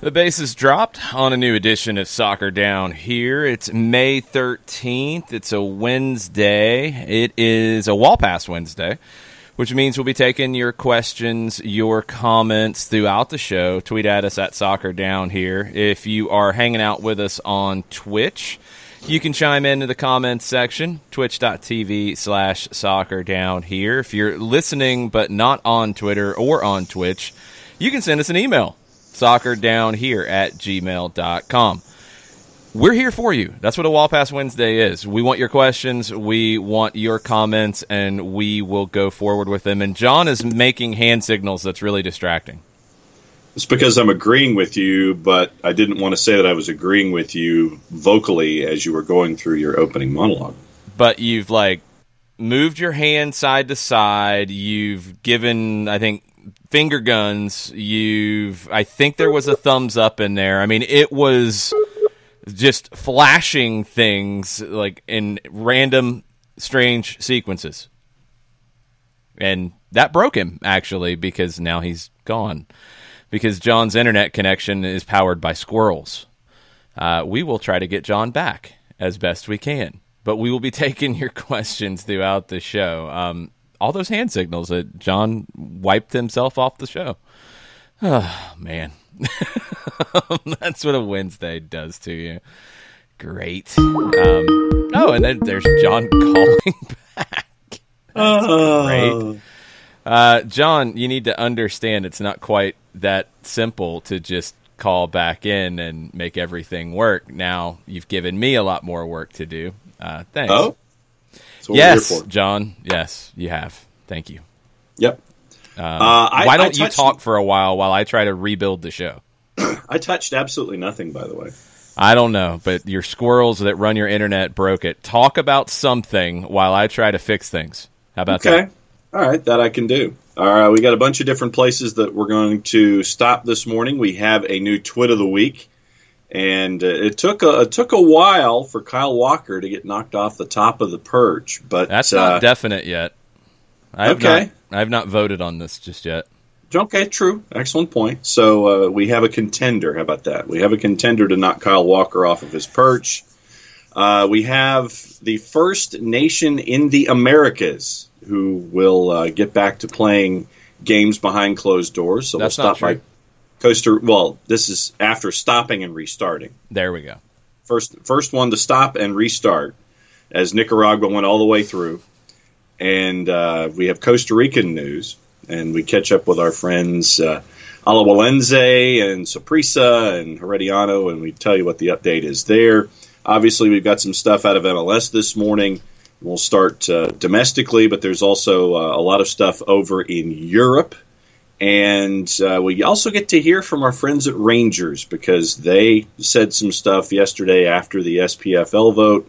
The base is dropped on a new edition of Soccer Down Here. It's May 13th. It's a Wednesday. It is a Wall Pass Wednesday, which means we'll be taking your questions, your comments throughout the show. Tweet at us at Soccer Down Here. If you are hanging out with us on Twitch, you can chime into the comments section, twitch.tv/Soccer Down Here. If you're listening but not on Twitter or on Twitch, you can send us an email. soccerdownhere@gmail.com. We're here for you. That's what a Wall Pass Wednesday is. We want your questions, we want your comments, and we will go forward with them. And John is making hand signals that's really distracting. It's because I'm agreeing with you, but I didn't want to say that I was agreeing with you vocally as you were going through your opening monologue. But you've, moved your hand side to side. You've given, I think, finger guns. I think there was a thumbs up in there. I mean, it was just flashing things in random strange sequences. And that broke him, actually, because now he's gone. Because John's internet connection is powered by squirrels. We will try to get John back as best we can. But we will be taking your questions throughout the show. All those hand signals that John wiped himself off the show. Oh, man. That's what a Wednesday does to you. Great. And then there's John calling back. That's great. John, you need to understand it's not quite that simple to just call back in and make everything work. Now, you've given me a lot more work to do. Thanks. Oh? Yes, John. Yes, you have. Thank you. Yep. Why don't you talk for a while I try to rebuild the show? I touched absolutely nothing, by the way. I don't know, but your squirrels that run your internet broke it. Talk about something while I try to fix things. How about that? Okay. All right, that I can do. All right, we got a bunch of different places that we're going to stop this morning. We have a new Twit of the Week. And it took a while for Kyle Walker to get knocked off the top of the perch, but that's not definite yet. I have not voted on this just yet. Okay, true, excellent point. So we have a contender. How about that? We have a contender to knock Kyle Walker off of his perch. We have the first nation in the Americas who will get back to playing games behind closed doors. So that's we'll stop by. This is after stopping and restarting. There we go. First one to stop and restart as Nicaragua went all the way through. And we have Costa Rican news. And we catch up with our friends Alajuelense and Saprissa and Herediano, and we tell you what the update is there. Obviously, we've got some stuff out of MLS this morning. We'll start domestically, but there's also a lot of stuff over in Europe. And we also get to hear from our friends at Rangers because they said some stuff yesterday after the SPFL vote.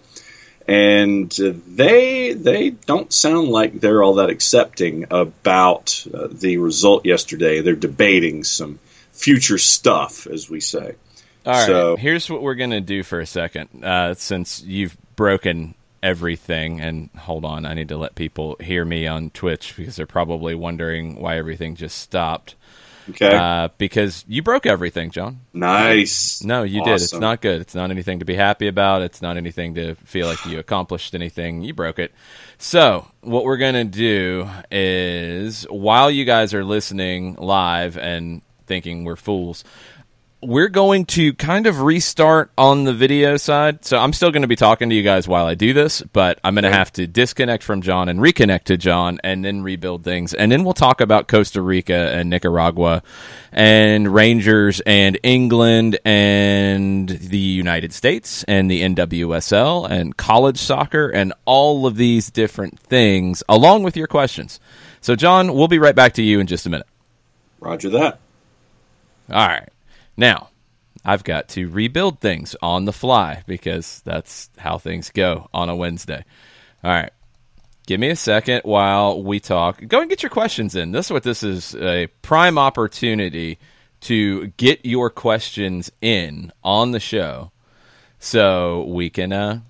And they don't sound like they're all that accepting about the result yesterday. They're debating some future stuff, as we say. All right, so, here's what we're going to do for a second. Since you've broken everything, and hold on, I need to let people hear me on Twitch because they're probably wondering why everything just stopped. Okay. Because you broke everything, John. Nice. No, you did. It's not good. It's not anything to be happy about. It's not anything to feel like you accomplished anything. You broke it. So what we're going to do is, while you guys are listening live and thinking we're fools, we're going to kind of restart on the video side. So I'm still going to be talking to you guys while I do this, but I'm going to have to disconnect from John and reconnect to John and then rebuild things. And then we'll talk about Costa Rica and Nicaragua and Rangers and England and the United States and the NWSL and college soccer and all of these different things along with your questions. So, John, we'll be right back to you in just a minute. Roger that. All right. Now, I've got to rebuild things on the fly because that's how things go on a Wednesday. All right. Give me a second while we talk. Go and get your questions in. This is a prime opportunity to get your questions in on the show so we can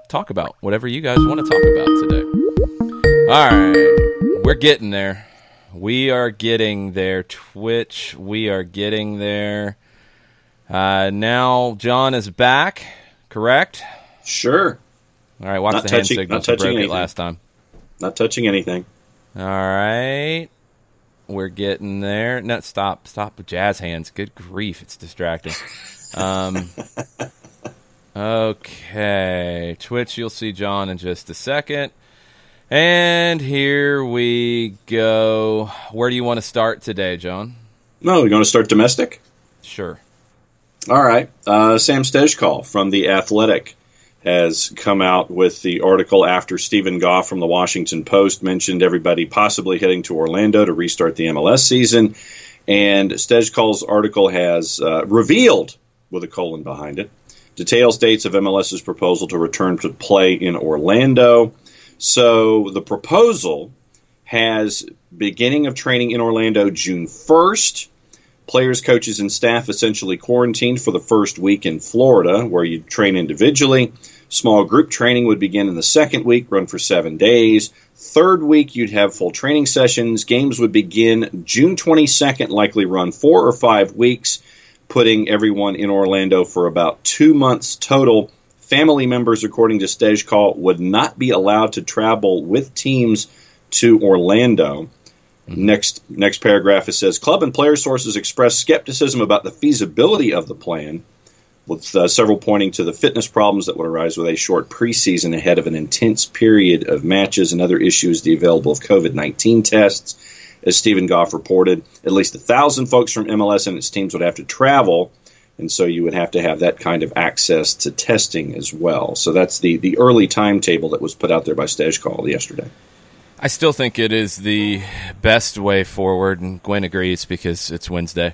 talk about whatever you guys want to talk about today. All right. We're getting there. We are getting there. Twitch, we are getting there. Now John is back, correct? Sure. All right, watch Not the touching- hand not signals. We touching broke it anything. last time. Not touching anything. All right. We're getting there. No, stop with jazz hands. Good grief, it's distracting. Okay. Twitch, you'll see John in just a second. And here we go. Where do you want to start today, John? No, we're going to start domestic? Sure. All right. Sam Stejkal from The Athletic has come out with the article after Stephen Goff from the Washington Post mentioned everybody possibly heading to Orlando to restart the MLS season. And Stejkal's article has revealed, with a colon behind it, details dates of MLS's proposal to return to play in Orlando. So the proposal has beginning of training in Orlando June 1st. Players, coaches, and staff essentially quarantined for the first week in Florida, where you train individually. Small group training would begin in the second week, run for 7 days. Third week, you'd have full training sessions. Games would begin June 22nd, likely run 4 or 5 weeks, putting everyone in Orlando for about 2 months total. Family members, according to Stejkal, would not be allowed to travel with teams to Orlando. Next paragraph, it says, club and player sources expressed skepticism about the feasibility of the plan, with several pointing to the fitness problems that would arise with a short preseason ahead of an intense period of matches, and other issues, the available of COVID-19 tests. As Stephen Goff reported, at least 1,000 folks from MLS and its teams would have to travel, and so you would have to have that kind of access to testing as well. So that's the early timetable that was put out there by Stejkal yesterday. I still think it is the best way forward, and Gwen agrees because it's Wednesday.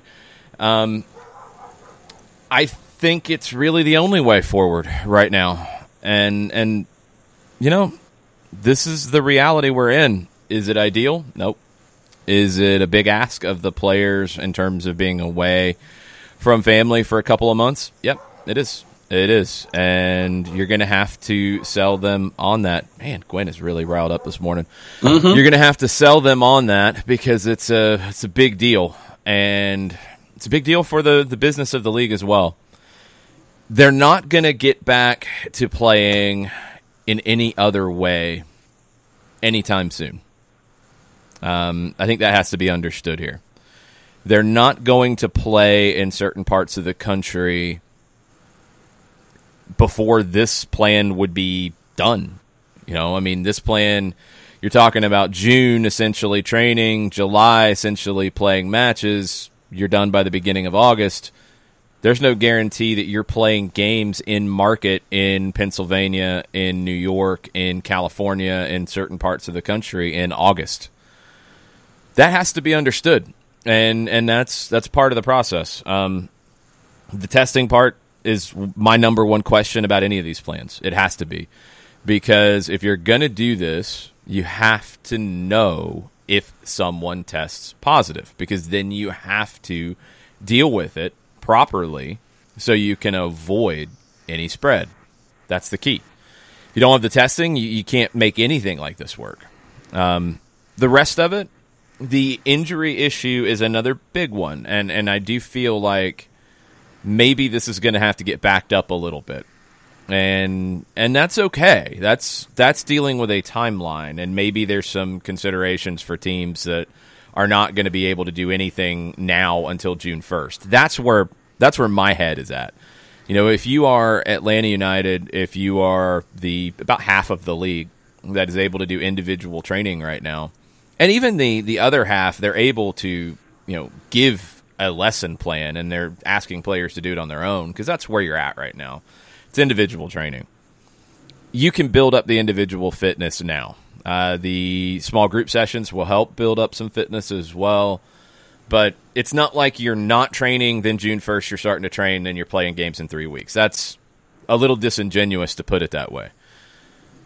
I think it's really the only way forward right now. And you know, this is the reality we're in. Is it ideal? Nope. Is it a big ask of the players in terms of being away from family for a couple of months? Yep, it is. It is. And you're going to have to sell them on that. Man, Gwen is really riled up this morning. Mm-hmm. You're going to have to sell them on that because it's a big deal. And it's a big deal for the business of the league as well. They're not going to get back to playing in any other way anytime soon. I think that has to be understood here. They're not going to play in certain parts of the country before this plan would be done. You know, I mean, this plan, you're talking about June essentially training, July essentially playing matches. You're done by the beginning of August. There's no guarantee that you're playing games in market in Pennsylvania, in New York, in California, in certain parts of the country in August. That has to be understood, and that's part of the process. The testing part is my number one question about any of these plans. It has to be, because if you're going to do this, you have to know if someone tests positive, because then you have to deal with it properly so you can avoid any spread. That's the key. If you don't have the testing, you can't make anything like this work. The rest of it, the injury issue is another big one, and I do feel like maybe this is going to have to get backed up a little bit. And that's okay. That's dealing with a timeline, and maybe there's some considerations for teams that are not going to be able to do anything now until June 1st. That's where my head is at. You know, if you are Atlanta United, if you are about half of the league that is able to do individual training right now, and even the other half, they're able to, you know, give a lesson plan, and they're asking players to do it on their own, because that's where you're at right now. It's individual training. You can build up the individual fitness now. The small group sessions will help build up some fitness as well, but it's not like you're not training, then June 1st you're starting to train, then you're playing games in 3 weeks. That's a little disingenuous to put it that way.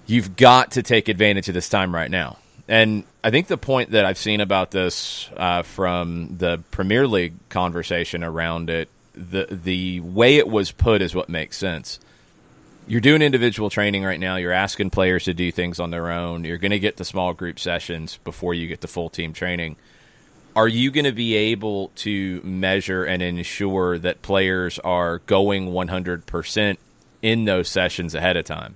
You've got to take advantage of this time right now. And I think the point that I've seen about this from the Premier League conversation around it, the way it was put is what makes sense. You're doing individual training right now. You're asking players to do things on their own. You're going to get the small group sessions before you get the full team training. are you going to be able to measure and ensure that players are going 100% in those sessions ahead of time?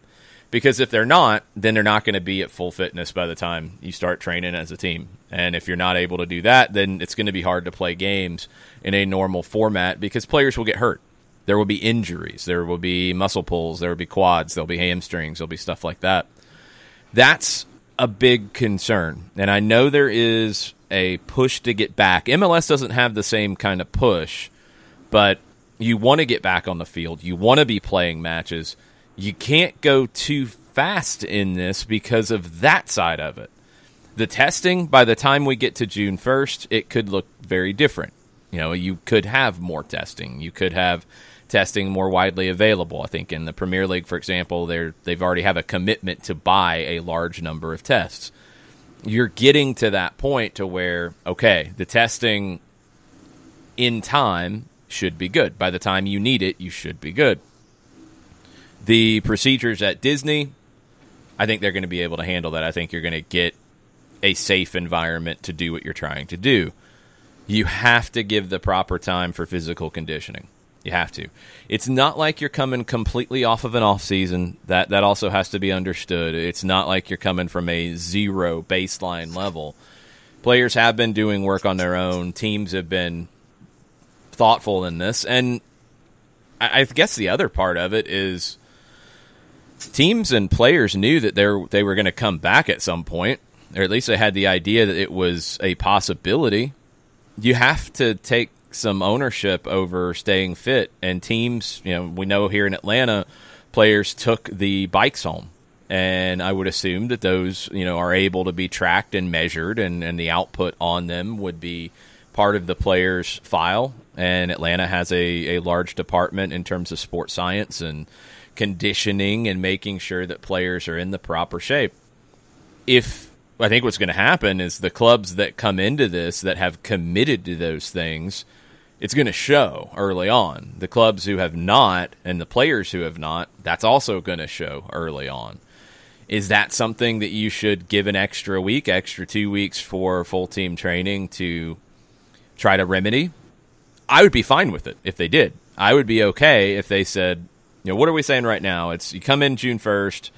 Because if they're not, then they're not going to be at full fitness by the time you start training as a team. And if you're not able to do that, then it's going to be hard to play games in a normal format because players will get hurt. There will be injuries. There will be muscle pulls. There will be quads. There will be hamstrings. There will be stuff like that. That's a big concern. And I know there is a push to get back. MLS doesn't have the same kind of push, but you want to get back on the field. You want to be playing matches. You can't go too fast in this because of that side of it. The testing, by the time we get to June 1st, it could look very different. You could have more testing. You could have testing more widely available. I think in the Premier League, for example, they've already have a commitment to buy a large number of tests. You're getting to that point to where, okay, the testing in time should be good. By the time you need it, you should be good. The procedures at Disney, I think they're going to be able to handle that. I think you're going to get a safe environment to do what you're trying to do. You have to give the proper time for physical conditioning. You have to. It's not like you're coming completely off of an off season. That also has to be understood. It's not like you're coming from a zero baseline level. Players have been doing work on their own. Teams have been thoughtful in this. And I guess the other part of it is teams and players knew that they were going to come back at some point, or at least they had the idea that it was a possibility. You have to take some ownership over staying fit, and teams, we know here in Atlanta, players took the bikes home, and I would assume that those, are able to be tracked and measured, and the output on them would be part of the player's file. And Atlanta has a large department in terms of sports science and conditioning and making sure that players are in the proper shape. I think what's going to happen is the clubs that come into this that have committed to those things, it's going to show early on. The clubs who have not and the players who have not, that's also going to show early on. Is that something that you should give an extra week, extra 2 weeks for full team training to try to remedy? I would be fine with it if they did. I would be okay if they said, what are we saying right now? It's you come in June 1st,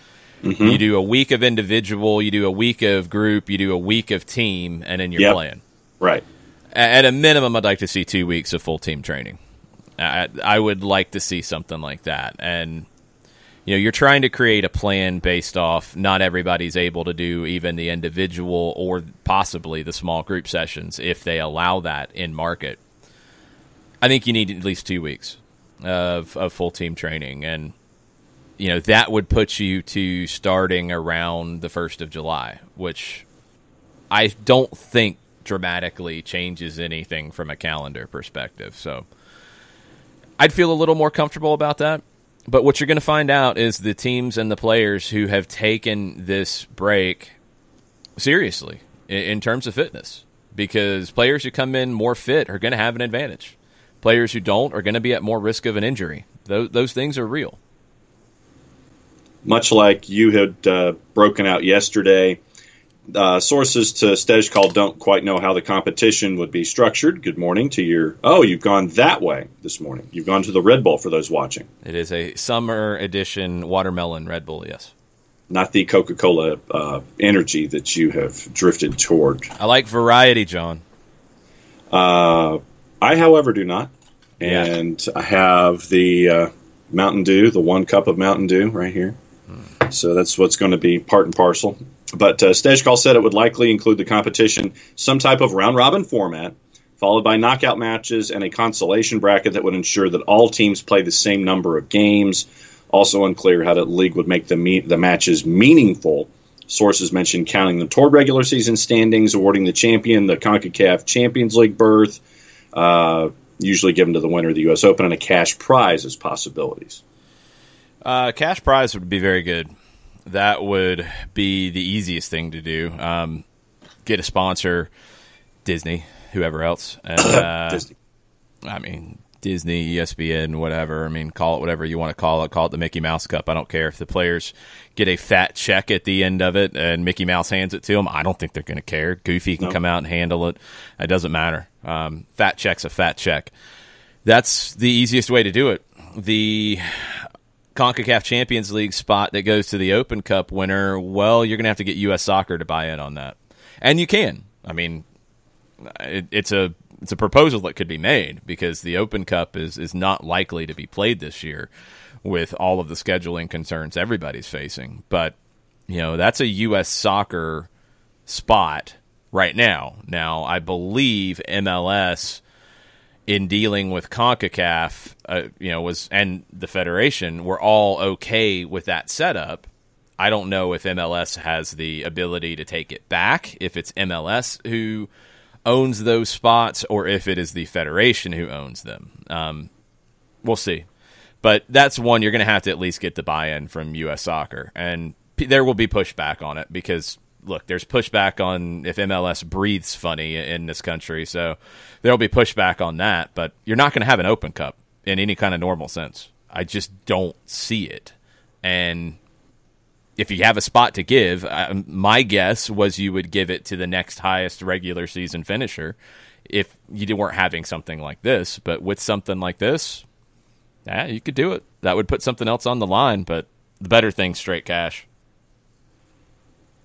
you do a week of individual, you do a week of group, you do a week of team, and then you're playing. Right. At a minimum, I'd like to see 2 weeks of full team training. I would like to see something like that. And, you're trying to create a plan based off not everybody's able to do even the individual or possibly the small group sessions if they allow that in market. I think you need at least 2 weeks of full team training. And, that would put you to starting around the 1st of July, which I don't think dramatically changes anything from a calendar perspective. So I'd feel a little more comfortable about that. But what you're going to find out is the teams and the players who have taken this break seriously in terms of fitness, because players who come in more fit are going to have an advantage. Players who don't are going to be at more risk of an injury. Those things are real. Much like you had broken out yesterday, sources to SDH Call don't quite know how the competition would be structured. Good morning to your... Oh, you've gone that way this morning. You've gone to the Red Bull for those watching. It is a summer edition watermelon Red Bull, yes. Not the Coca-Cola energy that you have drifted toward. I like variety, John. I, however, do not. And I have the Mountain Dew, the 1 cup of Mountain Dew right here. So that's what's going to be part and parcel. But SDH Call said it would likely include the competition, some type of round-robin format, followed by knockout matches and a consolation bracket that would ensure that all teams play the same number of games. Also unclear how the league would make the matches meaningful. Sources mentioned counting them toward regular season standings, awarding the champion the CONCACAF Champions League berth, usually given to the winner of the U.S. Open, and a cash prize as possibilities. Cash prize would be very good. That would be the easiest thing to do. Get a sponsor, Disney, whoever else. And, Disney. I mean, Disney, ESPN, whatever. I mean, call it whatever you want to call it. Call it the Mickey Mouse Cup. I don't care if the players get a fat check at the end of it and Mickey Mouse hands it to them. I don't think they're going to care. Goofy can come out and handle it. It doesn't matter. Fat check's a fat check. That's the easiest way to do it. The CONCACAF Champions League spot that goes to the Open Cup winner, well, you're going to have to get U.S. Soccer to buy in on that. And you can. I mean, it's a proposal that could be made because the Open Cup is not likely to be played this year with all of the scheduling concerns everybody's facing. But, that's a U.S. Soccer spot right now. Now, I believe MLS in dealing with CONCACAF, and the Federation were all okay with that setup. I don't know if MLS has the ability to take it back, if it's MLS who owns those spots, or if it is the Federation who owns them. We'll see. But that's one you're going to have to at least get the buy-in from U.S. Soccer. And there will be pushback on it because, look, there's pushback on if MLS breathes funny in this country. So there'll be pushback on that. But you're not going to have an Open Cup in any kind of normal sense. I just don't see it. And if you have a spot to give, my guess was you would give it to the next highest regular season finisher if you weren't having something like this. But with something like this, yeah, you could do it. That would put something else on the line, but the better thing's straight cash.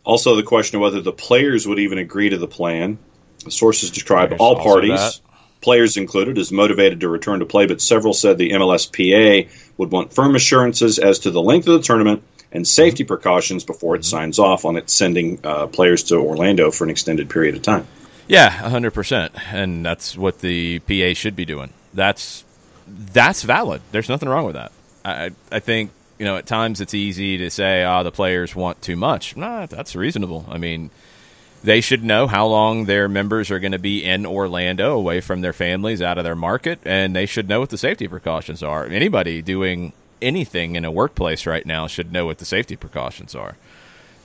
Also, the question of whether the players would even agree to the plan. The sources describe all parties, players included, as motivated to return to play, but several said the MLSPA would want firm assurances as to the length of the tournament and safety precautions before it signs off on it sending players to Orlando for an extended period of time. Yeah, 100%. And that's what the PA should be doing. That's valid. There's nothing wrong with that. I think, at times it's easy to say, the players want too much. Nah, that's reasonable. I mean, they should know how long their members are going to be in Orlando, away from their families, out of their market, and they should know what the safety precautions are. Anybody doing anything in a workplace right now should know what the safety precautions are.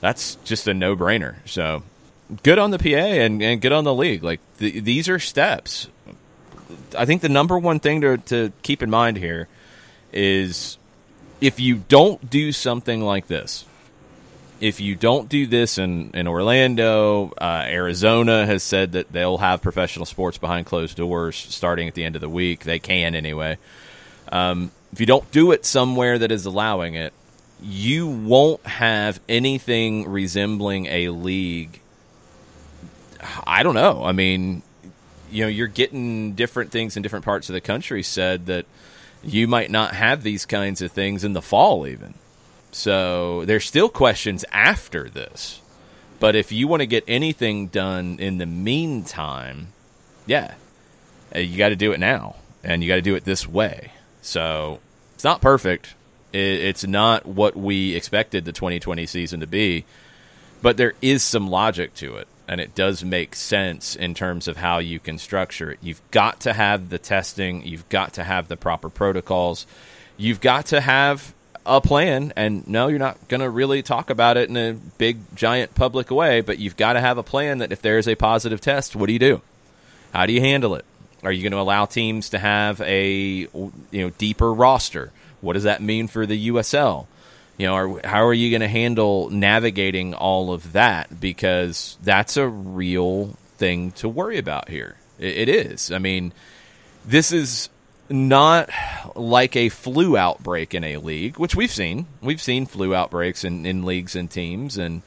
That's just a no-brainer. So good on the PA and good on the league. Like these are steps. I think the number one thing to keep in mind here is if you don't do something like this, if you don't do this in Orlando, Arizona has said that they'll have professional sports behind closed doors starting at the end of the week. They can anyway. If you don't do it somewhere that is allowing it, you won't have anything resembling a league. I don't know. I mean, you're getting different things in different parts of the country said that you might not have these kinds of things in the fall even. So there's still questions after this. But if you want to get anything done in the meantime, yeah, you got to do it now. And you got to do it this way. So it's not perfect. It's not what we expected the 2020 season to be. But there is some logic to it. And it does make sense in terms of how you can structure it. You've got to have the testing. You've got to have the proper protocols. You've got to have a plan. And no, you're not going to really talk about it in a big, giant public way. But you've got to have a plan that if there is a positive test, what do you do? How do you handle it? Are you going to allow teams to have a deeper roster? What does that mean for the USL? How are you going to handle navigating all of that? Because that's a real thing to worry about here. It is. I mean, this is not like a flu outbreak in a league, which we've seen. We've seen flu outbreaks in leagues and teams, and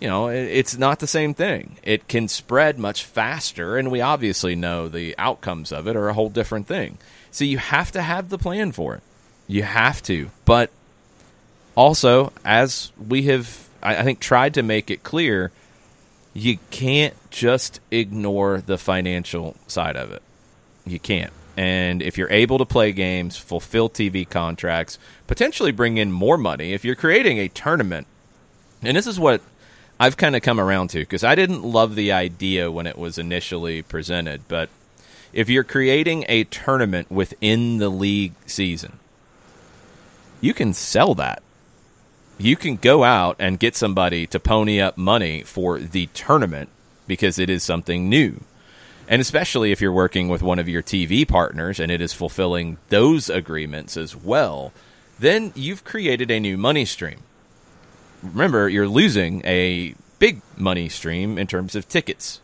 it's not the same thing. It can spread much faster, and we obviously know the outcomes of it are a whole different thing. So you have to have the plan for it. You have to. But also, as we have, I think, tried to make it clear, you can't just ignore the financial side of it. You can't. And if you're able to play games, fulfill TV contracts, potentially bring in more money, if you're creating a tournament, and this is what I've kind of come around to, because I didn't love the idea when it was initially presented, but if you're creating a tournament within the league season, you can sell that. You can go out and get somebody to pony up money for the tournament because it is something new. And especially if you're working with one of your TV partners and it is fulfilling those agreements as well, then you've created a new money stream. Remember, you're losing a big money stream in terms of tickets,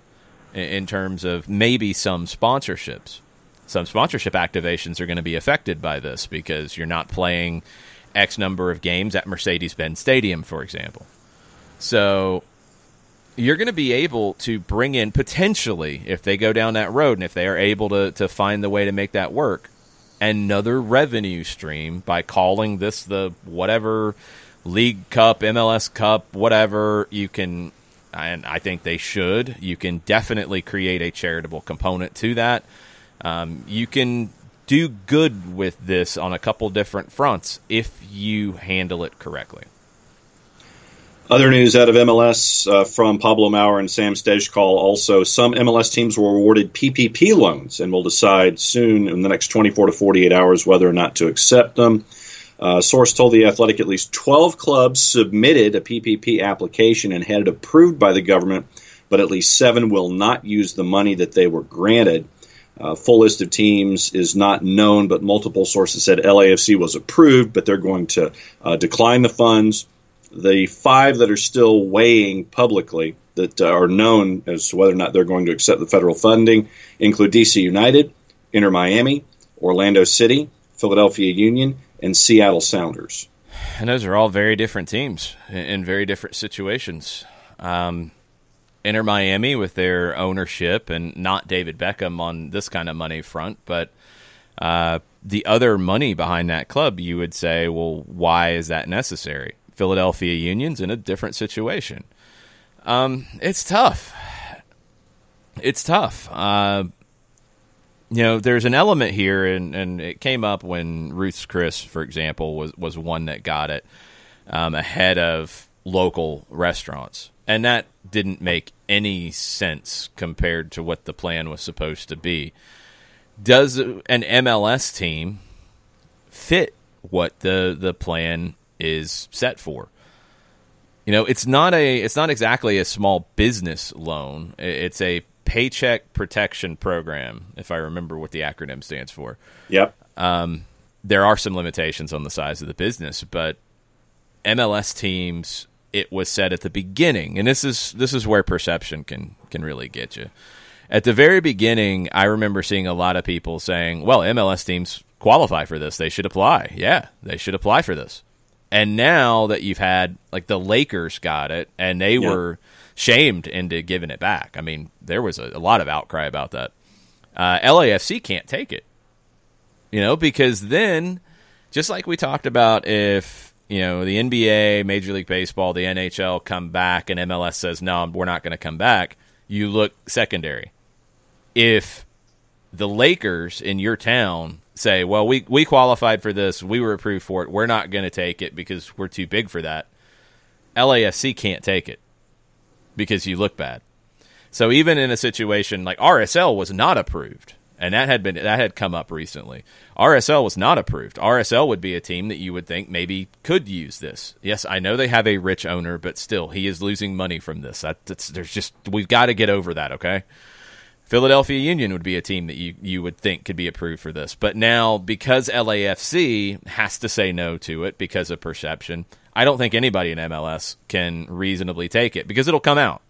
in terms of maybe some sponsorships. Some sponsorship activations are going to be affected by this because you're not playing X number of games at Mercedes-Benz Stadium, for example. So you're going to be able to bring in, potentially, if they go down that road and if they are able to find the way to make that work, another revenue stream by calling this the whatever League Cup, MLS Cup, whatever you can, and I think they should. You can definitely create a charitable component to that. You can do good with this on a couple different fronts if you handle it correctly. Other news out of MLS from Pablo Maurer and Sam Stejskal also, some MLS teams were awarded PPP loans and will decide soon in the next 24 to 48 hours whether or not to accept them. Source told The Athletic at least 12 clubs submitted a PPP application and had it approved by the government, but at least 7 will not use the money that they were granted. Full list of teams is not known, but multiple sources said LAFC was approved, but they're going to decline the funds. The 5 that are still weighing publicly that are known as to whether or not they're going to accept the federal funding include DC United, Inter Miami, Orlando City, Philadelphia Union, and Seattle Sounders. And those are all very different teams in very different situations. Inter Miami with their ownership and not David Beckham on this kind of money front, but the other money behind that club, you would say, well, why is that necessary? Philadelphia Union's in a different situation. It's tough. It's tough. There's an element here, and it came up when Ruth's Chris, for example, was one that got it ahead of local restaurants. And that didn't make any sense compared to what the plan was supposed to be. Does an MLS team fit what the plan is set for? It's not exactly a small business loan. It's a paycheck protection program, if I remember what the acronym stands for. Yep. There are some limitations on the size of the business, but MLS teams, it was said at the beginning, and this is where perception can really get you. At the very beginning, I remember seeing a lot of people saying, well, MLS teams qualify for this. They should apply. Yeah, they should apply for this. And now that you've had, like, the Lakers got it, and they were shamed into giving it back. I mean, there was a lot of outcry about that. LAFC can't take it, because then, just like we talked about, if, the NBA, Major League Baseball, the NHL come back and MLS says, no, we're not going to come back, you look secondary. If the Lakers in your town say, well, we qualified for this, we were approved for it, we're not going to take it because we're too big for that, LAFC can't take it because you look bad. So even in a situation like RSL was not approved, and that had come up recently. RSL was not approved. RSL would be a team that you would think maybe could use this. Yes, I know they have a rich owner, but still, he is losing money from this. We've got to get over that, okay? Philadelphia Union would be a team that you would think could be approved for this. But now, because LAFC has to say no to it because of perception, I don't think anybody in MLS can reasonably take it because it'll come out.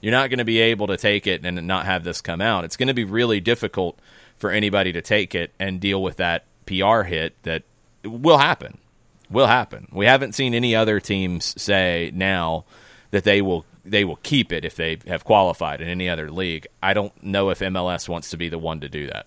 You're not going to be able to take it and not have this come out. It's going to be really difficult for anybody to take it and deal with that PR hit that will happen. Will happen. We haven't seen any other teams say now that they will keep it if they have qualified in any other league. I don't know if MLS wants to be the one to do that.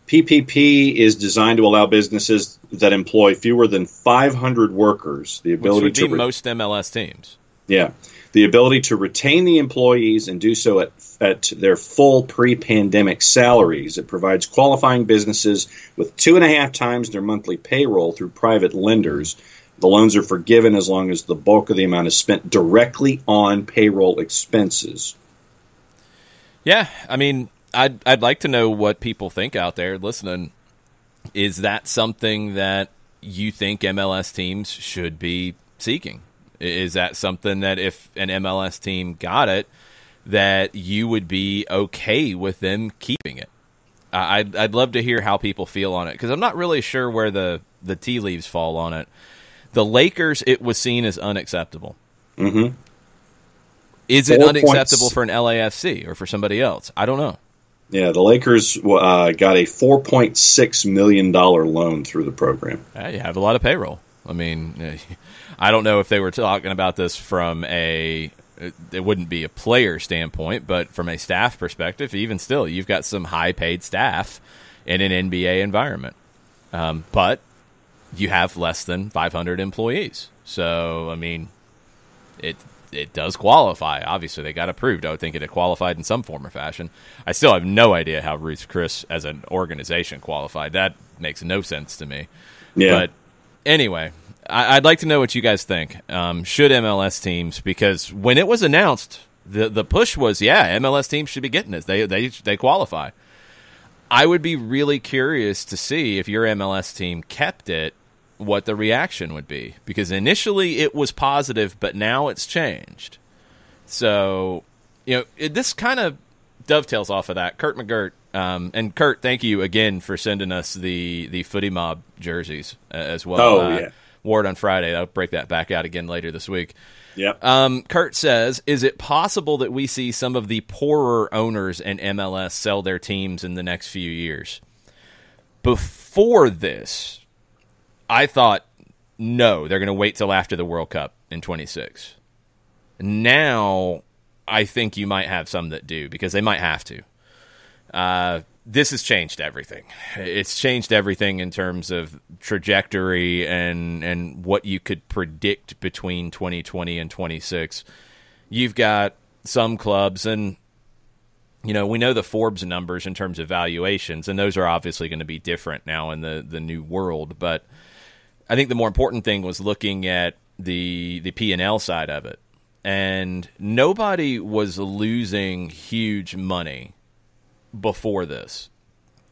PPP is designed to allow businesses that employ fewer than 500 workers the ability which would be most MLS teams. Yeah, the ability to retain the employees and do so at their full pre-pandemic salaries. It provides qualifying businesses with 2.5 times their monthly payroll through private lenders. The loans are forgiven as long as the bulk of the amount is spent directly on payroll expenses. Yeah, I mean, I'd like to know what people think out there listening. Is that something that you think MLS teams should be seeking? Is that something that if an MLS team got it, that you would be okay with them keeping it. I'd love to hear how people feel on it, because I'm not really sure where the tea leaves fall on it. The Lakers, it was seen as unacceptable. Mm-hmm. Is it unacceptable for an LAFC or for somebody else? I don't know. Yeah, the Lakers got a $4.6 million loan through the program. You have a lot of payroll. I mean, I don't know if they were talking about this from it wouldn't be a player standpoint, but from a staff perspective, even still, you've got some high-paid staff in an NBA environment. But you have less than 500 employees. So, I mean, it does qualify. Obviously, they got approved. I would think it had qualified in some form or fashion. I still have no idea how Ruth's Chris as an organization qualified. That makes no sense to me. Yeah. But anyway, I'd like to know what you guys think. Should MLS teams, because when it was announced, the push was, MLS teams should be getting this. They qualify. I would be really curious to see if your MLS team kept it, what the reaction would be, because initially it was positive, but now it's changed. So, this kind of dovetails off of that. Kurt McGirt, and Kurt, thank you again for sending us the Footy Mob jerseys as well. Oh, yeah. Wore it on Friday. I'll break that back out again later this week. Yep. Kurt says, is it possible that we see some of the poorer owners in MLS sell their teams in the next few years? Before this, I thought, no, they're going to wait till after the World Cup in 26. Now, I think you might have some that do, because they might have to. This has changed everything. It's changed everything in terms of trajectory and what you could predict between 2020 and 26. You've got some clubs, and we know the Forbes numbers in terms of valuations, and those are obviously going to be different now in the new world. But I think the more important thing was looking at the P&L side of it. And nobody was losing huge money before this.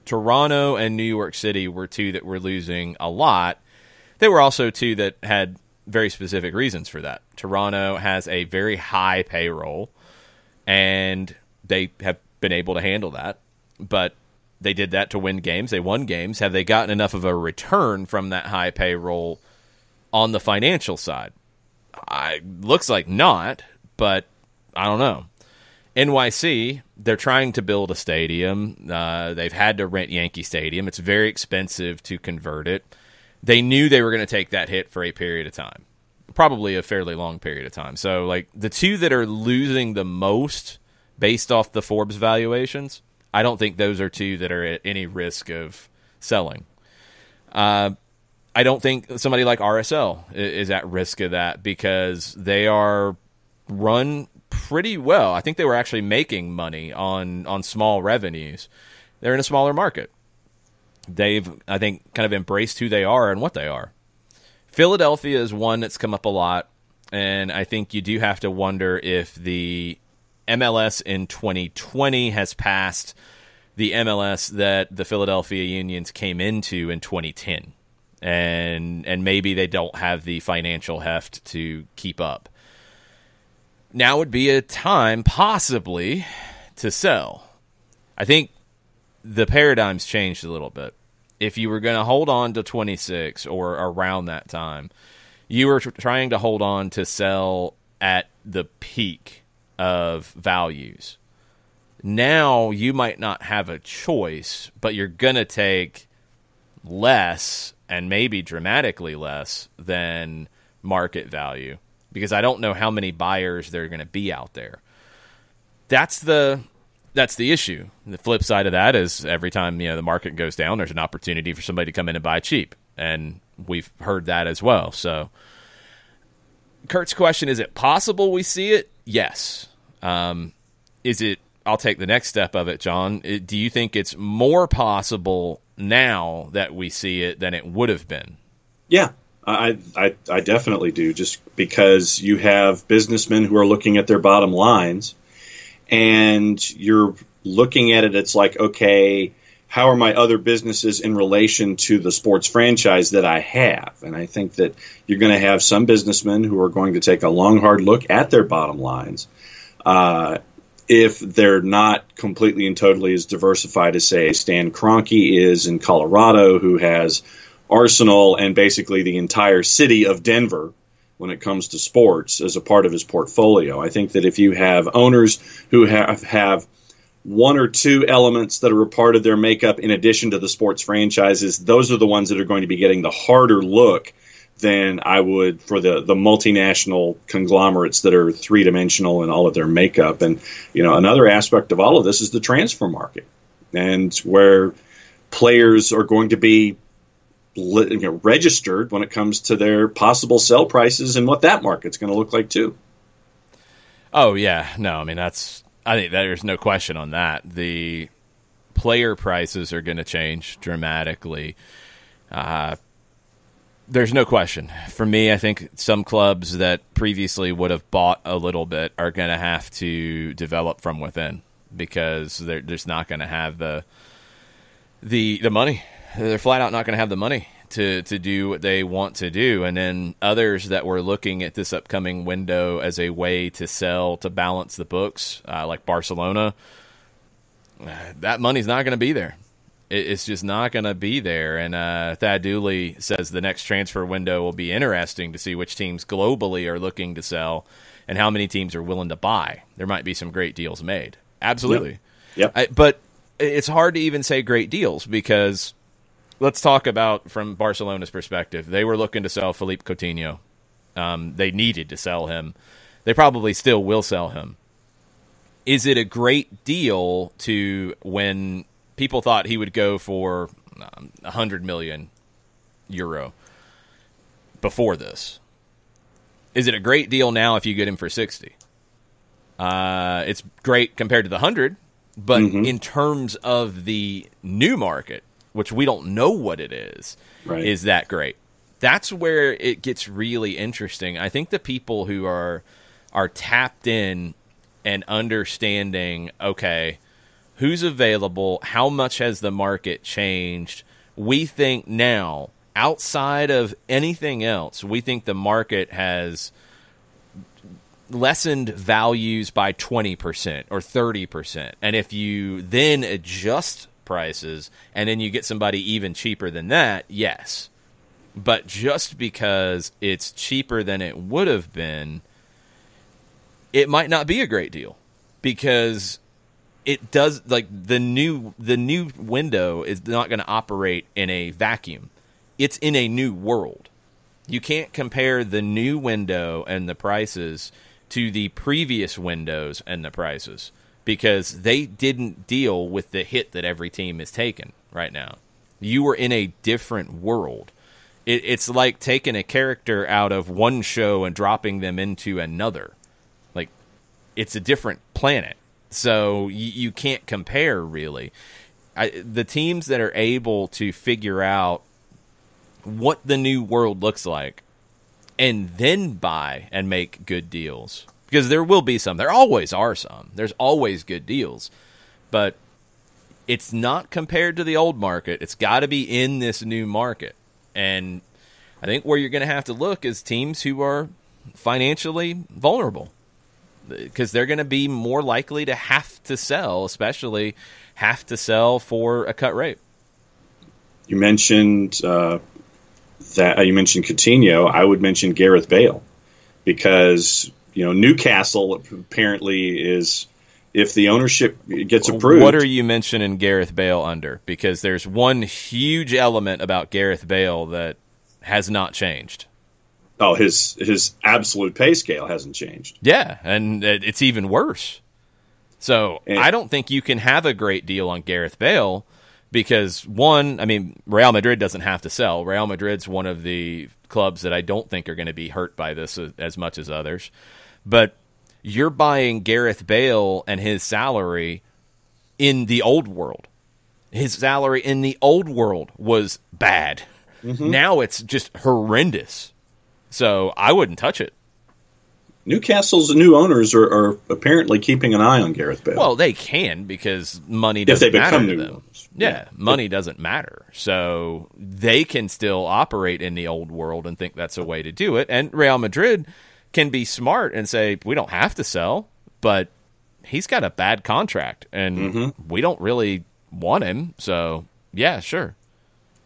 Toronto and New York City were two that were losing a lot. They were also two that had very specific reasons for that. Toronto has a very high payroll, and they have been able to handle that. But they did that to win games. They won games. Have they gotten enough of a return from that high payroll on the financial side? Looks like not, but I don't know. NYC, they're trying to build a stadium. They've had to rent Yankee Stadium. It's very expensive to convert it. They knew they were going to take that hit for a period of time, probably a fairly long period of time. So, the two that are losing the most based off the Forbes valuations, I don't think those are two that are at any risk of selling. I don't think somebody like RSL is at risk of that, because they are run pretty well. I think they were actually making money on small revenues. They're in a smaller market. They've, I think, kind of embraced who they are and what they are. Philadelphia is one that's come up a lot, and I think you do have to wonder if the MLS in 2020 has passed the MLS that the Philadelphia Unions came into in 2010. And maybe they don't have the financial heft to keep up. Now would be a time, possibly, to sell. I think the paradigm's changed a little bit. If you were going to hold on to 26 or around that time, you were trying to hold on to sell at the peak of values. Now you might not have a choice, but you're going to take less, and maybe dramatically less, than market value, because I don't know how many buyers there are going to be out there. That's the issue. The flip side of that is every time the market goes down, there's an opportunity for somebody to come in and buy cheap, and we've heard that as well. So Kurt's question, is it possible we see it? Yes. Is it? I'll take the next step of it, John. Do you think it's more possible now that we see it than it would have been? Yeah, I definitely do, just because you have businessmen who are looking at their bottom lines, and you're looking at it, it's like, okay, how are my other businesses in relation to the sports franchise that I have? And I think that you're going to have some businessmen who are going to take a long, hard look at their bottom lines. if they're not completely and totally as diversified as, say, Stan Kroenke is in Colorado, who has Arsenal and basically the entire city of Denver when it comes to sports as a part of his portfolio. I think that if you have owners who have one or two elements that are a part of their makeup in addition to the sports franchises, those are the ones that are going to be getting the harder look than I would for the multinational conglomerates that are three-dimensional in all of their makeup. And, another aspect of all of this is the transfer market, and where players are going to be registered when it comes to their possible sell prices and what that market's going to look like too. Oh, yeah. No, I mean, I think there's no question on that. The player prices are going to change dramatically. There's no question. For me, I think some clubs that previously would have bought a little bit are going to have to develop from within because they're just not going to have the money. They're flat out not going to have the money to do what they want to do. And then others that were looking at this upcoming window as a way to sell to balance the books, like Barcelona, that money's not going to be there. It's just not going to be there. And Thad Dooley says the next transfer window will be interesting to see which teams globally are looking to sell and how many teams are willing to buy. There might be some great deals made. Absolutely. Yep. But it's hard to even say great deals because let's talk about from Barcelona's perspective. They were looking to sell Philippe Coutinho. They needed to sell him. They probably still will sell him. Is it a great deal to when people thought he would go for 100 million euro before this? Is it a great deal now if you get him for 60? It's great compared to the 100, but in terms of the new market, which we don't know what it is, right, is that great? That's where it gets really interesting. I think the people who are tapped in and understanding, okay, who's available, how much has the market changed, we think now, outside of anything else, we think the market has lessened values by 20% or 30%. And if you then adjust prices and then you get somebody even cheaper than that, yes. But just because it's cheaper than it would have been, it might not be a great deal because it does, like, the new window is not going to operate in a vacuum. It's in a new world. You can't compare the new window and the prices to the previous windows and the prices because they didn't deal with the hit that every team is taking right now. You were in a different world. It's like taking a character out of one show and dropping them into another. Like, it's a different planet. So you can't compare, really. The teams that are able to figure out what the new world looks like and then buy and make good deals, because there will be some. There always are some. There's always good deals. But it's not compared to the old market. It's got to be in this new market. And I think where you're going to have to look is teams who are financially vulnerable, because they're going to be more likely to have to sell, especially have to sell for a cut rate. You mentioned you mentioned Coutinho. I would mention Gareth Bale, because Newcastle apparently is, if the ownership gets approved. What are you mentioning Gareth Bale under? Because there's one huge element about Gareth Bale that has not changed. Oh, his absolute pay scale hasn't changed. Yeah, and it's even worse. So I don't think you can have a great deal on Gareth Bale because, one, I mean, Real Madrid doesn't have to sell. Real Madrid's one of the clubs that I don't think are going to be hurt by this as much as others. But you're buying Gareth Bale and his salary in the old world. His salary in the old world was bad. Mm-hmm. Now it's just horrendous. So I wouldn't touch it. Newcastle's new owners are apparently keeping an eye on Gareth Bale. Well, they can, because money doesn't matter to them. Owners. Yeah, money doesn't matter. So they can still operate in the old world and think that's a way to do it. And Real Madrid can be smart and say, we don't have to sell, but he's got a bad contract, and we don't really want him. So, yeah, sure.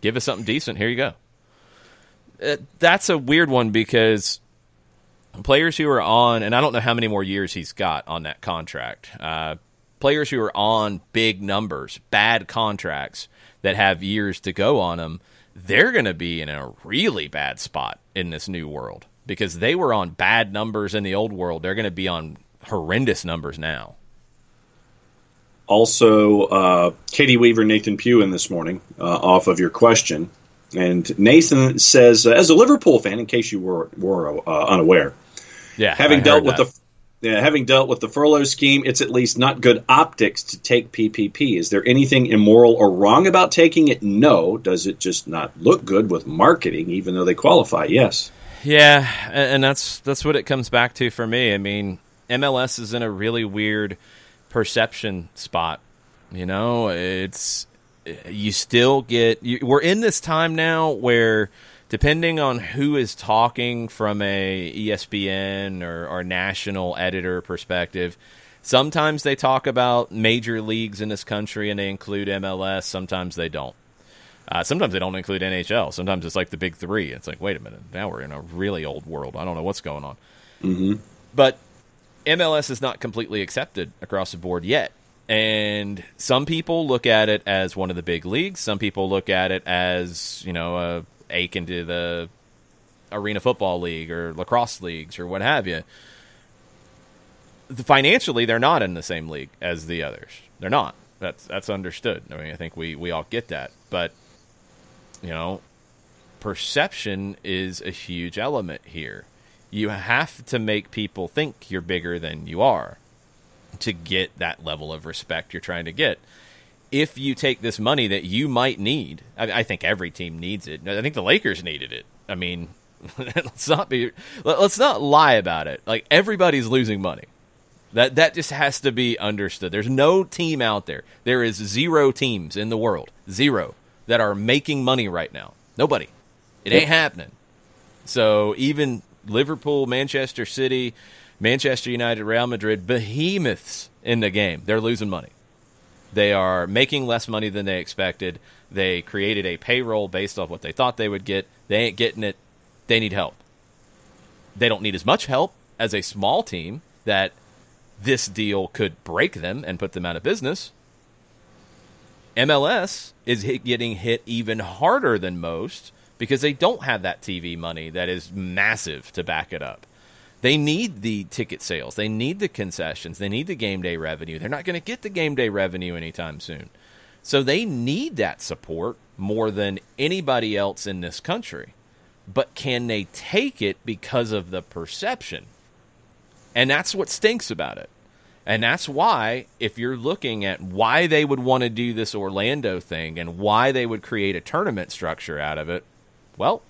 Give us something decent. Here you go. That's a weird one because players who are on, and I don't know how many more years he's got on that contract, players who are on big numbers, bad contracts that have years to go on them, they're going to be in a really bad spot in this new world because they were on bad numbers in the old world. They're going to be on horrendous numbers now. Also, Katie Weaver, Nathan Pugh in this morning, off of your question. And Nathan says, as a Liverpool fan, in case you were unaware, having dealt with the furlough scheme, it's at least not good optics to take PPP. Is there anything immoral or wrong about taking it? No. Does it just not look good with marketing, even though they qualify? Yes. Yeah, and that's what it comes back to for me. I mean, MLS is in a really weird perception spot. You know, you still get we're in this time now where, depending on who is talking from a ESPN or national editor perspective, sometimes they talk about major leagues in this country and they include MLS. Sometimes they don't. Sometimes they don't include NHL. Sometimes it's like the big three. It's like, wait a minute, now we're in a really old world. I don't know what's going on. Mm-hmm. But MLS is not completely accepted across the board yet. And some people look at it as one of the big leagues. Some people look at it as, a akin to the Arena Football League or lacrosse leagues or what have you. Financially, they're not in the same league as the others. They're not. That's understood. I mean, I think we all get that. But, perception is a huge element here. You have to make people think you're bigger than you are to get that level of respect you're trying to get. If you take this money that you might need, I think every team needs it. I think the Lakers needed it. I mean, let's not lie about it. Like, everybody's losing money. That just has to be understood. There's no team out there. There is 0 teams in the world, 0, that are making money right now. Nobody. It ain't happening. So even Liverpool, Manchester City, Manchester United, Real Madrid, behemoths in the game, they're losing money. They are making less money than they expected. They created a payroll based off what they thought they would get. They ain't getting it. They need help. They don't need as much help as a small team that this deal could break them and put them out of business. MLS is getting hit even harder than most because they don't have that TV money that is massive to back it up. They need the ticket sales. They need the concessions. They need the game day revenue. They're not going to get the game day revenue anytime soon. So they need that support more than anybody else in this country. But can they take it because of the perception? And that's what stinks about it. And that's why, if you're looking at why they would want to do this Orlando thing and why they would create a tournament structure out of it, well,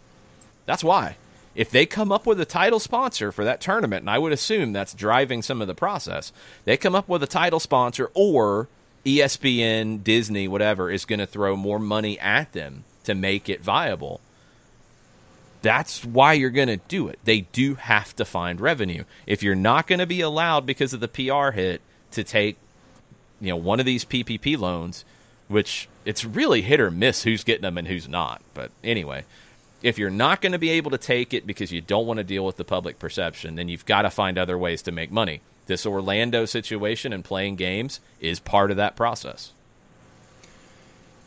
that's why. If they come up with a title sponsor for that tournament, and I would assume that's driving some of the process, they come up with a title sponsor, or ESPN, Disney, whatever, is going to throw more money at them to make it viable. That's why you're going to do it. They do have to find revenue. If you're not going to be allowed because of the PR hit to take, one of these PPP loans, which it's really hit or miss who's getting them and who's not. But anyway, if you're not going to be able to take it because you don't want to deal with the public perception, then you've got to find other ways to make money. This Orlando situation and playing games is part of that process.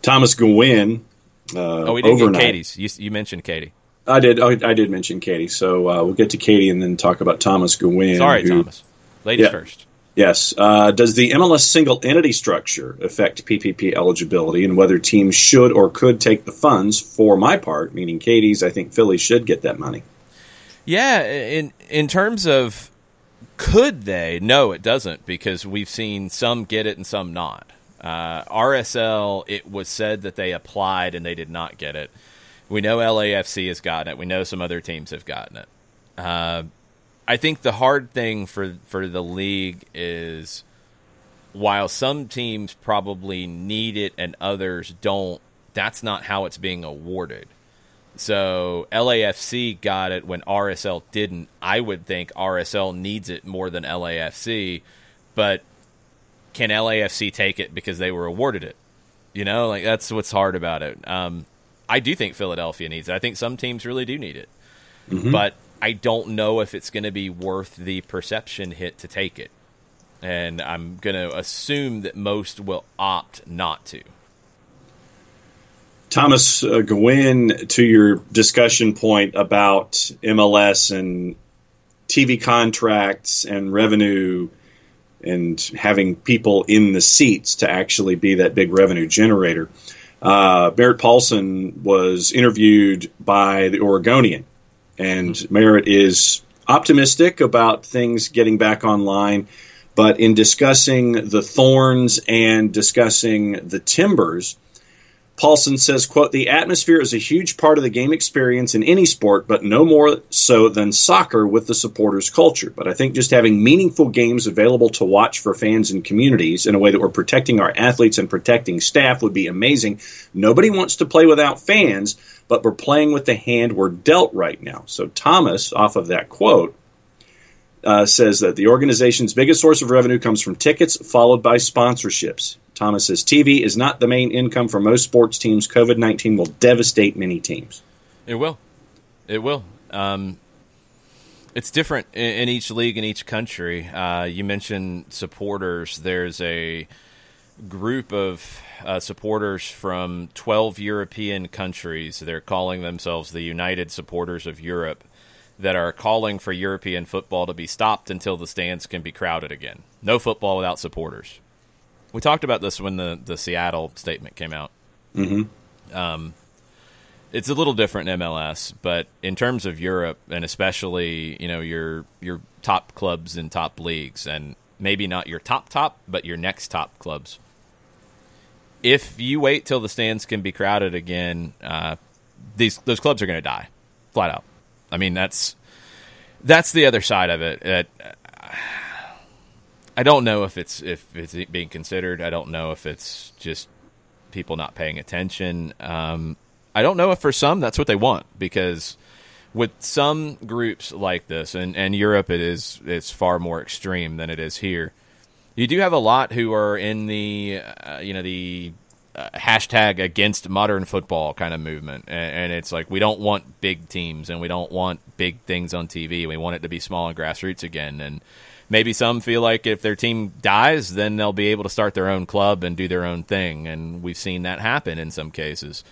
Thomas Gwynn. We didn't get Katie's. You mentioned Katie. I did mention Katie. So we'll get to Katie and then talk about Thomas Gwynn. Sorry, Thomas. Ladies first. Yes. Does the MLS single entity structure affect PPP eligibility and whether teams should or could take the funds? For my part, meaning Katie's, I think Philly should get that money. Yeah, in terms of could they? No, it doesn't, because we've seen some get it and some not. RSL, it was said that they applied and they did not get it. We know LAFC has gotten it. We know some other teams have gotten it. I think the hard thing for the league is, while some teams probably need it and others don't, that's not how it's being awarded. So LAFC got it when RSL didn't. I would think RSL needs it more than LAFC, but can LAFC take it because they were awarded it? You know, like that's what's hard about it. I do think Philadelphia needs it. I think some teams really do need it. Mm-hmm. But I don't know if it's going to be worth the perception hit to take it. And I'm going to assume that most will opt not to. Thomas, go in to your discussion point about MLS and TV contracts and revenue and having people in the seats to actually be that big revenue generator. Merritt Paulson was interviewed by the Oregonian, and Merritt is optimistic about things getting back online. But in discussing the thorns and discussing the timbers, Paulson says, quote, "The atmosphere is a huge part of the game experience in any sport, but no more so than soccer with the supporters' culture. But I think just having meaningful games available to watch for fans and communities in a way that we're protecting our athletes and protecting staff would be amazing. Nobody wants to play without fans, but we're playing with the hand we're dealt right now." So Thomas, off of that quote, says that the organization's biggest source of revenue comes from tickets, followed by sponsorships. Thomas says TV is not the main income for most sports teams. COVID-19 will devastate many teams. It will. It will. It's different in each league, in each country. You mentioned supporters. There's a group of supporters from 12 European countries. They're calling themselves the United Supporters of Europe, that are calling for European football to be stopped until the stands can be crowded again. No football without supporters. We talked about this when the Seattle statement came out. Mm-hmm. It's a little different in MLS, but in terms of Europe, and especially your top clubs and top leagues, and maybe not your top, but your next top clubs, if you wait till the stands can be crowded again, those clubs are going to die, flat out. I mean, that's the other side of it. I don't know if it's being considered. I don't know if it's just people not paying attention. I don't know if for some that's what they want, because with some groups like this, and Europe it's far more extreme than it is here. You do have a lot who are in the hashtag against modern football kind of movement, and it's like, we don't want big teams and we don't want big things on TV. We want it to be small and grassroots again. And maybe some feel like if their team dies, then they'll be able to start their own club and do their own thing, and we've seen that happen in some cases.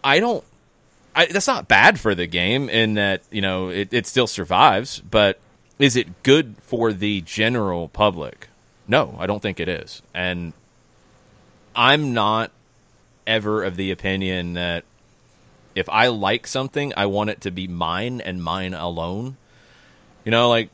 That's not bad for the game in that it still survives, but is it good for the general public? No, I don't think it is. And I'm not ever of the opinion that if I like something, I want it to be mine and mine alone. Like,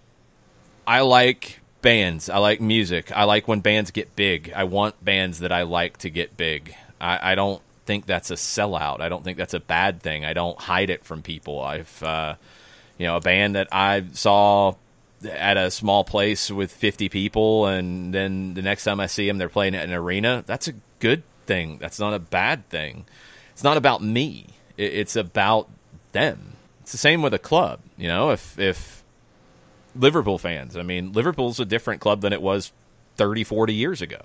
I like bands. I like music. I like when bands get big. I want bands that I like to get big. I don't think that's a sellout. I don't think that's a bad thing. I don't hide it from people. I've, a band that I saw at a small place with 50 people, and then the next time I see them, they're playing at an arena. That's a good thing. That's not a bad thing. It's not about me. It's about them. It's the same with a club. If Liverpool fans, Liverpool's a different club than it was 30, 40 years ago.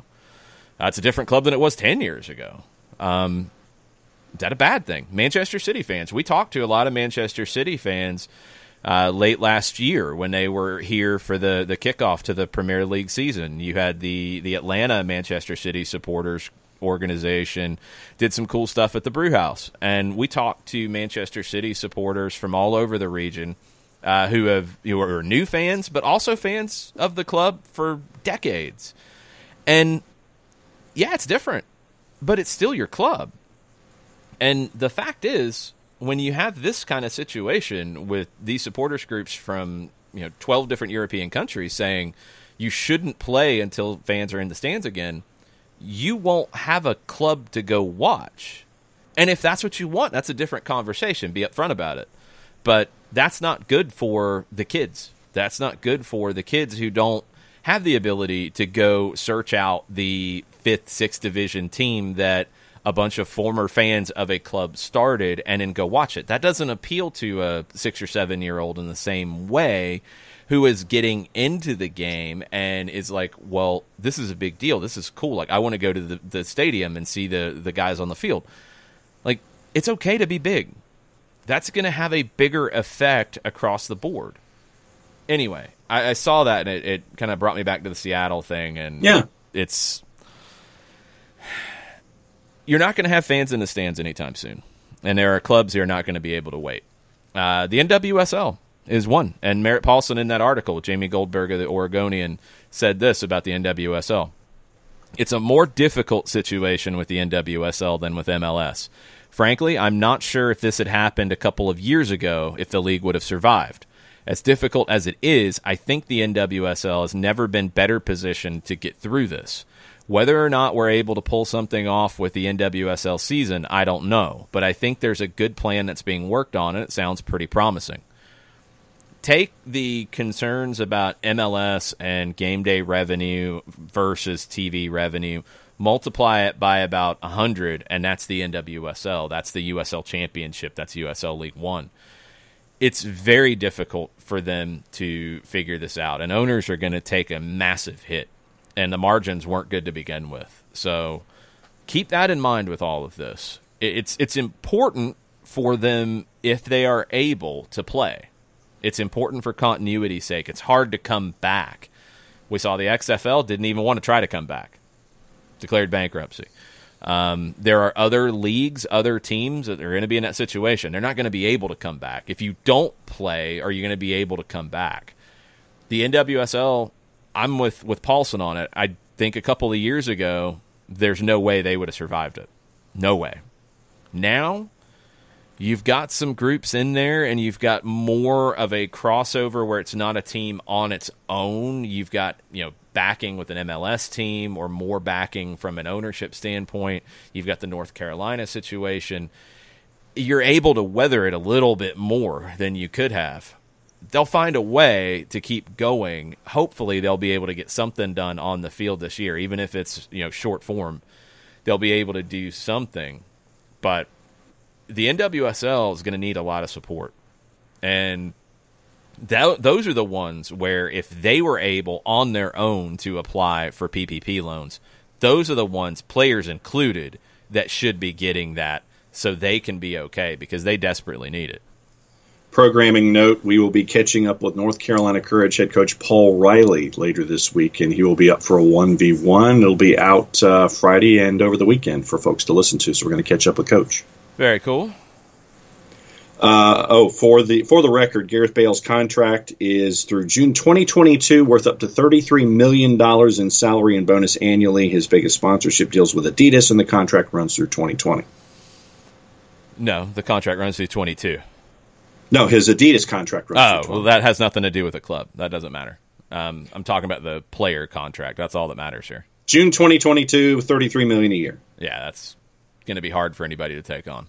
It's a different club than it was 10 years ago. Is that a bad thing? Manchester City fans. We talked to a lot of Manchester City fans late last year when they were here for the kickoff to the Premier League season. You had the Atlanta Manchester City supporters organization did some cool stuff at the Brew House, and we talked to Manchester City supporters from all over the region who are new fans, but also fans of the club for decades. And yeah, it's different, but it's still your club. And the fact is, when you have this kind of situation with these supporters groups from 12 different European countries saying you shouldn't play until fans are in the stands again, you won't have a club to go watch. And if that's what you want, that's a different conversation. Be upfront about it. But that's not good for the kids. That's not good for the kids who don't have the ability to go search out the 5th, 6th division team that a bunch of former fans of a club started and then go watch it. That doesn't appeal to a 6 or 7 year old in the same way, who is getting into the game and is like, well, this is a big deal. This is cool. Like, I want to go to the stadium and see the guys on the field. Like, it's okay to be big. That's going to have a bigger effect across the board. Anyway, I saw that, and it kind of brought me back to the Seattle thing. And it's... You're not going to have fans in the stands anytime soon. And there are clubs who are not going to be able to wait. The NWSL is one. And Merritt Paulson, in that article, Jamie Goldberg of the Oregonian, said this about the NWSL. It's a more difficult situation with the NWSL than with MLS. Frankly, I'm not sure if this had happened a couple of years ago if the league would have survived. As difficult as it is, I think the NWSL has never been better positioned to get through this. Whether or not we're able to pull something off with the NWSL season, I don't know. But I think there's a good plan that's being worked on, and it sounds pretty promising. Take the concerns about MLS and game day revenue versus TV revenue, multiply it by about 100, and that's the NWSL. That's the USL Championship. That's USL League One. It's very difficult for them to figure this out, and owners are going to take a massive hit, and the margins weren't good to begin with. So keep that in mind with all of this. It's important for them if they are able to play. It's important for continuity's sake. It's hard to come back. We saw the XFL didn't even want to try to come back. Declared bankruptcy. There are other leagues, other teams that are going to be in that situation. They're not going to be able to come back. If you don't play, are you going to be able to come back? The NWSL, I'm with Paulson on it. I think a couple of years ago, there's no way they would have survived it. No way. Now, you've got some groups in there, and you've got more of a crossover where it's not a team on its own. You've got, backing with an MLS team or more backing from an ownership standpoint. You've got the North Carolina situation. You're able to weather it a little bit more than you could have. They'll find a way to keep going. Hopefully, they'll be able to get something done on the field this year, even if it's short form. They'll be able to do something, but the NWSL is going to need a lot of support. And those are the ones where if they were able on their own to apply for PPP loans, those are the ones, players included, that should be getting that so they can be okay because they desperately need it. Programming note, we will be catching up with North Carolina Courage head coach Paul Riley later this week, and he will be up for a 1v1. It'll be out Friday and over the weekend for folks to listen to, so we're going to catch up with Coach. Very cool. For the record, Gareth Bale's contract is through June 2022, worth up to $33 million in salary and bonus annually. His biggest sponsorship deals with Adidas, and the contract runs through 2020. No, the contract runs through 22. No, his Adidas contract runs through 20. Well, that has nothing to do with the club. That doesn't matter. I'm talking about the player contract. That's all that matters here. June 2022, $33 million a year. Yeah, that's going to be hard for anybody to take on.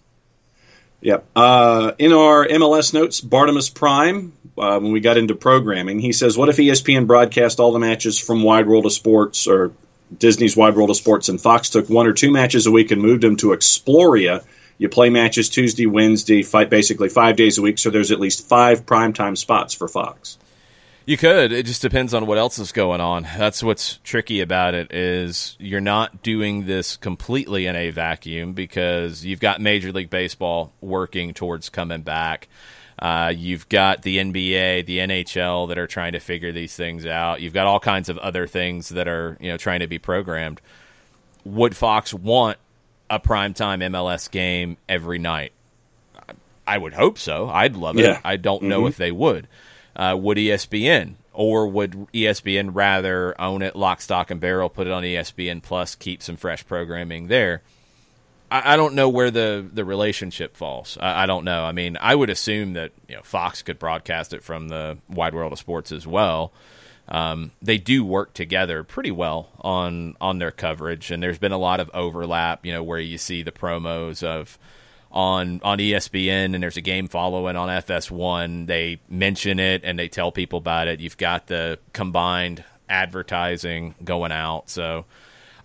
Yep. In our MLS notes, Bartimus Prime, when we got into programming, he says, what if ESPN broadcast all the matches from Wide World of Sports or Disney's Wide World of Sports and Fox took 1 or 2 matches a week and moved them to Exploria? You play matches Tuesday, Wednesday, fight basically 5 days a week, so there's at least 5 primetime spots for Fox. You could. It just depends on what else is going on. That's what's tricky about it is you're not doing this completely in a vacuum because you've got Major League Baseball working towards coming back. You've got the NBA, the NHL that are trying to figure these things out. You've got all kinds of other things that are trying to be programmed. Would Fox want a primetime MLS game every night? I would hope so. I'd love it. Yeah. I don't know if they would. Would ESPN, or would ESPN rather own it lock, stock, and barrel, put it on ESPN Plus, keep some fresh programming there? I don't know where the relationship falls. I don't know. I mean, I would assume that Fox could broadcast it from the Wide World of Sports as well. They do work together pretty well on their coverage, and there's been a lot of overlap, where you see the promos of on ESPN and there's a game following on FS1. They mention it and they tell people about it. You've got the combined advertising going out. So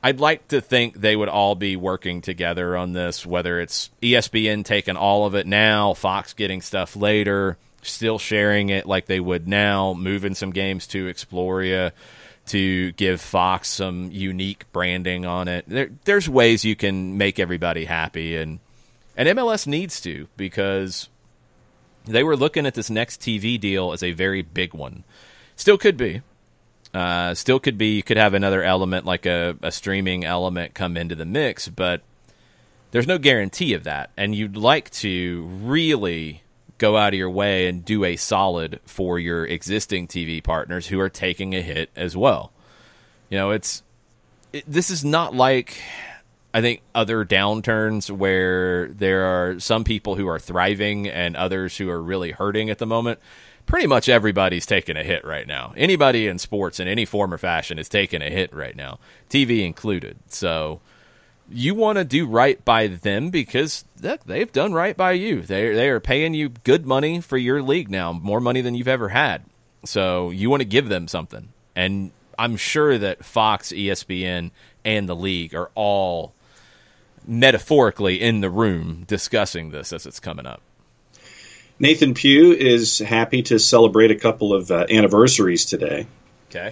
I'd like to think they would all be working together on this, whether it's ESPN taking all of it now, Fox getting stuff later, still sharing it like they would now, moving some games to Exploria to give Fox some unique branding on it. There's ways you can make everybody happy, and MLS needs to, because they were looking at this next TV deal as a very big one. Still could be. You could have another element like a streaming element come into the mix, but there's no guarantee of that. And you'd like to really go out of your way and do a solid for your existing TV partners who are taking a hit as well. You know, this is not like, I think, other downturns where there are some people who are thriving and others who are really hurting at the moment. Pretty much everybody's taking a hit right now. Anybody in sports in any form or fashion is taking a hit right now, TV included. So you want to do right by them because they've done right by you. They are paying you good money for your league now, more money than you've ever had. So you want to give them something. And I'm sure that Fox, ESPN, and the league are all metaphorically in the room discussing this as it's coming up. Nathan Pugh is happy to celebrate a couple of anniversaries today. Okay.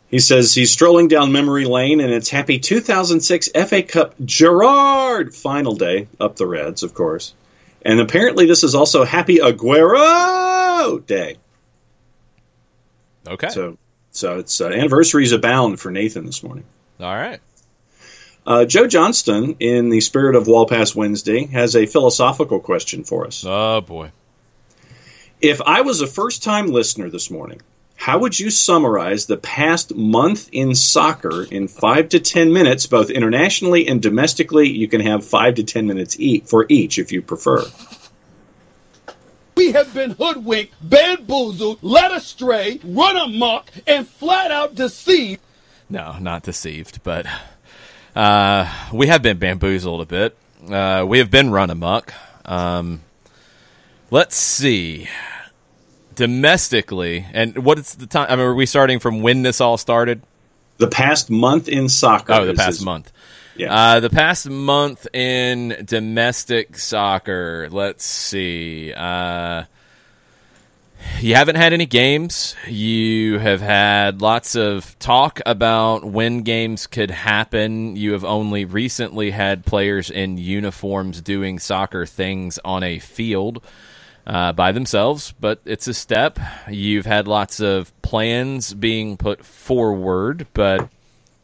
He says he's strolling down memory lane, and it's happy 2006 FA Cup Gerrard final day, up the Reds, of course. And apparently this is also Happy Aguero Day. Okay. So it's anniversaries abound for Nathan this morning. All right. Joe Johnston, in the spirit of Wall Pass Wednesday, has a philosophical question for us. Oh, boy. If I was a first-time listener this morning, how would you summarize the past month in soccer in 5 to 10 minutes, both internationally and domestically? You can have 5 to 10 minutes for each if you prefer. We have been hoodwinked, bamboozled, led astray, run amok, and flat out deceived. No, not deceived, but we have been bamboozled a bit. We have been run amok. Let's see. Domestically, and what is the time? I mean, are we starting from when this all started? The past month in soccer. Oh, the past month. Yeah. The past month in domestic soccer. Let's see. You haven't had any games. You have had lots of talk about when games could happen. You have only recently had players in uniforms doing soccer things on a field by themselves, but it's a step. You've had lots of plans being put forward, but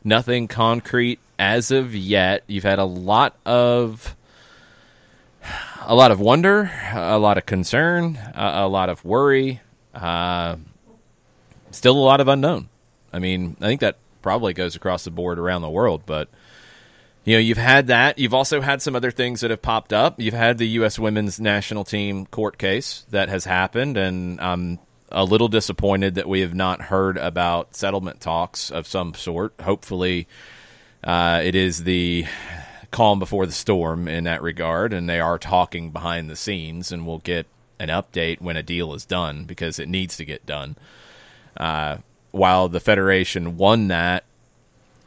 nothing concrete as of yet. You've had a lot of wonder, a lot of concern, a lot of worry, still a lot of unknown. I mean, I think that probably goes across the board around the world, but you know, you've had that. You've also had some other things that have popped up. You've had the U.S. women's national team court case that has happened, and I'm a little disappointed that we have not heard about settlement talks of some sort. Hopefully, it is the calm before the storm in that regard, and they are talking behind the scenes, and we'll get an update when a deal is done because it needs to get done. While the Federation won that,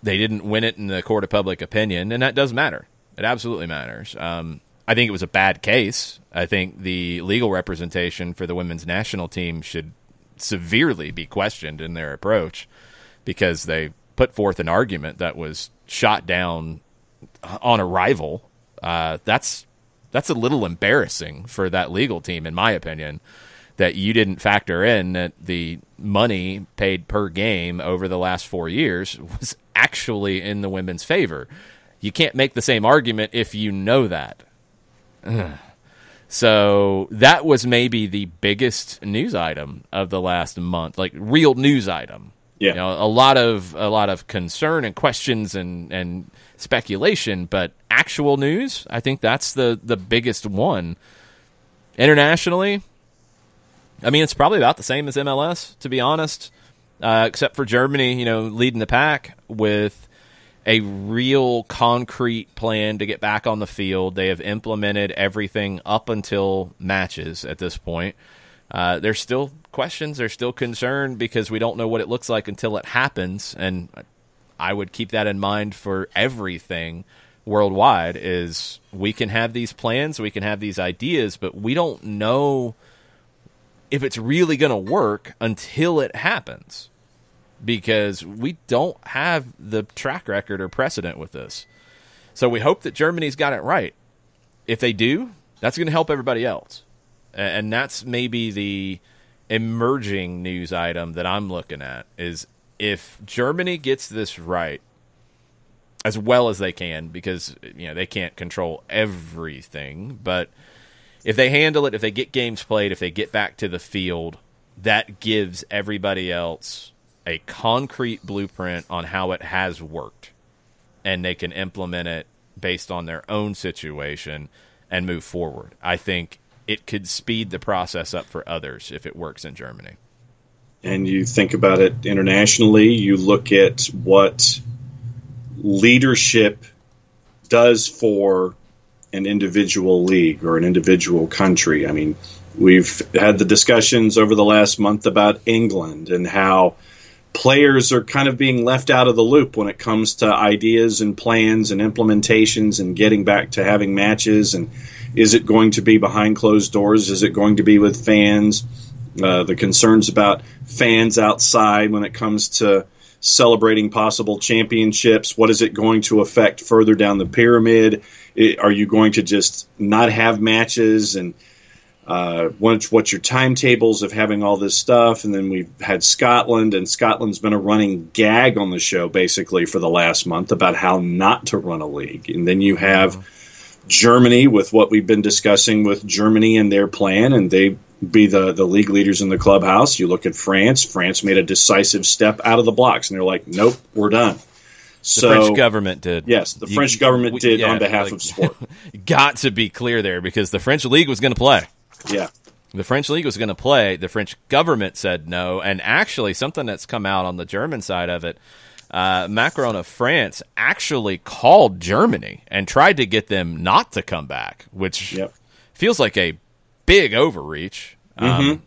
they didn't win it in the court of public opinion, and that does matter. It absolutely matters. I think it was a bad case. I think the legal representation for the women's national team should severely be questioned in their approach because they put forth an argument that was shot down on arrival. That's a little embarrassing for that legal team, in my opinion, that you didn't factor in that the money paid per game over the last 4 years was actually in the women's favor. You can't make the same argument if you know that. So that was maybe the biggest news item of the last month, like real news item. Yeah. You know, a lot of concern and questions and speculation, but actual news, I think that's the biggest one. Internationally, I mean, it's probably about the same as MLS, to be honest, except for Germany, you know, leading the pack with a real concrete plan to get back on the field. They have implemented everything up until matches at this point. There's still questions. There's still concern because we don't know what it looks like until it happens. And I would keep that in mind for everything worldwide. Is we can have these plans, we can have these ideas, but we don't know if it's really going to work until it happens, because we don't have the track record or precedent with this. So we hope that Germany's got it right. If they do, that's going to help everybody else. And that's maybe the emerging news item that I'm looking at, is if Germany gets this right as well as they can, because they can't control everything, but if they handle it, if they get games played, if they get back to the field, that gives everybody else a concrete blueprint on how it has worked, and they can implement it based on their own situation and move forward. I think it could speed the process up for others if it works in Germany. And you think about it internationally, you look at what leadership does for an individual league or an individual country. I mean, we've had the discussions over the last month about England and how players are kind of being left out of the loop when it comes to ideas and plans and implementations and getting back to having matches. And is it going to be behind closed doors? Is it going to be with fans? The concerns about fans outside when it comes to celebrating possible championships. What is it going to affect further down the pyramid? Are you going to just not have matches? And what's your timetables of having all this stuff? And then we've had Scotland, and Scotland's been a running gag on the show basically for the last month about how not to run a league. And then you have Germany with what we've been discussing with Germany and their plan, and they be the league leaders in the clubhouse. You look at France. France made a decisive step out of the blocks, and they're like, nope, we're done. The French government did. Yes, the French government did on behalf of sport. Got to be clear there, because the French league was going to play. Yeah. The French league was going to play. The French government said no. And actually, something that's come out on the German side of it, Macron of France actually called Germany and tried to get them not to come back, which feels like a big overreach. I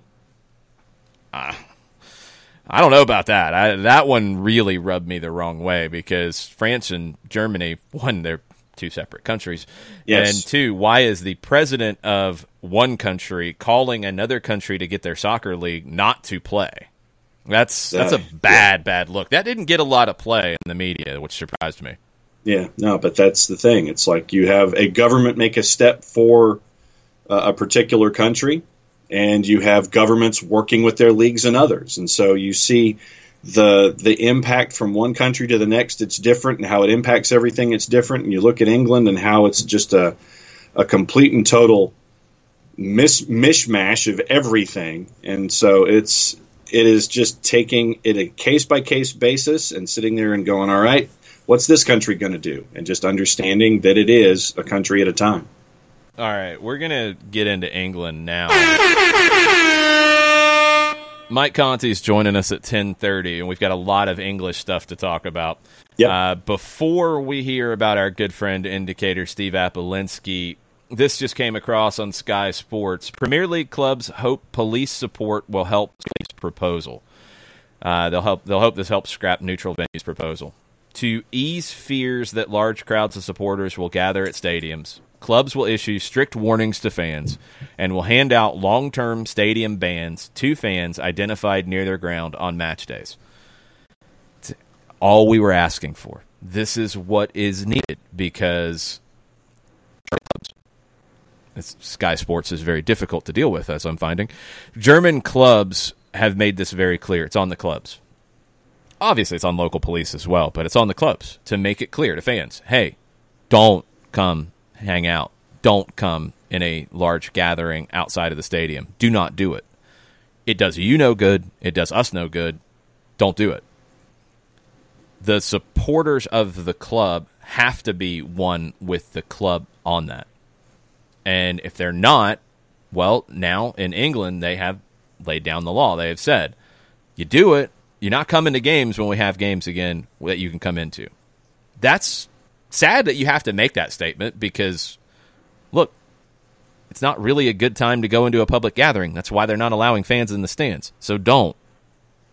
don't know about that. That one really rubbed me the wrong way, because France and Germany, one, they're two separate countries. Yes. And two, why is the president of one country calling another country to get their soccer league not to play? That's a bad look. That didn't get a lot of play in the media, which surprised me. Yeah, no, but that's the thing. It's like you have a government make a step for a particular country, and you have governments working with their leagues and others. And so you see the impact from one country to the next, it's different, and how it impacts everything, it's different. And you look at England and how it's just a complete and total mishmash of everything. And so it is just taking it a case-by-case basis and sitting there and going, all right, what's this country going to do? And just understanding that it is a country at a time. All right, we're going to get into England now. Mike Conti's joining us at 10:30, and we've got a lot of English stuff to talk about. Yep. Before we hear about our good friend indicator Steve Apolinski, this just came across on Sky Sports. Premier League clubs hope police support will help proposal. They'll hope this helps scrap neutral venues proposal. To ease fears that large crowds of supporters will gather at stadiums, clubs will issue strict warnings to fans and will hand out long-term stadium bans to fans identified near their ground on match days. It's all we were asking for. This is what is needed, because Sky Sports is very difficult to deal with, as I'm finding. German clubs have made this very clear. It's on the clubs. Obviously, it's on local police as well, but it's on the clubs to make it clear to fans, hey, don't come hang out. Don't come in a large gathering outside of the stadium. Do not do it. It does you no good. It does us no good. Don't do it. The supporters of the club have to be one with the club on that. And if they're not, well, now in England, they have laid down the law. They have said, you do it, you're not coming to games when we have games again that you can come into. That's sad that you have to make that statement, because, look, it's not really a good time to go into a public gathering. That's why they're not allowing fans in the stands. So don't.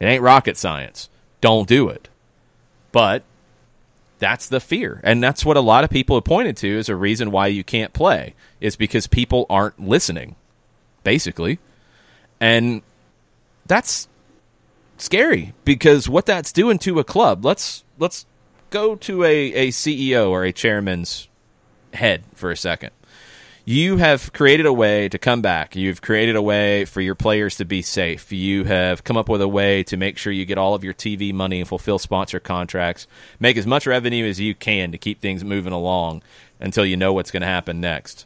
It ain't rocket science. Don't do it. But That's the fear. And that's what a lot of people have pointed to as a reason why you can't play, is because people aren't listening, basically. And that's scary, because what that's doing to a club, let's go to a CEO or a chairman's head for a second. You have created a way to come back. You've created a way for your players to be safe. You have come up with a way to make sure you get all of your TV money and fulfill sponsor contracts. Make as much revenue as you can to keep things moving along until you know what's going to happen next.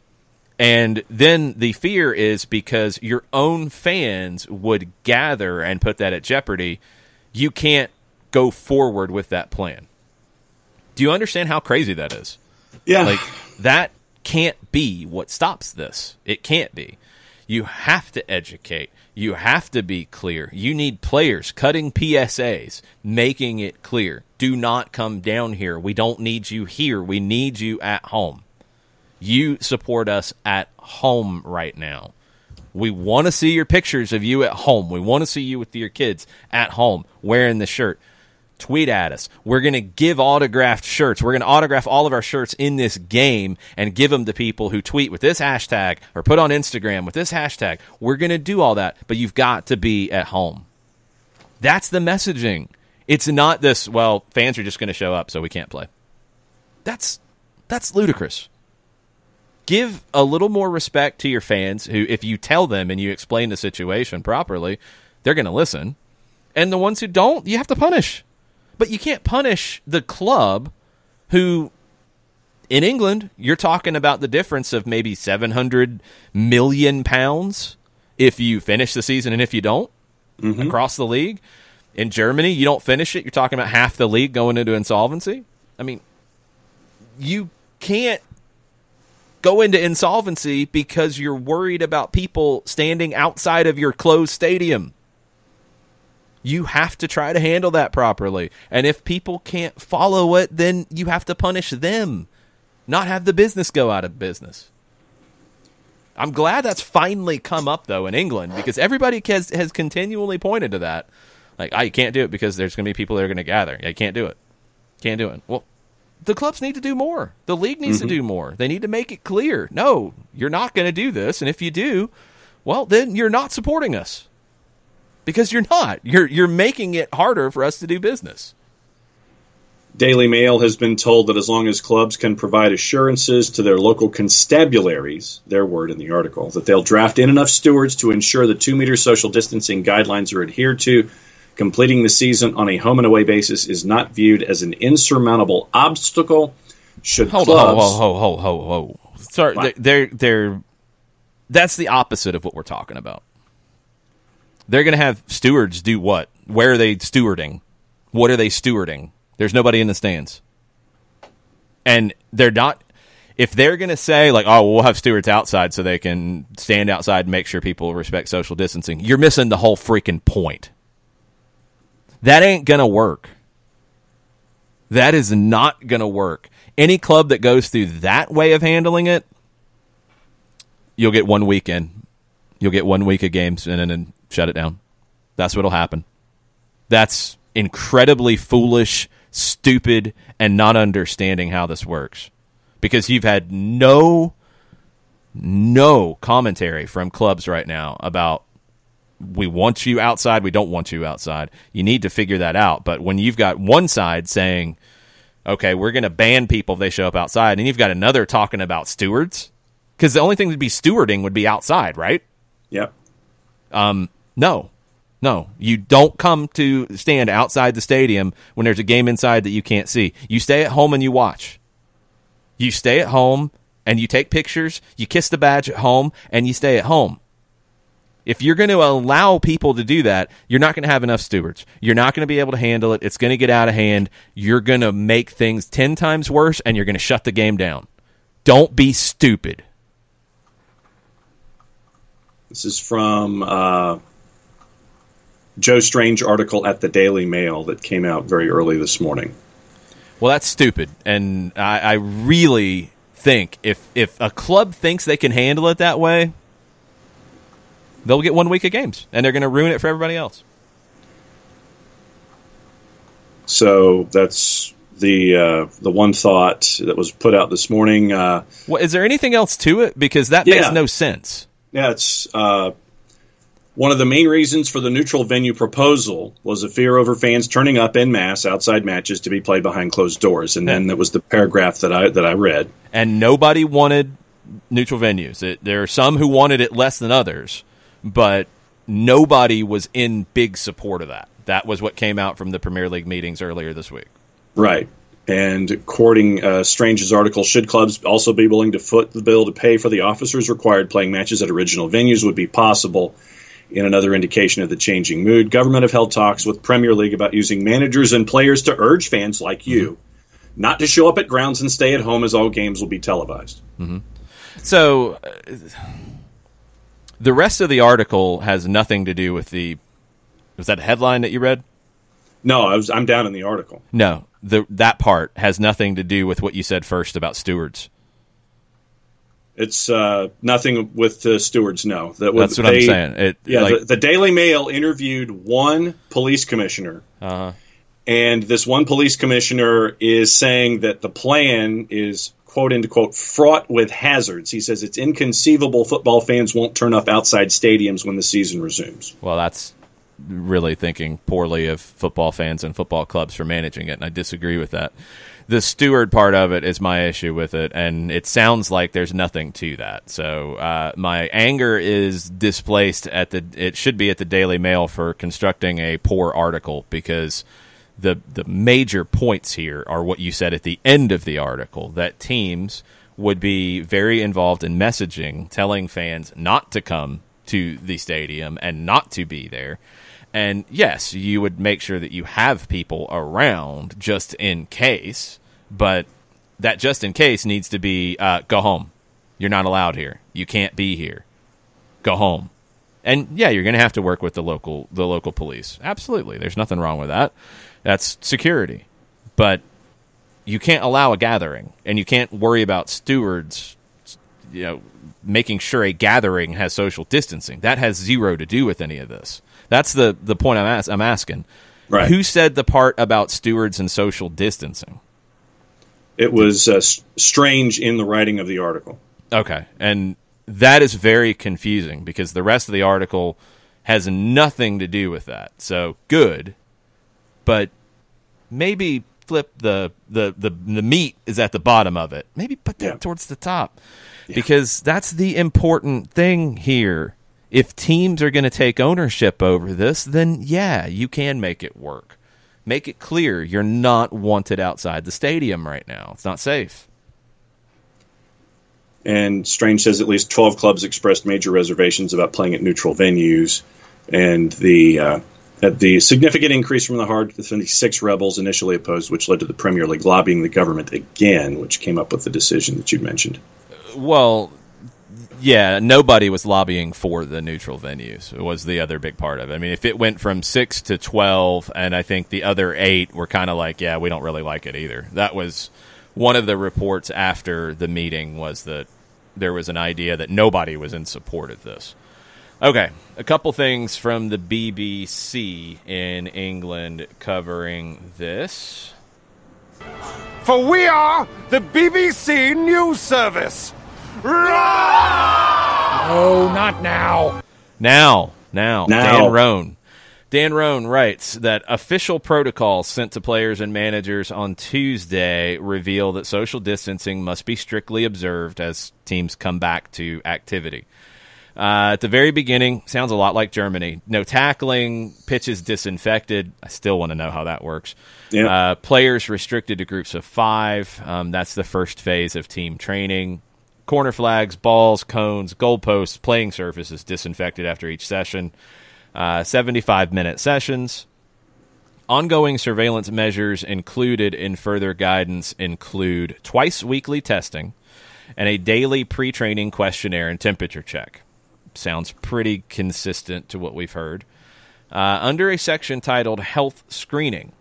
And then the fear is because your own fans would gather and put that at jeopardy. You can't go forward with that plan. Do you understand how crazy that is? Yeah. Like, that can't be what stops this. It can't be. You have to educate. You have to be clear. You need players cutting PSAs, making it clear. Do not come down here. We don't need you here. We need you at home. You support us at home right now. We want to see your pictures of you at home. We want to see you with your kids at home wearing the shirt. Tweet at us. We're going to give autographed shirts. We're going to autograph all of our shirts in this game and give them to people who tweet with this hashtag or put on Instagram with this hashtag. We're going to do all that, but you've got to be at home. That's the messaging. It's not this, well, fans are just going to show up, so we can't play. That's ludicrous. Give a little more respect to your fans who, if you tell them and you explain the situation properly, they're going to listen. And the ones who don't, you have to punish. But you can't punish the club who, in England, you're talking about the difference of maybe £700 million if you finish the season and if you don't, across the league. In Germany, you don't finish it, you're talking about half the league going into insolvency. I mean, you can't go into insolvency because you're worried about people standing outside of your closed stadium. You have to try to handle that properly. And if people can't follow it, then you have to punish them, not have the business go out of business. I'm glad that's finally come up, though, in England, because everybody has continually pointed to that. Like, you can't do it because there's going to be people that are going to gather. You can't do it. Can't do it. Well, the clubs need to do more. The league needs to do more. They need to make it clear. No, you're not going to do this. And if you do, well, then you're not supporting us. Because you're not. You're making it harder for us to do business. Daily Mail has been told that as long as clubs can provide assurances to their local constabularies, their word in the article, that they'll draft in enough stewards to ensure the 2-meter social distancing guidelines are adhered to, completing the season on a home and away basis is not viewed as an insurmountable obstacle. Should clubs... Hold. Sorry, they're that's the opposite of what we're talking about. They're going to have stewards do what? Where are they stewarding? What are they stewarding? There's nobody in the stands. And they're not... If they're going to say, like, oh, we'll have stewards outside so they can stand outside and make sure people respect social distancing, you're missing the whole freaking point. That ain't going to work. That is not going to work. Any club that goes through that way of handling it, you'll get 1 weekend. You'll get 1 week of games and then shut it down. That's what'll happen. That's incredibly foolish, stupid, and not understanding how this works. Because you've had no commentary from clubs right now about we want you outside, we don't want you outside. You need to figure that out. But when you've got one side saying, okay, we're going to ban people if they show up outside, and you've got another talking about stewards, because the only thing to be stewarding would be outside, right? Yep. No. You don't come to stand outside the stadium when there's a game inside that you can't see. You stay at home and you watch. You stay at home and you take pictures, you kiss the badge at home, and you stay at home. If you're going to allow people to do that, you're not going to have enough stewards. You're not going to be able to handle it. It's going to get out of hand. You're going to make things 10 times worse, and you're going to shut the game down. Don't be stupid. This is from Joe Strange article at the Daily Mail that came out very early this morning. Well, that's stupid, and I really think if a club thinks they can handle it that way, they'll get 1 week of games, and they're going to ruin it for everybody else. So that's the one thought that was put out this morning. Well, is there anything else to it? Because that makes no sense. Yeah, it's one of the main reasons for the neutral venue proposal was a fear over fans turning up en masse outside matches to be played behind closed doors. And then there was the paragraph that I read. And nobody wanted neutral venues. There are some who wanted it less than others, but nobody was in big support of that. That was what came out from the Premier League meetings earlier this week. Right. And quoting Strange's article, should clubs also be willing to foot the bill to pay for the officers required playing matches at original venues would be possible. In another indication of the changing mood, government have held talks with Premier League about using managers and players to urge fans like you not to show up at grounds and stay at home, as all games will be televised. Mm-hmm. So the rest of the article has nothing to do with the... Was that a headline that you read? No, I'm down in the article. No, that part has nothing to do with what you said first about stewards. It's nothing with the stewards, no. That's what I'm saying. The Daily Mail interviewed one police commissioner, and this one police commissioner is saying that the plan is, quote, end quote, fraught with hazards. He says it's inconceivable football fans won't turn up outside stadiums when the season resumes. Well, that's really thinking poorly of football fans and football clubs for managing it, and I disagree with that. The steward part of it is my issue with it, and it sounds like there's nothing to that. So my anger is displaced it should be at the Daily Mail for constructing a poor article, because the major points here are what you said at the end of the article, that teams would be very involved in messaging, telling fans not to come to the stadium and not to be there. And yes, you would make sure that you have people around just in case, but that just in case needs to be go home. You're not allowed here. You can't be here. Go home. And yeah, you're going to have to work with the local police. Absolutely. There's nothing wrong with that. That's security. But you can't allow a gathering, and you can't worry about stewards, making sure a gathering has social distancing. That has zero to do with any of this. That's the point I'm asking. Right. Who said the part about stewards and social distancing? It was Strange in the writing of the article. Okay, and that is very confusing, because the rest of the article has nothing to do with that. So good, but maybe flip the meat is at the bottom of it. Maybe put that towards the top, because that's the important thing here. If teams are going to take ownership over this, then yeah, you can make it work. Make it clear you're not wanted outside the stadium right now. It's not safe. And Strange says at least 12 clubs expressed major reservations about playing at neutral venues, and the significant increase from the hard to 26 rebels initially opposed, which led to the Premier League lobbying the government again, which came up with the decision that you mentioned. Well, yeah, nobody was lobbying for the neutral venues. It was the other big part of it. I mean, if it went from 6 to 12, and I think the other 8 were kind of like, yeah, we don't really like it either. That was one of the reports after the meeting, was that there was an idea that nobody was in support of this. Okay, a couple things from the BBC in England covering this. For we are the BBC News Service. No, not now. Now. Dan Roan writes that official protocols sent to players and managers on Tuesday reveal that social distancing must be strictly observed as teams come back to activity. At the very beginning, sounds a lot like Germany. No tackling, pitches disinfected. I still want to know how that works. Yeah. Players restricted to groups of 5. That's the first phase of team training. Corner flags, balls, cones, goalposts, playing surfaces disinfected after each session. 75-minute sessions. Ongoing surveillance measures included in further guidance include twice-weekly testing and a daily pre-training questionnaire and temperature check. Sounds pretty consistent to what we've heard. Under a section titled Health Screening,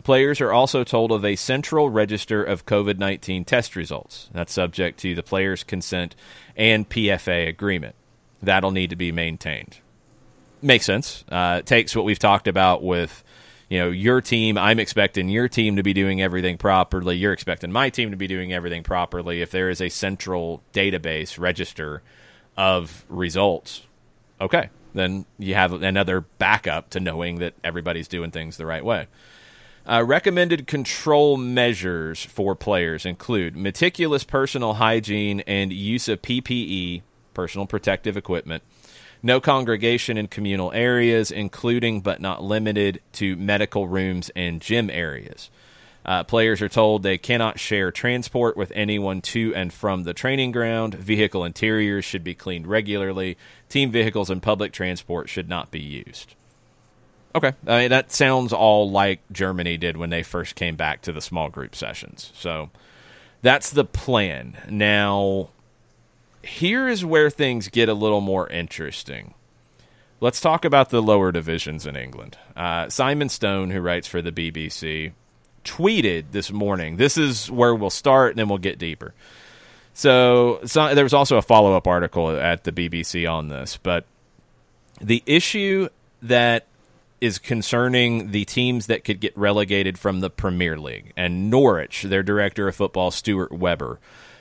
players are also told of a central register of COVID-19 test results. That's subject to the player's consent and PFA agreement. That'll need to be maintained. Makes sense. It takes what we've talked about with, your team, I'm expecting your team to be doing everything properly. You're expecting my team to be doing everything properly. If there is a central database register of results, okay, then you have another backup to knowing that everybody's doing things the right way. Recommended control measures for players include meticulous personal hygiene and use of PPE, personal protective equipment, no congregation in communal areas, including but not limited to medical rooms and gym areas. Players are told they cannot share transport with anyone to and from the training ground. Vehicle interiors should be cleaned regularly. Team vehicles and public transport should not be used. Okay, that sounds all like Germany did when they first came back to the small group sessions. So that's the plan. Now, here is where things get a little more interesting. Let's talk about the lower divisions in England. Simon Stone, who writes for the BBC, tweeted this morning. This is where we'll start, and then we'll get deeper. So there was also a follow-up article at the BBC on this, but the issue that is concerning the teams that could get relegated from the Premier League. And Norwich, their director of football, Stuart Webber,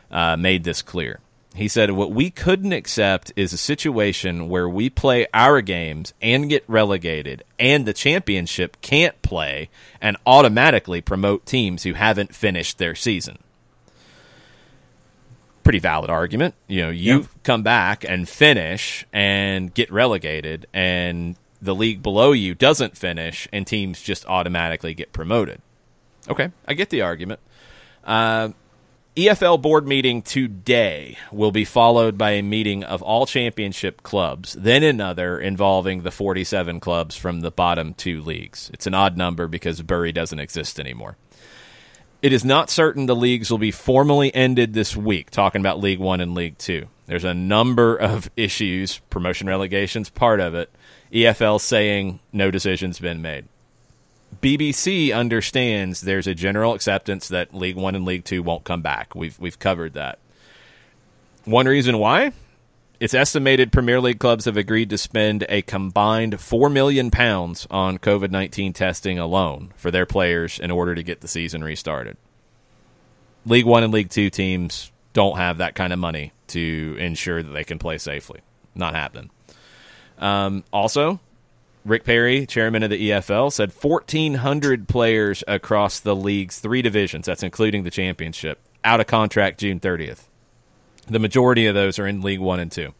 made this clear. He said, what we couldn't accept is a situation where we play our games and get relegated, and the championship can't play and automatically promote teams who haven't finished their season. Pretty valid argument. You come back and finish and get relegated, and the league below you doesn't finish, and teams just automatically get promoted. Okay, I get the argument. EFL board meeting today will be followed by a meeting of all championship clubs, then another involving the 47 clubs from the bottom two leagues. It's an odd number because Bury doesn't exist anymore. It is not certain the leagues will be formally ended this week, talking about League One and League Two. There's a number of issues, promotion relegation's part of it. EFL saying no decision's been made. BBC understands there's a general acceptance that League One and League Two won't come back. We've covered that. One reason why? It's estimated Premier League clubs have agreed to spend a combined £4 million on COVID-19 testing alone for their players in order to get the season restarted. League One and League Two teams don't have that kind of money to ensure that they can play safely. Not happening. Also, Rick Perry, chairman of the EFL, said 1,400 players across the league's three divisions, that's including the championship, out of contract June 30th. The majority of those are in League 1 and 2.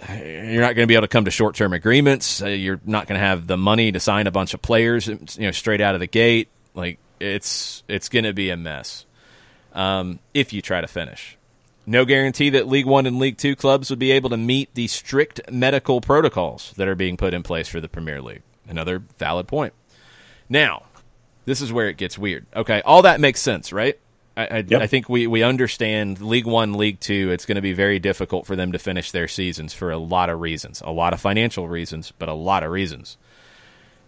You're not going to be able to come to short-term agreements. You're not going to have the money to sign a bunch of players, straight out of the gate. Like it's going to be a mess if you try to finish. No guarantee that League 1 and League 2 clubs would be able to meet the strict medical protocols that are being put in place for the Premier League. Another valid point. Now, this is where it gets weird. Okay, all that makes sense, right? I think we understand League 1, League 2, it's going to be very difficult for them to finish their seasons for a lot of reasons. A lot of financial reasons, but a lot of reasons.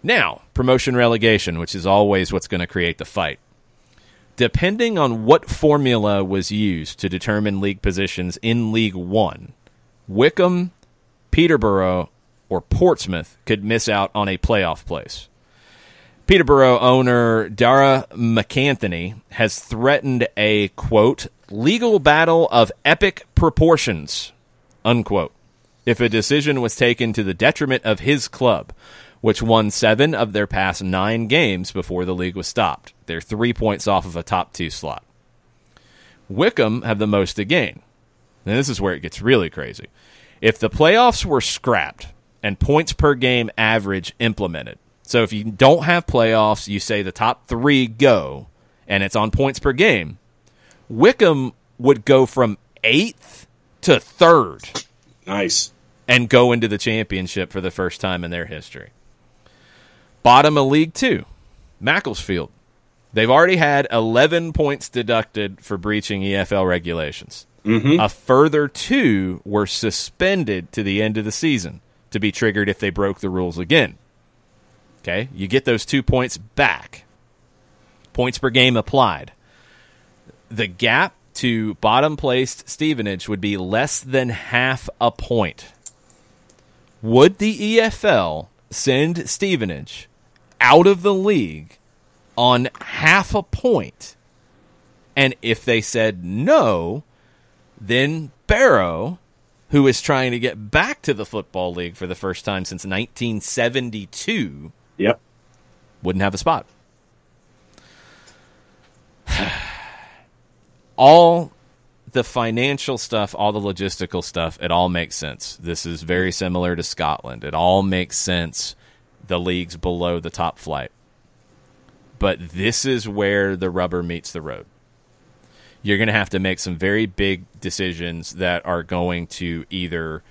Now, promotion relegation, which is always what's going to create the fight. Depending on what formula was used to determine league positions in League One, Wycombe, Peterborough, or Portsmouth could miss out on a playoff place. Peterborough owner Dara McAnthony has threatened a, quote, legal battle of epic proportions, unquote, if a decision was taken to the detriment of his club, which won 7 of their past 9 games before the league was stopped. They're 3 points off of a top 2 slot. Wycombe have the most to gain. And this is where it gets really crazy. If the playoffs were scrapped and points per game average implemented, so if you don't have playoffs, you say the top 3 go, and it's on points per game, Wycombe would go from 8th to 3rd. Nice. And go into the championship for the first time in their history. Bottom of League 2, Macclesfield. They've already had 11 points deducted for breaching EFL regulations. Mm-hmm. A further 2 were suspended to the end of the season to be triggered if they broke the rules again. Okay, you get those 2 points back. Points per game applied. The gap to bottom-placed Stevenage would be less than half a point. Would the EFL send Stevenage out of the league on half a point. And if they said no, then Barrow, who is trying to get back to the Football League for the first time since 1972, Yep. wouldn't have a spot. All the financial stuff, all the logistical stuff, it all makes sense. This is very similar to Scotland. It all makes sense. The leagues below the top flight. But this is where the rubber meets the road. You're going to have to make some very big decisions that are going to either,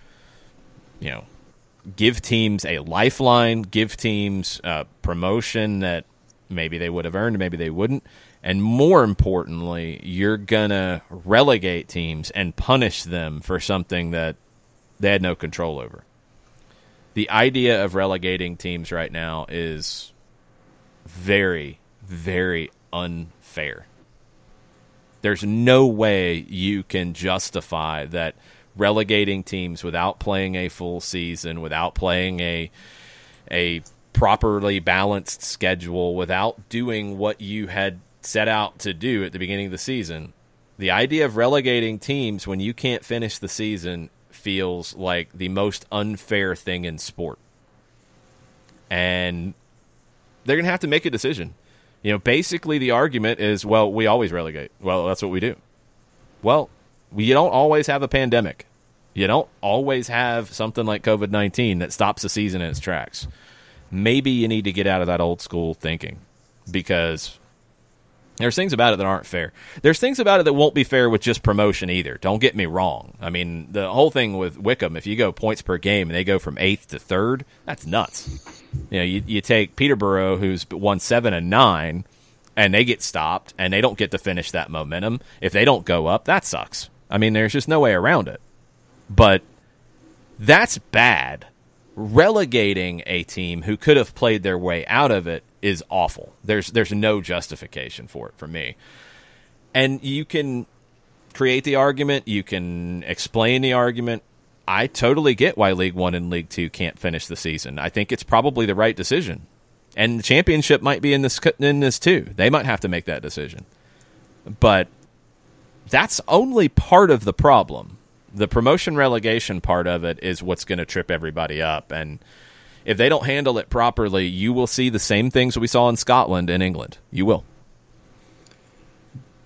give teams a lifeline, give teams a promotion that maybe they would have earned, maybe they wouldn't. And more importantly, you're going to relegate teams and punish them for something that they had no control over. The idea of relegating teams right now is very, very unfair. There's no way you can justify that relegating teams without playing a full season, without playing a properly balanced schedule, without doing what you had set out to do at the beginning of the season. The idea of relegating teams when you can't finish the season feels like the most unfair thing in sport. And they're going to have to make a decision. Basically the argument is, well, we always relegate. Well, that's what we do. Well, you don't always have a pandemic. You don't always have something like COVID-19 that stops the season in its tracks. Maybe you need to get out of that old school thinking, because there's things about it that aren't fair. There's things about it that won't be fair with just promotion either. Don't get me wrong. I mean, the whole thing with Wickham, if you go points per game and they go from 8th to 3rd, that's nuts. You take Peterborough, who's won 7 and 9, and they get stopped, and they don't get to finish that momentum. If they don't go up, that sucks. I mean, there's just no way around it. But that's bad. Relegating a team who could have played their way out of it is awful. There's no justification for it for me. And you can create the argument, you can explain the argument. I totally get why League One and League Two can't finish the season. I think it's probably the right decision. And the championship might be in this too. They might have to make that decision. But that's only part of the problem. The promotion relegation part of it is what's going to trip everybody up. And if they don't handle it properly, you will see the same things we saw in Scotland and England. You will.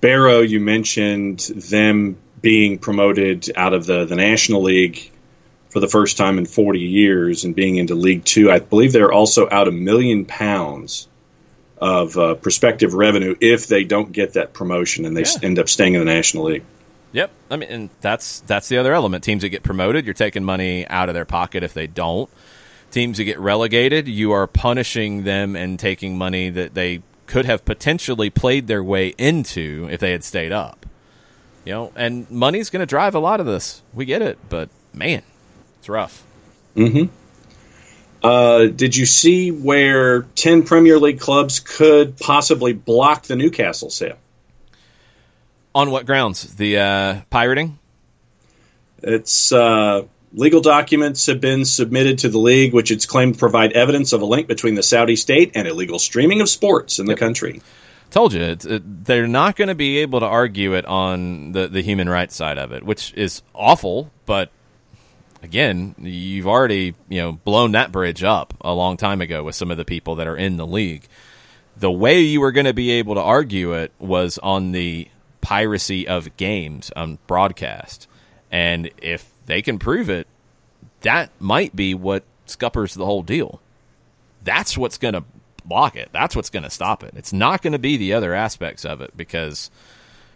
Barrow, you mentioned them being promoted out of the National League for the first time in 40 years and being into League Two. I believe they're also out £1 million of prospective revenue if they don't get that promotion and they end up staying in the National League. Yep. I mean, and that's the other element. Teams that get promoted, you're taking money out of their pocket if they don't. Teams that get relegated, you are punishing them and taking money that they could have potentially played their way into if they had stayed up. And money's going to drive a lot of this. We get it, but man, it's rough. Mm-hmm. Did you see where 10 Premier League clubs could possibly block the Newcastle sale? On what grounds? The pirating? It's legal documents have been submitted to the league, which it's claimed to provide evidence of a link between the Saudi state and illegal streaming of sports in the country. Told you, they're not going to be able to argue it on the human rights side of it, which is awful. But again, you've already blown that bridge up a long time ago with some of the people that are in the league. The way you were going to be able to argue it was on the piracy of games on broadcast. And if they can prove it, that might be what scuppers the whole deal. That's what's going to block it. That's what's going to stop it. It's not going to be the other aspects of it, because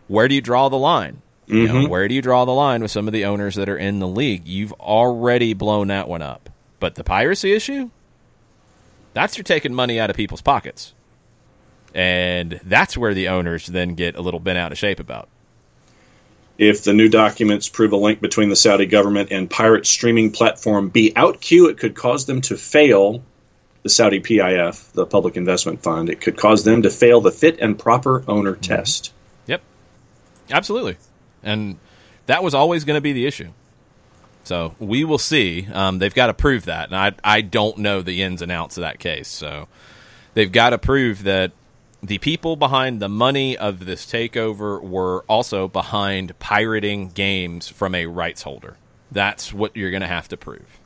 where do you draw the line? Mm-hmm. Where do you draw the line with some of the owners that are in the league? You've already blown that one up. But the piracy issue, that's you're taking money out of people's pockets. And that's where the owners then get a little bent out of shape about. If the new documents prove a link between the Saudi government and pirate streaming platform BOutQ, it could cause them to fail the Saudi PIF, the Public Investment Fund. It could cause them to fail the fit and proper owner test. Yep, absolutely. And that was always going to be the issue. So we will see. They've got to prove that. And I don't know the ins and outs of that case. So they've got to prove that the people behind the money of this takeover were also behind pirating games from a rights holder. That's what you're going to have to prove.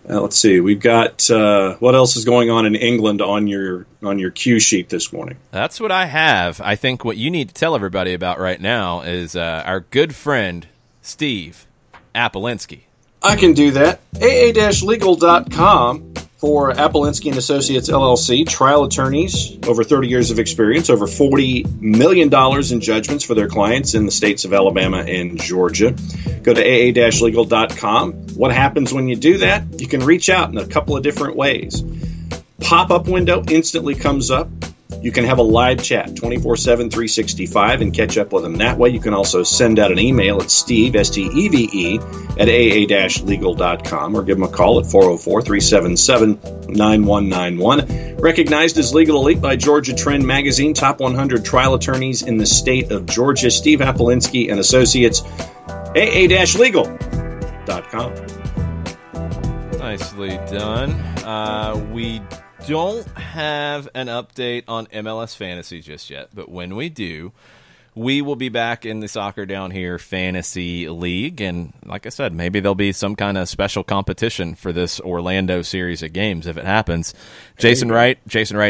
Let's see. We've got what else is going on in England on your cue sheet this morning? That's what I have. I think what you need to tell everybody about right now is our good friend Steve Apolinski. I can do that. AA-legal.com for Apolinski & Associates, LLC, trial attorneys, over 30 years of experience, over $40 million in judgments for their clients in the states of Alabama and Georgia. Go to AA-legal.com. What happens when you do that? You can reach out in a couple of different ways. Pop-up window instantly comes up. You can have a live chat 24/7, 365 and catch up with them that way. You can also send out an email at Steve, S-T-E-V-E, at AA-legal.com or give them a call at 404-377-9191. Recognized as Legal Elite by Georgia Trend Magazine, top 100 trial attorneys in the state of Georgia. Steve Apolinski and Associates, AA-legal.com. Nicely done. We don't have an update on MLS Fantasy just yet, but when we do, we will be back in the Soccer Down Here Fantasy League, and like I said, maybe there'll be some kind of special competition for this Orlando series of games if it happens. Jason Wright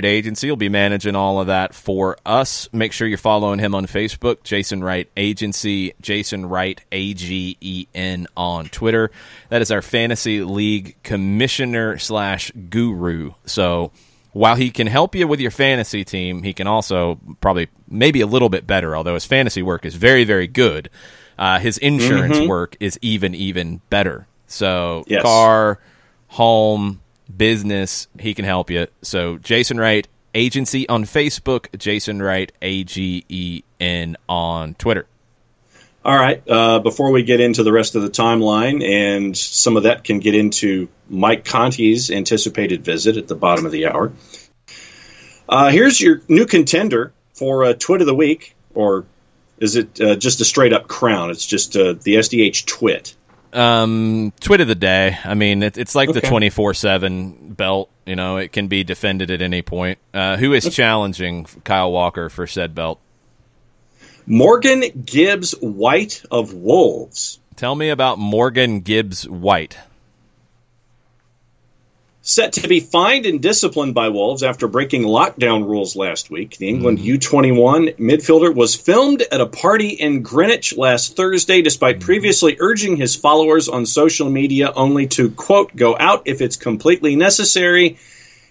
Agency will be managing all of that for us. Make sure you're following him on Facebook, Jason Wright Agency, Jason Wright AGEN on Twitter. That is our Fantasy League commissioner / guru. So while he can help you with your fantasy team, he can also probably maybe a little bit better, although his fantasy work is very, very good. His insurance work is even better. So yes. Car, home, business, he can help you. So Jason Wright Agency on Facebook, Jason Wright AGEN on Twitter. All right. Before we get into the rest of the timeline, and some of that can get into Mike Conti's anticipated visit at the bottom of the hour, here's your new contender for Twit of the Week, or is it just a straight-up crown? It's just the SDH Twit. Twit of the day. I mean, it's like the Okay. 24/7 belt. You know, it can be defended at any point. Who is challenging Kyle Walker for said belt? Morgan Gibbs White of Wolves. Tell me about Morgan Gibbs White. Set to be fined and disciplined by Wolves after breaking lockdown rules last week. The England U21 midfielder was filmed at a party in Greenwich last Thursday, despite previously urging his followers on social media only to, quote, go out if it's completely necessary.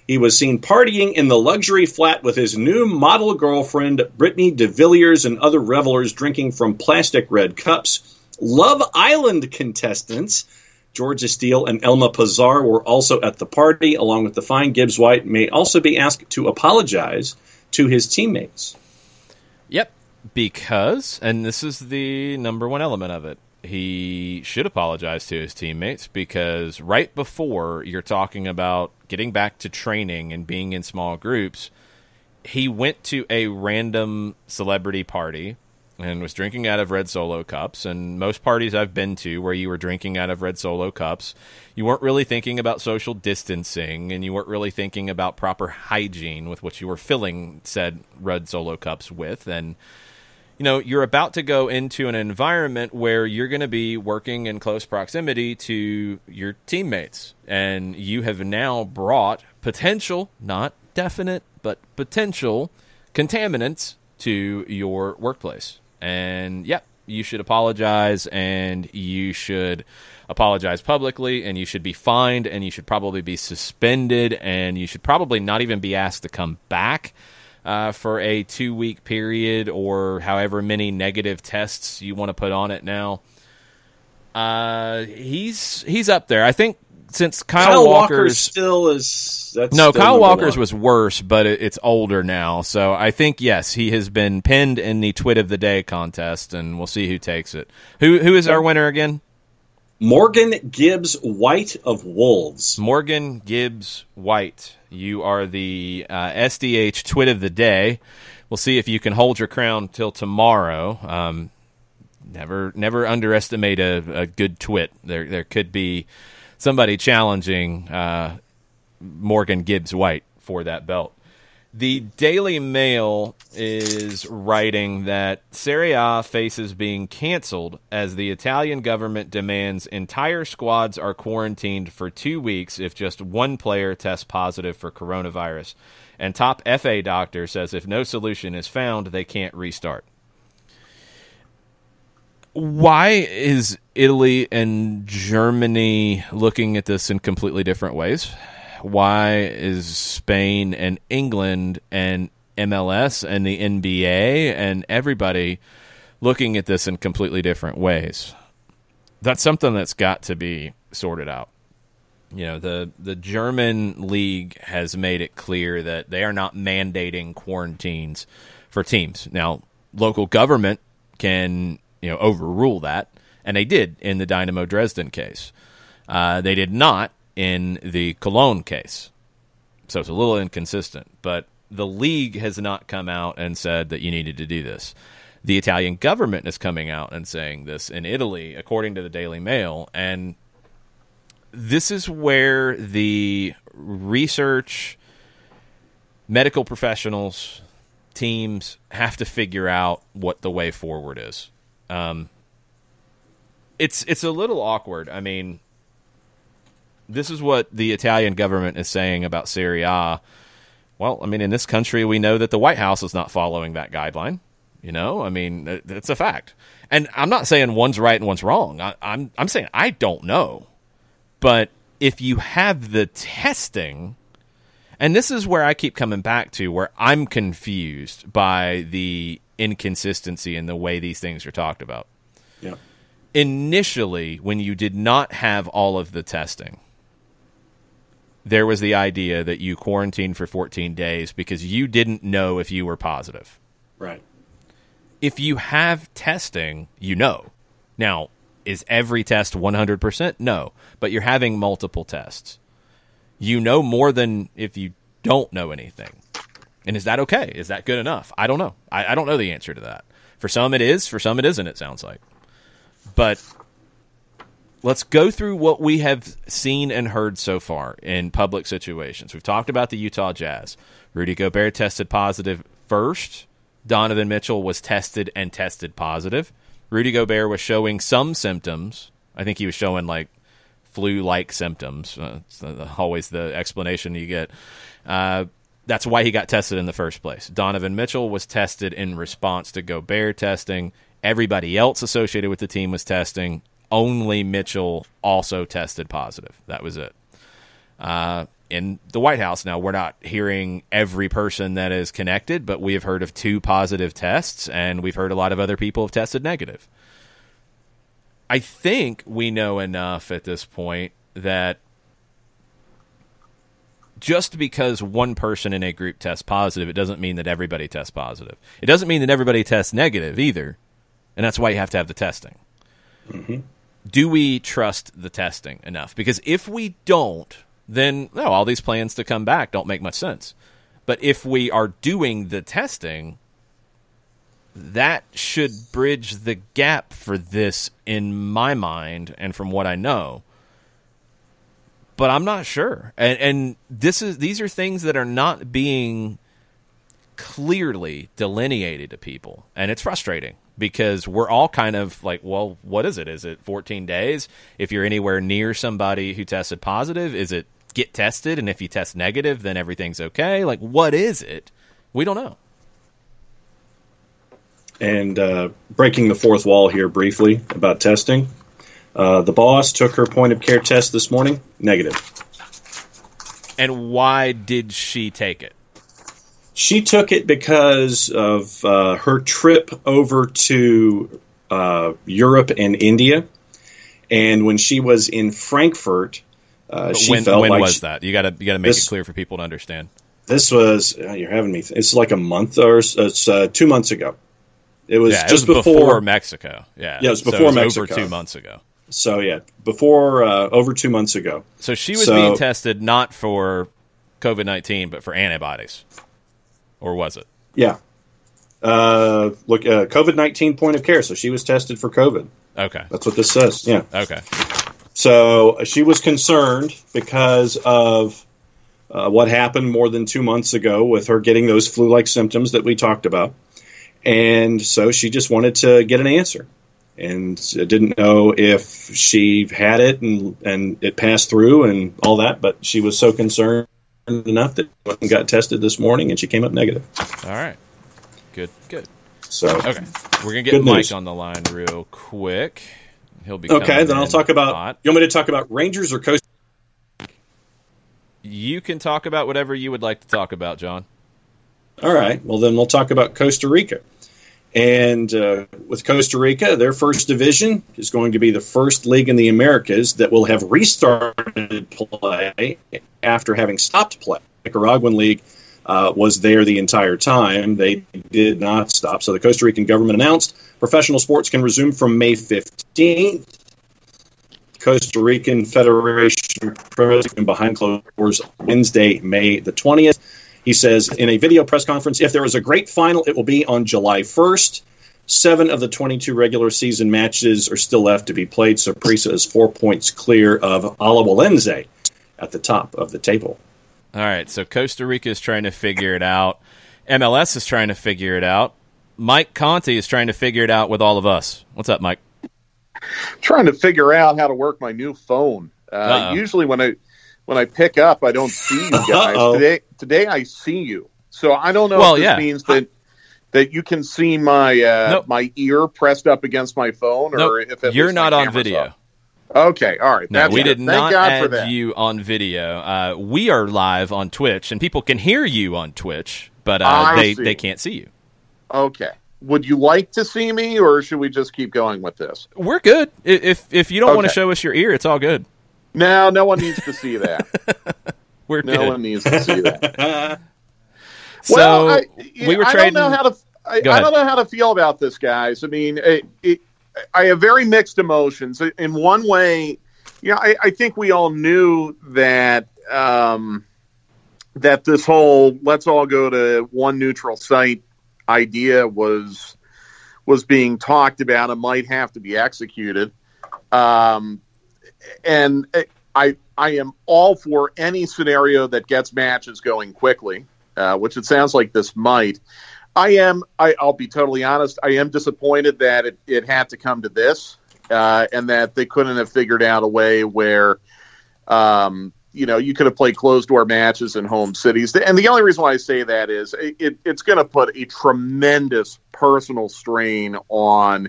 He was seen partying in the luxury flat with his new model girlfriend, Brittany de Villiers, and other revelers drinking from plastic red cups. Love Island contestants Georgia Steele and Elma Pazar were also at the party. Along with the fine, Gibbs White may also be asked to apologize to his teammates. Yep, because, and this is the number one element of it, he should apologize to his teammates, because right before you're talking about getting back to training and being in small groups, he went to a random celebrity party and was drinking out of red Solo cups. And most parties I've been to where you were drinking out of red Solo cups, you weren't really thinking about social distancing, and you weren't really thinking about proper hygiene with what you were filling said red Solo cups with. And you know, you're about to go into an environment where you're going to be working in close proximity to your teammates, and you have now brought potential, not definite, but potential contaminants to your workplace. And yep, you should apologize, and you should apologize publicly, and you should be fined, and you should probably be suspended, and you should probably not even be asked to come back for a 2-week period, or however many negative tests you want to put on it now. He's up there. I think since Kyle Walker's still is... Kyle Walker's was worse, but it's older now. So I think, yes, he has been pinned in the Twit of the Day contest, and we'll see who takes it. Who is our winner again? Morgan Gibbs White of Wolves. Morgan Gibbs White. You are the SDH Twit of the Day. We'll see if you can hold your crown till tomorrow. Never underestimate a good twit. There could be somebody challenging Morgan Gibbs White for that belt. The Daily Mail is writing that Serie A faces being canceled as the Italian government demands entire squads are quarantined for 2 weeks if just one player tests positive for coronavirus. And top FA doctor says if no solution is found, they can't restart. Why is Italy and Germany looking at this in completely different ways? Why is Spain and England and MLS and the NBA and everybody looking at this in completely different ways? That's something that's got to be sorted out. You know, the German league has made it clear that they are not mandating quarantines for teams. Now, local government can, overrule that, and they did in the Dynamo Dresden case. They did not in the Cologne case. So it's a little inconsistent, but the league has not come out and said that you needed to do this. The Italian government is coming out and saying this in Italy, according to the Daily Mail, and this is where the research, medical professionals, teams have to figure out what the way forward is. It's a little awkward. I mean, this is what the Italian government is saying about Serie A. Well, I mean, in this country, we know that the White House is not following that guideline. I mean, it's a fact. And I'm not saying one's right and one's wrong. I'm saying I don't know. But if you have the testing, and this is where I keep coming back to, where I'm confused by the inconsistency in the way these things are talked about. Yeah. Initially, when you did not have all of the testing, there was the idea that you quarantined for 14 days because you didn't know if you were positive. Right. If you have testing, you know. Now, is every test 100%? No. But you're having multiple tests. You know more than if you don't know anything. And is that okay? Is that good enough? I don't know. I don't know the answer to that. For some it is, for some it isn't, it sounds like. But let's go through what we have seen and heard so far in public situations. We've talked about the Utah Jazz. Rudy Gobert tested positive first. Donovan Mitchell was tested and tested positive. Rudy Gobert was showing some symptoms. I think he was showing like flu-like symptoms. It's always the explanation you get. That's why he got tested in the first place. Donovan Mitchell was tested in response to Gobert testing. Everybody else associated with the team was testing. Only Mitchell also tested positive. That was it. In the White House now, we're not hearing every person that is connected, but we have heard of 2 positive tests, and we've heard a lot of other people have tested negative. I think we know enough at this point that just because one person in a group tests positive, it doesn't mean that everybody tests positive. It doesn't mean that everybody tests negative either, and that's why you have to have the testing. Mm-hmm. Do we trust the testing enough? Because if we don't, then all these plans to come back don't make much sense. But if we are doing the testing, that should bridge the gap for this in my mind and from what I know. But I'm not sure. And these are things that are not being clearly delineated to people. And it's frustrating because we're all kind of like, well, what is it? Is it 14 days? If you're anywhere near somebody who tested positive, is it get tested? And if you test negative, then everything's okay? Like, what is it? We don't know. And breaking the fourth wall here briefly about testing. The boss took her point-of-care test this morning, negative. And why did she take it? She took it because of her trip over to Europe and India. And when she was in Frankfurt, she felt like... When was that? You got to make it clear for people to understand. This was... you're having me... It's like a month or... It's 2 months ago. It was just before Mexico. Yeah, it was before Mexico. Over 2 months ago. So, before over 2 months ago. So she was being tested not for COVID-19, but for antibodies. Or was it? Yeah. Look, COVID-19 point of care. So she was tested for COVID. Okay. That's what this says. Yeah. Okay. So she was concerned because of what happened more than 2 months ago with her getting those flu-like symptoms that we talked about. And so she just wanted to get an answer and didn't know if she had it and it passed through and all that. But she was so concerned enough that she got tested this morning and she came up negative. All right. Good. So okay, we're gonna get Mike on the line real quick. He'll be okay. Then I'll talk about. Hot. You want me to talk about Rangers or Costa? You can talk about whatever you would like to talk about, John. All right. Well, then we'll talk about Costa Rica. And with Costa Rica, their first division is going to be the first league in the Americas that will have restarted play after having stopped play. The Nicaraguan league was there the entire time. They did not stop. So the Costa Rican government announced professional sports can resume from May 15th. Costa Rican Federation president behind closed doors Wednesday, May the 20th. He says in a video press conference, if there is a great final, it will be on July 1st. 7 of the 22 regular season matches are still left to be played, so Prisa is 4 points clear of Alajuelense at the top of the table. All right, so Costa Rica is trying to figure it out. MLS is trying to figure it out. Mike Conti is trying to figure it out with all of us. What's up, Mike? Trying to figure out how to work my new phone. Usually when I pick up, I don't see you guys. Today I see you. So I don't know if this means that you can see my my ear pressed up against my phone, or if you're not on video. Off. Okay, all right. No, we did not add you on video. We are live on Twitch, and people can hear you on Twitch, but they can't see you. Okay. Would you like to see me, or should we just keep going with this? We're good. If you don't want to show us your ear, it's all good. No one needs to see that. We're good. No one needs to see that. So we were trading. I don't know how to feel about this, guys. I mean, I have very mixed emotions. In one way, I think we all knew that that this whole let's all go to one neutral site idea was being talked about and might have to be executed. And I am all for any scenario that gets matches going quickly, which it sounds like this might. I'll be totally honest, I am disappointed that it had to come to this, and that they couldn't have figured out a way where, you could have played closed-door matches in home cities. And the only reason why I say that is it's going to put a tremendous personal strain on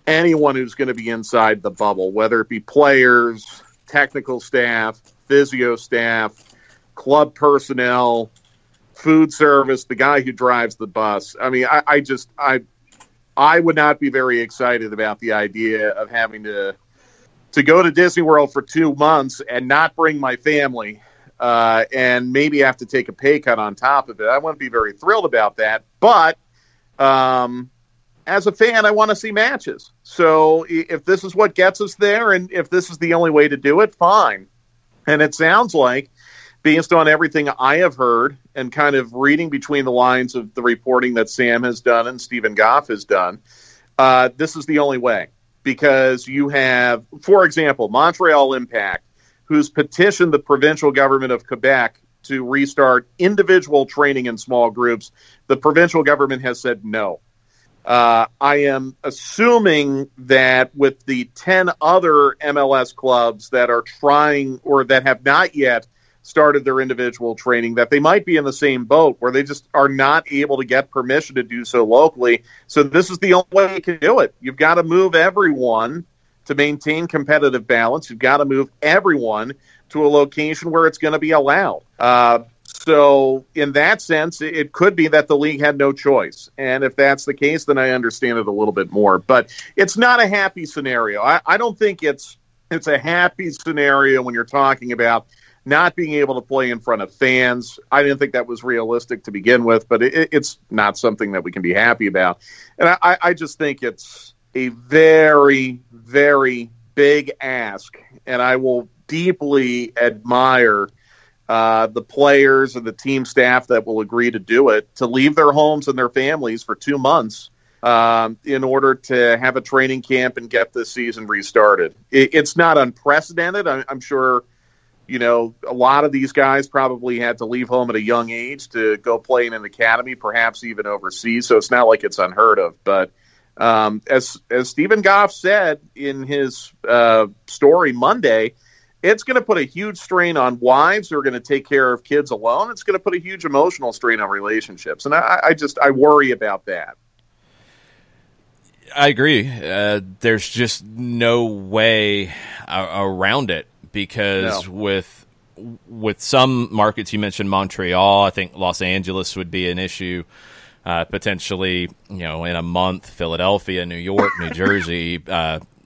anyone who's going to be inside the bubble, whether it be players, technical staff, physio staff, club personnel, food service, the guy who drives the bus. I mean, I would not be very excited about the idea of having to go to Disney World for 2 months and not bring my family, and maybe have to take a pay cut on top of it. I wouldn't be very thrilled about that. But as a fan, I want to see matches. So if this is what gets us there, and if this is the only way to do it, fine. And it sounds like, based on everything I have heard and kind of reading between the lines of the reporting that Sam has done and Stephen Goff has done, this is the only way. Because you have, for example, Montreal Impact, who's petitioned the provincial government of Quebec to restart individual training in small groups. The provincial government has said no. I am assuming that with the 10 other MLS clubs that are trying or that have not yet started their individual training, that they might be in the same boat where they just are not able to get permission to do so locally. So this is the only way you can do it. You've got to move everyone to maintain competitive balance. You've got to move everyone to a location where it's going to be allowed. So in that sense, it could be that the league had no choice. And if that's the case, then I understand it a little bit more. But it's not a happy scenario. I don't think it's a happy scenario when you're talking about not being able to play in front of fans. I didn't think that was realistic to begin with, but it's not something that we can be happy about. And I just think it's a very, very big ask. And I will deeply admire the players and the team staff that will agree to do it, to leave their homes and their families for 2 months in order to have a training camp and get this season restarted. It's not unprecedented. I'm sure A lot of these guys probably had to leave home at a young age to go play in an academy, perhaps even overseas. So it's not like it's unheard of. But as Stephen Goff said in his story Monday, it's going to put a huge strain on wives who are going to take care of kids alone. It's going to put a huge emotional strain on relationships. And I worry about that. I agree. There's just no way around it because with some markets, you mentioned Montreal, I think Los Angeles would be an issue. Potentially, in a month, Philadelphia, New York, New Jersey,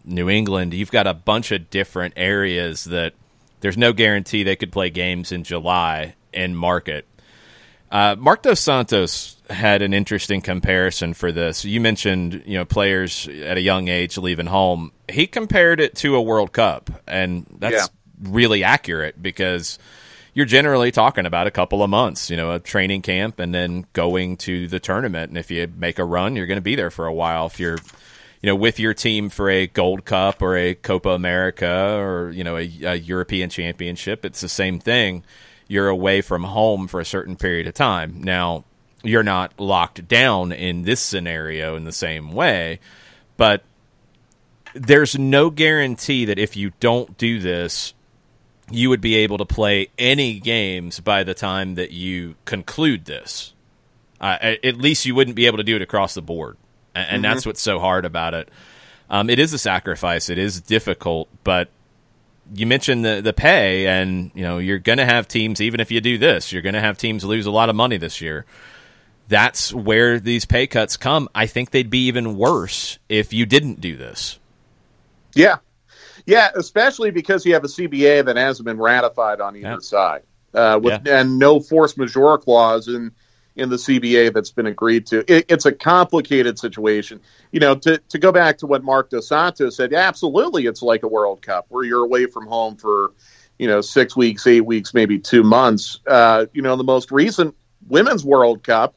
New England, you've got a bunch of different areas that there's no guarantee they could play games in July in market. Mark Dos Santos had an interesting comparison for this. You mentioned, players at a young age leaving home. He compared it to a World Cup, and that's really accurate because you're generally talking about a couple of months, a training camp and then going to the tournament. And if you make a run, you're going to be there for a while. If you're, with your team for a Gold Cup or a Copa America or, a European Championship, it's the same thing. You're away from home for a certain period of time. Now, you're not locked down in this scenario in the same way, but there's no guarantee that if you don't do this, you would be able to play any games by the time that you conclude this. At least you wouldn't be able to do it across the board. And that's what's so hard about it. It is a sacrifice. It is difficult, but you mentioned the pay, and you're going to have teams, even if you do this, you're going to have teams lose a lot of money this year. That's where these pay cuts come. I think they'd be even worse if you didn't do this. Yeah, especially because you have a CBA that hasn't been ratified on either side, and no force majeure clause in the CBA that's been agreed to. It's a complicated situation. To go back to what Mark Dos Santos said, absolutely, it's like a World Cup where you're away from home for 6 weeks, 8 weeks, maybe 2 months. The most recent Women's World Cup,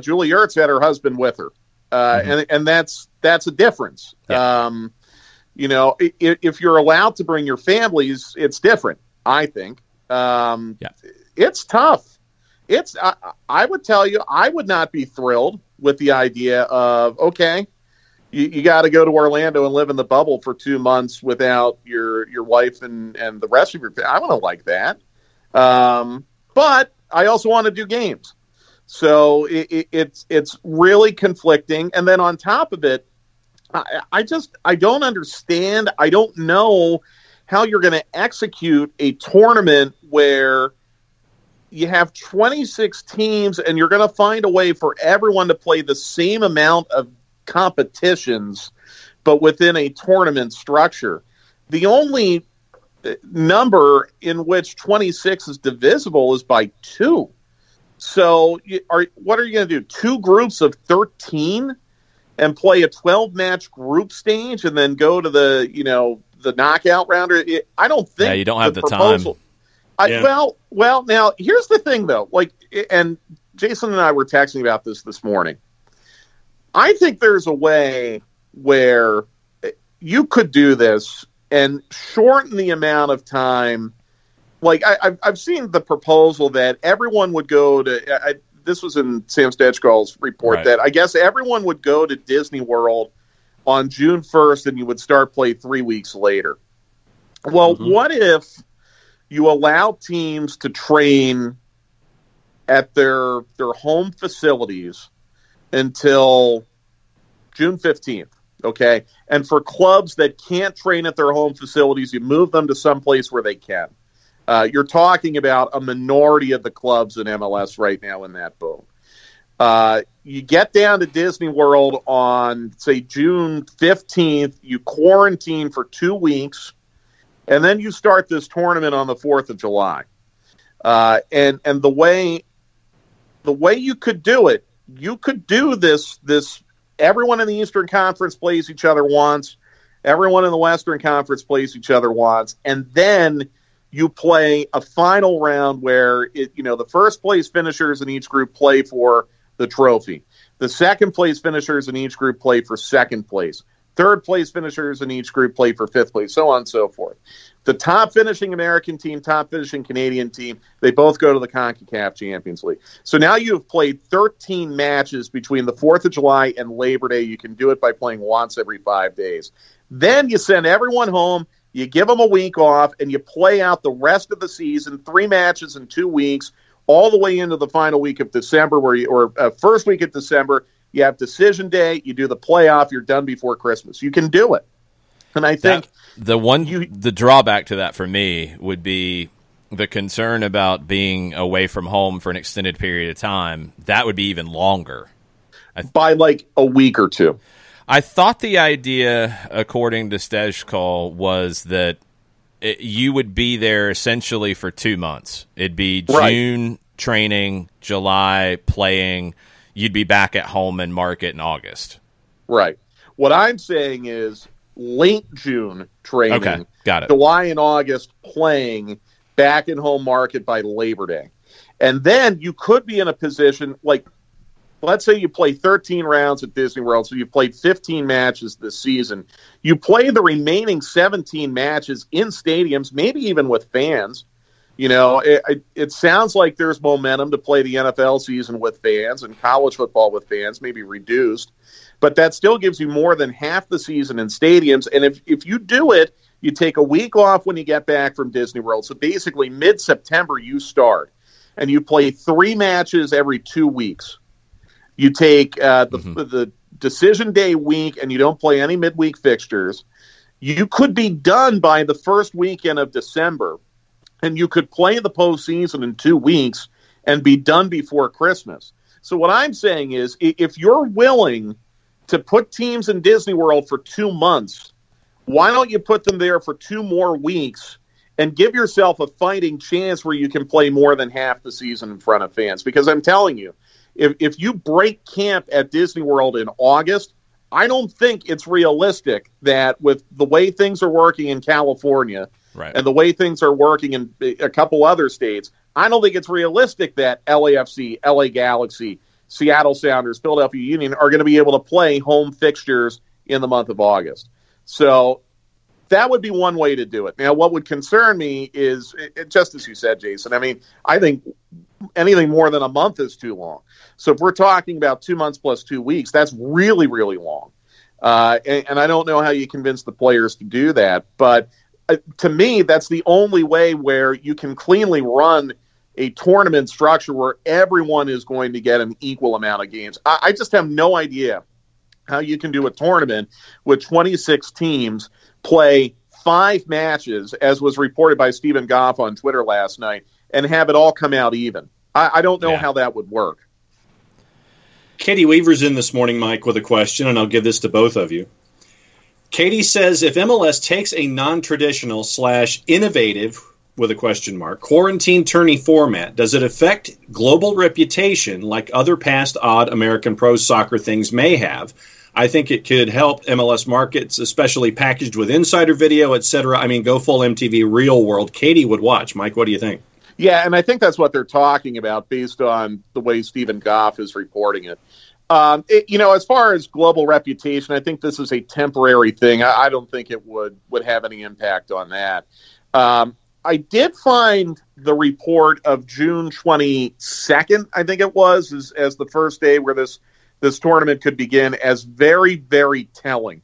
Julie Ertz had her husband with her, and that's a difference. Yeah. If you're allowed to bring your families, it's different, I think. It's tough. I would tell you, I would not be thrilled with the idea of, okay, you got to go to Orlando and live in the bubble for 2 months without your wife and the rest of your family. I don't like that. But I also want to do games. So it's really conflicting. And then on top of it, I don't understand. I don't know how you're going to execute a tournament where you have 26 teams and you're going to find a way for everyone to play the same amount of competitions, but within a tournament structure. The only number in which 26 is divisible is by 2. So what are you going to do? 2 groups of 13? And play a 12-match group stage and then go to the knockout round? I don't think. Yeah, you don't have the time. Well, now here's the thing though. And Jason and I were texting about this morning. I think there's a way where you could do this and shorten the amount of time. I've seen the proposal that everyone would go to. This was in Sam Stechkoll's report, that I guess everyone would go to Disney World on June 1st and you would start play 3 weeks later. Well, what if you allow teams to train at their home facilities until June 15th, okay? And for clubs that can't train at their home facilities, you move them to someplace where they can. You're talking about a minority of the clubs in MLS right now in that boat. You get down to Disney World on, say, June 15th. You quarantine for 2 weeks, and then you start this tournament on the 4th of July. And the way you could do it, you could do this. Everyone in the Eastern Conference plays each other once. Everyone in the Western Conference plays each other once, and then you play a final round where the first place finishers in each group play for the trophy. The second place finishers in each group play for second place. Third place finishers in each group play for fifth place, so on and so forth. The top finishing American team, top finishing Canadian team, they both go to the CONCACAF Champions League. So now you've played 13 matches between the 4th of July and Labor Day. You can do it by playing once every 5 days. Then you send everyone home, you give them a week off, and you play out the rest of the season, 3 matches in 2 weeks, all the way into the final week of December, first week of December. You have decision day, you do the playoff, you're done before Christmas. You can do it. And I think the drawback to that for me would be the concern about being away from home for an extended period of time. That would be even longer. By like a week or two. I thought the idea, according to Stejskal, was that you would be there essentially for 2 months. It'd be June training, July playing. You'd be back at home in market in August. Right. What I'm saying is late June training, okay, got it. July and August playing, back in home market by Labor Day. And then you could be in a position, like, let's say you play 13 rounds at Disney World, so you've played 15 matches this season. You play the remaining 17 matches in stadiums, maybe even with fans. You know, it sounds like there's momentum to play the NFL season with fans and college football with fans, maybe reduced. But that still gives you more than half the season in stadiums. And if you do it, you take a week off when you get back from Disney World. So basically mid-September you start. And you play 3 matches every 2 weeks. You take the decision day week and you don't play any midweek fixtures. You could be done by the first weekend of December. And you could play the postseason in 2 weeks and be done before Christmas. So what I'm saying is, if you're willing to put teams in Disney World for 2 months, why don't you put them there for 2 more weeks and give yourself a fighting chance where you can play more than half the season in front of fans? Because I'm telling you, if you break camp at Disney World in August, I don't think it's realistic that with the way things are working in California, right, and the way things are working in a couple other states, I don't think it's realistic that LAFC, LA Galaxy, Seattle Sounders, Philadelphia Union are going to be able to play home fixtures in the month of August. So that would be one way to do it. Now, what would concern me is, just as you said, Jason, I mean, I think anything more than a month is too long. So if we're talking about 2 months plus 2 weeks, that's really, really long. And I don't know how you convince the players to do that. But to me, that's the only way where you can cleanly run a tournament structure where everyone is going to get an equal amount of games. I just have no idea how you can do a tournament with 26 teams, play 5 matches, as was reported by Stephen Goff on Twitter last night, and have it all come out even. I don't know how that would work. Katie Weaver's in this morning, Mike, with a question, and I'll give this to both of you. Katie says, if MLS takes a non-traditional / innovative, with a question mark, quarantine tourney format, does it affect global reputation like other past odd American pro soccer things may have? I think it could help MLS markets, especially packaged with insider video, etc. I mean, go full MTV real world. Katie would watch. Mike, what do you think? Yeah, and I think that's what they're talking about based on the way Stephen Goff is reporting it. As far as global reputation, I think this is a temporary thing. I don't think it would have any impact on that. I did find the report of June 22nd, I think it was, as the first day where this tournament could begin, as very, very telling.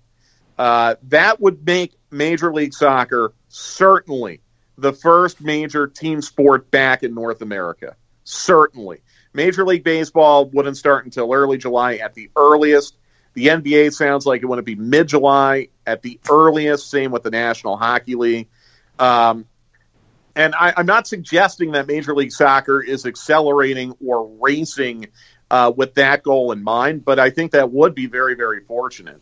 That would make Major League Soccer certainly the first major team sport back in North America. Certainly. Major League Baseball wouldn't start until early July at the earliest. The NBA sounds like it wouldn't be mid-July at the earliest. Same with the National Hockey League. And I'm not suggesting that Major League Soccer is accelerating or racing with that goal in mind, but I think that would be very, very fortunate,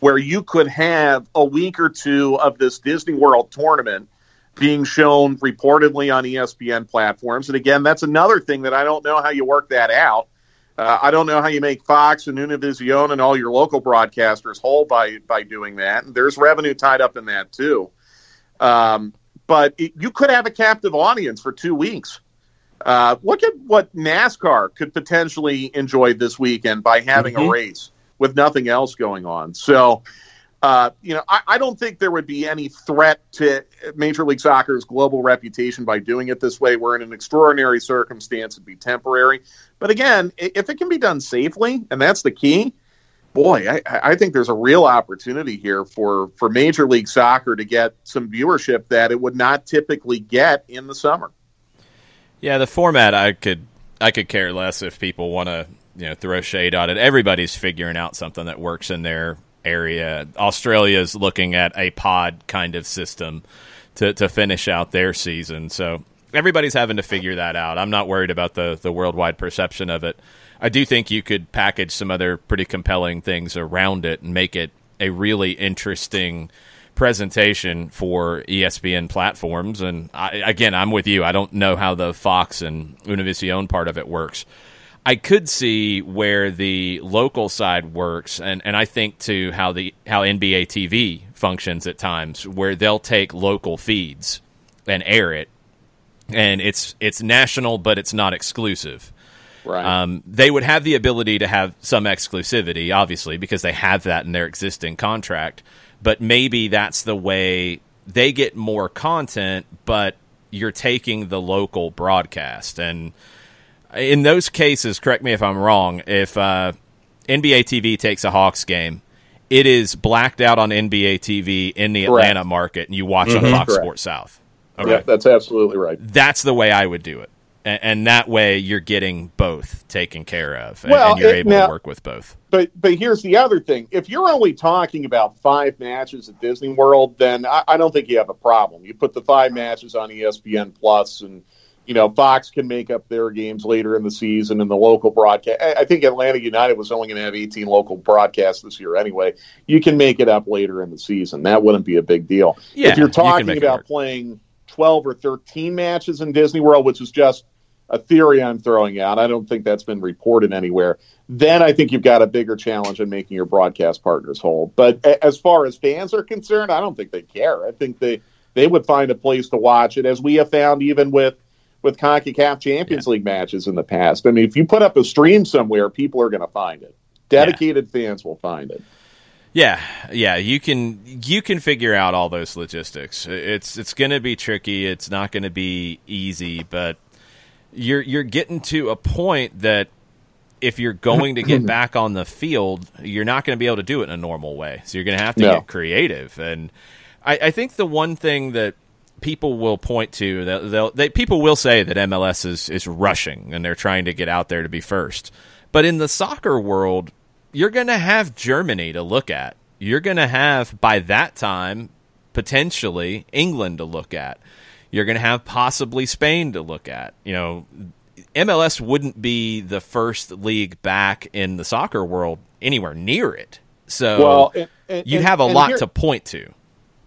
where you could have a week or two of this Disney World tournament being shown reportedly on ESPN platforms. And again, that's another thing that I don't know how you work that out. I don't know how you make Fox and Univision and all your local broadcasters whole by doing that. And there's revenue tied up in that too. But you could have a captive audience for 2 weeks. Look at what NASCAR could potentially enjoy this weekend by having a race with nothing else going on. So I don't think there would be any threat to Major League Soccer's global reputation by doing it this way. We're in an extraordinary circumstance. It'd be temporary. But again, if it can be done safely, and that's the key, boy, I think there's a real opportunity here for Major League Soccer to get some viewership that it would not typically get in the summer. Yeah, the format, I could care less if people want to throw shade on it. Everybody's figuring out something that works in their area. Australia's looking at a pod kind of system to finish out their season. So everybody's having to figure that out. I'm not worried about the worldwide perception of it. I do think you could package some other pretty compelling things around it and make it a really interesting presentation for ESPN platforms. And I'm with you. I don't know how the Fox and Univision part of it works. I could see where the local side works, and I think too how NBA TV functions at times, where they'll take local feeds and air it, and it's national, but it's not exclusive. Right. They would have the ability to have some exclusivity, obviously, because they have that in their existing contract. But maybe that's the way they get more content, but you're taking the local broadcast. And in those cases, correct me if I'm wrong, if NBA TV takes a Hawks game, it is blacked out on NBA TV in the Atlanta market, and you watch on Fox Sports South. Okay. Yeah, that's absolutely right. That's the way I would do it. And that way you're getting both taken care of, and you're able to work with both. But here's the other thing. If you're only talking about 5 matches at Disney World, then I don't think you have a problem. You put the 5 matches on ESPN Plus, and Fox can make up their games later in the season and the local broadcast. I think Atlanta United was only going to have 18 local broadcasts this year anyway. You can make it up later in the season. That wouldn't be a big deal. Yeah, if you're talking about playing 12 or 13 matches in Disney World, which is just a theory I'm throwing out, I don't think that's been reported anywhere, then I think you've got a bigger challenge in making your broadcast partners whole. But as far as fans are concerned, I don't think they care. I think they would find a place to watch it, as we have found even with CONCACAF Champions League matches in the past. I mean, if you put up a stream somewhere, people are going to find it. Dedicated fans will find it. Yeah, you can figure out all those logistics. It's going to be tricky. It's not going to be easy, but you're getting to a point that if you're going to get back on the field, you're not going to be able to do it in a normal way. So you're going to have to get creative. And I think the one thing that people will point to, that people will say that MLS is rushing and they're trying to get out there to be first. But in the soccer world, you're going to have Germany to look at. You're going to have, by that time, potentially England to look at. You're going to have possibly Spain to look at. MLS wouldn't be the first league back in the soccer world anywhere near it. So you have a lot to point to.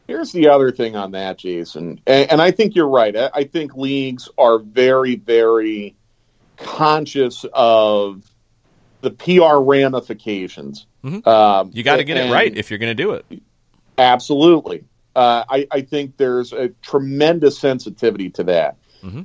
Here's the other thing on that, Jason, and I think you're right. I think leagues are very, very conscious of the PR ramifications. Mm-hmm. You got to get it right if you're going to do it. Absolutely. I think there's a tremendous sensitivity to that,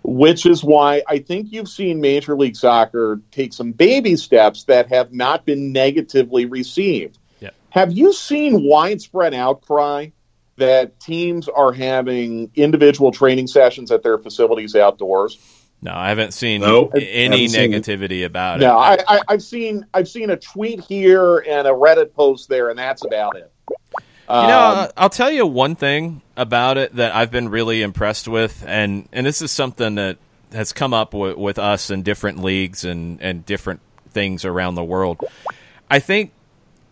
which is why I think you've seen Major League Soccer take some baby steps that have not been negatively received. Yeah. Have you seen widespread outcry that teams are having individual training sessions at their facilities outdoors? No, I haven't seen any negativity about it. No, I've seen a tweet here and a Reddit post there, and that's about it. I'll tell you one thing about it that I've been really impressed with, and this is something that has come up with us in different leagues and different things around the world. I think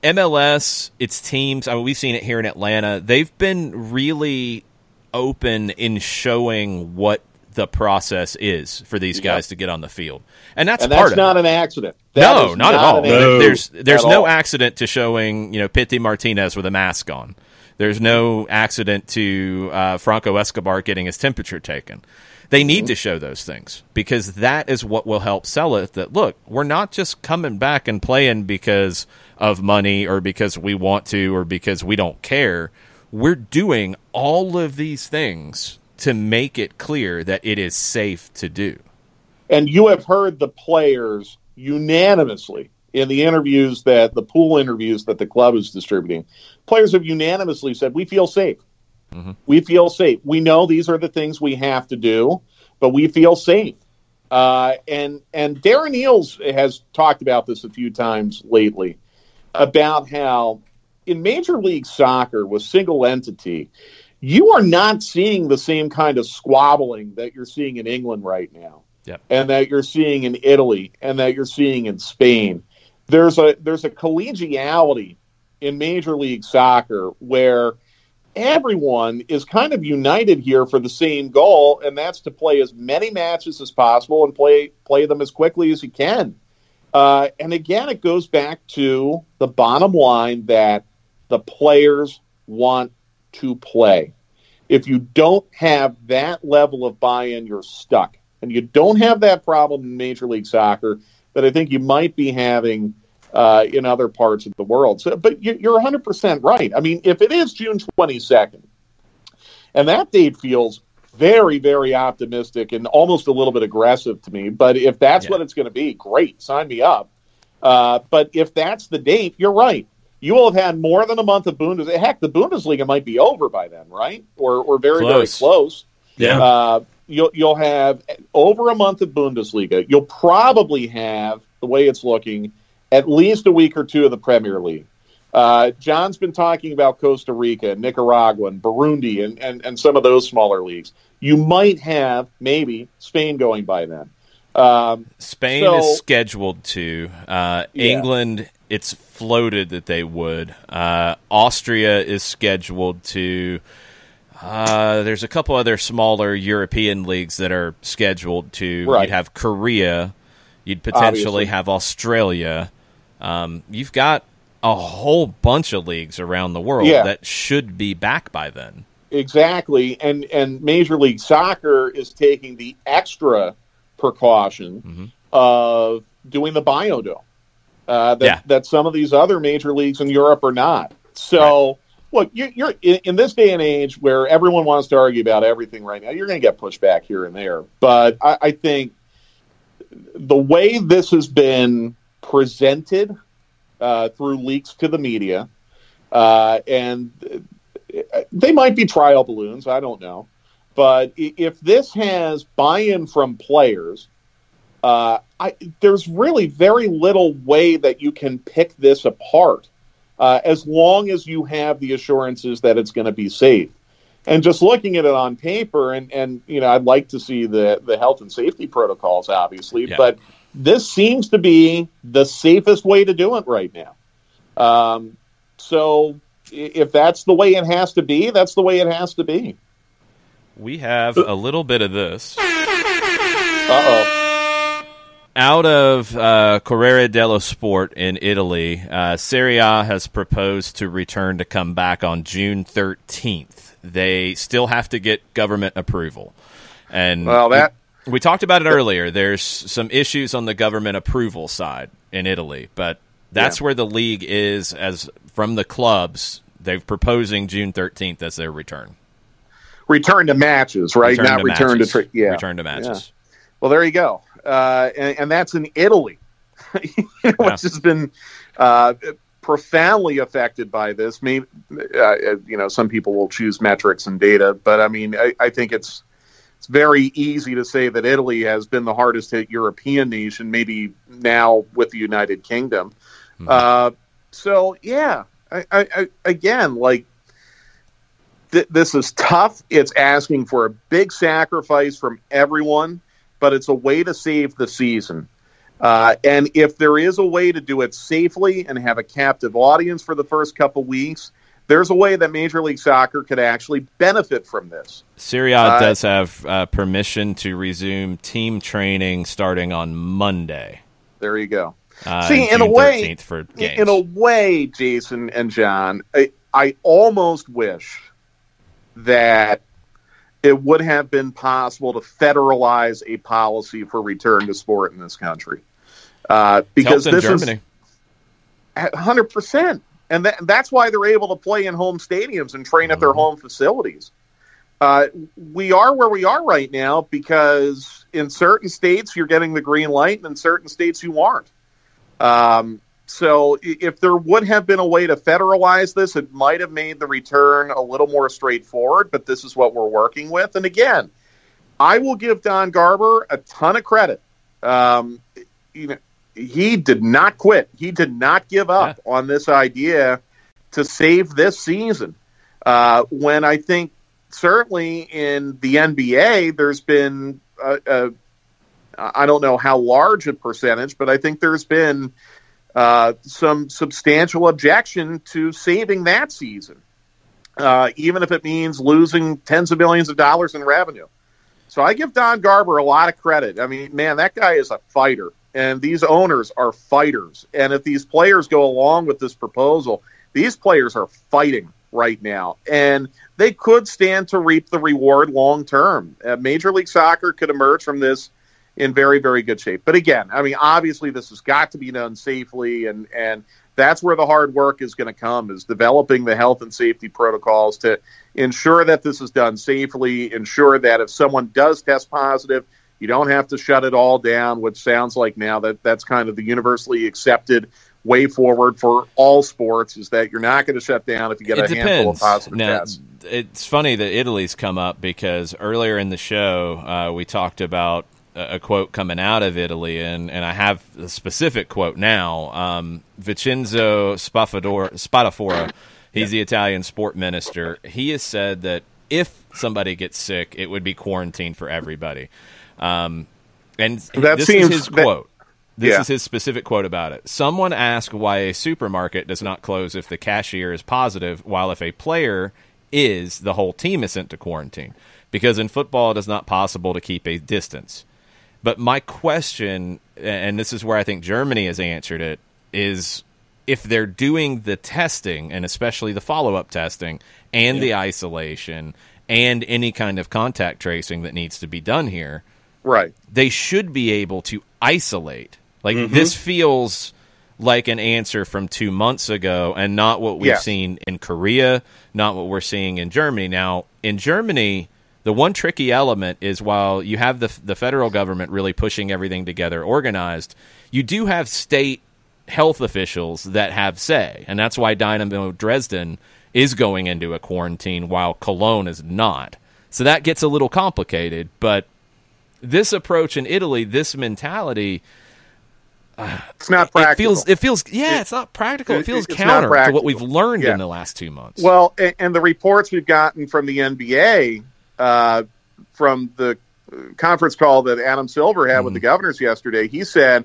MLS, its teams, we've seen it here in Atlanta, they've been really open in showing what the process is for these guys to get on the field. And that's part of it. That's not an accident. No, not at all. There's no accident to showing, Pity Martinez with a mask on. There's no accident to Franco Escobar getting his temperature taken. They need to show those things because that is what will help sell it, that, look, we're not just coming back and playing because of money or because we want to or because we don't care. We're doing all of these things to make it clear that it is safe to do. And you have heard the players unanimously in the interviews the pool interviews that the club is distributing, players have unanimously said, we feel safe. Mm-hmm. We feel safe. We know these are the things we have to do, but we feel safe. And Darren Eales has talked about this a few times lately, about how in Major League Soccer with single entity, you are not seeing the same kind of squabbling that you're seeing in England right now. Yep. And that you're seeing in Italy, and that you're seeing in Spain. There's a collegiality in Major League Soccer where everyone is kind of united here for the same goal, and that's to play as many matches as possible and play them as quickly as you can. And again, it goes back to the bottom line that the players want to play. If you don't have that level of buy-in, you're stuck. And you don't have that problem in Major League Soccer that I think you might be having in other parts of the world. So, but you're 100% right. I mean, if it is June 22nd, and that date feels very, very optimistic and almost a little bit aggressive to me, but if that's what it's going to be, great, sign me up. But if that's the date, you're right. You will have had more than a month of Bundesliga. Heck, the Bundesliga might be over by then, right? Or very, very close. Yeah. You'll have over a month of Bundesliga. You'll probably have, the way it's looking, at least a week or two of the Premier League. John's been talking about Costa Rica, Nicaragua, and Burundi, and some of those smaller leagues. You might have, maybe, Spain going by then. Spain is scheduled to. England, it's floated that they would. Austria is scheduled to. There's a couple other smaller European leagues that are scheduled to. Right. You'd have Korea. You'd potentially have Australia. You've got a whole bunch of leagues around the world that should be back by then. Exactly. And Major League Soccer is taking the extra precaution of doing the biodome that some of these other major leagues in Europe are not. So... Right. Look, you're in this day and age where everyone wants to argue about everything right now, you're going to get pushback here and there. But I think the way this has been presented through leaks to the media, and they might be trial balloons, I don't know. But if this has buy-in from players, there's really very little way that you can pick this apart. As long as you have the assurances that it's going to be safe. And just looking at it on paper, and I'd like to see the health and safety protocols, obviously, but this seems to be the safest way to do it right now. So if that's the way it has to be, that's the way it has to be. We have a little bit of this. Uh-oh. Out of Corriere dello Sport in Italy, Serie A has proposed to return to come back on June 13th. They still have to get government approval. And we talked about it earlier. There's some issues on the government approval side in Italy, but that's where the league is as from the clubs. They're proposing June 13th as their return. Return to matches, right? Return to matches. Yeah. Well, there you go. And that's in Italy, which has been profoundly affected by this. Maybe some people will choose metrics and data, but I mean, I think it's very easy to say that Italy has been the hardest hit European nation, maybe now with the United Kingdom. So yeah, I again, like this is tough. It's asking for a big sacrifice from everyone. But it's a way to save the season. And if there is a way to do it safely and have a captive audience for the first couple weeks, there's a way that Major League Soccer could actually benefit from this. Serie A does have permission to resume team training starting on Monday. There you go. See, in a way, Jason and John, I almost wish that it would have been possible to federalize a policy for return to sport in this country. Because this Germany. Is 100%. And that's why they're able to play in home stadiums and train at their home facilities. We are where we are right now because in certain states you're getting the green light and in certain states you aren't. So if there would have been a way to federalize this, it might have made the return a little more straightforward, but this is what we're working with. And again, I will give Don Garber a ton of credit. He did not quit. He did not give up on this idea to save this season. When I think certainly in the NBA, there's been, I don't know how large a percentage, but I think there's been some substantial objection to saving that season, even if it means losing tens of millions of dollars in revenue. So I give Don Garber a lot of credit. I mean, man, that guy is a fighter, and these owners are fighters. And if these players go along with this proposal, these players are fighting right now, and they could stand to reap the reward long term. Major League Soccer could emerge from this in very, very good shape. But again, I mean, obviously this has got to be done safely, and that's where the hard work is going to come, is developing the health and safety protocols to ensure that this is done safely, ensure that if someone does test positive, you don't have to shut it all down, which sounds like now that's kind of the universally accepted way forward for all sports, is that you're not going to shut down if you get handful of positive tests. It's funny that Italy's come up, because earlier in the show we talked about a quote coming out of Italy, and I have a specific quote now. Vincenzo Spadafora, he's the Italian sport minister. He has said that if somebody gets sick, it would be quarantine for everybody. And this is his quote. This is his specific quote about it. Someone asked why a supermarket does not close if the cashier is positive, while if a player is, the whole team is sent to quarantine. Because in football, it is not possible to keep a distance. But my question, and this is where I think Germany has answered it, is if they're doing the testing, and especially the follow-up testing, and the isolation, and any kind of contact tracing that needs to be done here, right? They should be able to isolate. Like, this feels like an answer from 2 months ago, and not what we've seen in Korea, not what we're seeing in Germany. Now, in Germany, the one tricky element is, while you have the federal government really pushing everything together organized, you do have state health officials that have say, and that's why Dynamo Dresden is going into a quarantine while Cologne is not. So that gets a little complicated, but this approach in Italy, this mentality, it's not practical. It's not practical. It feels counter to what we've learned in the last 2 months. Well, and the reports we've gotten from the NBA, from the conference call that Adam Silver had with the governors yesterday, he said,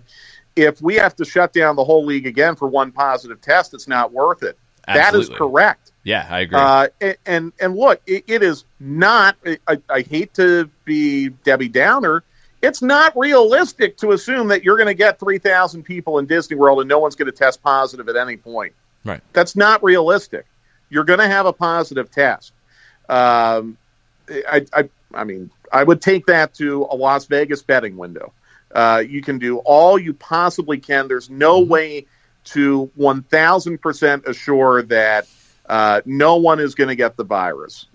if we have to shut down the whole league again for one positive test, it's not worth it. Absolutely. That is correct. Yeah, I agree. And look, it is not, I hate to be Debbie Downer, it's not realistic to assume that you're going to get 3,000 people in Disney World and no one's going to test positive at any point. Right. That's not realistic. You're going to have a positive test. I mean, I would take that to a Las Vegas betting window. You can do all you possibly can. There's no way to 1,000% assure that no one is going to get the virus.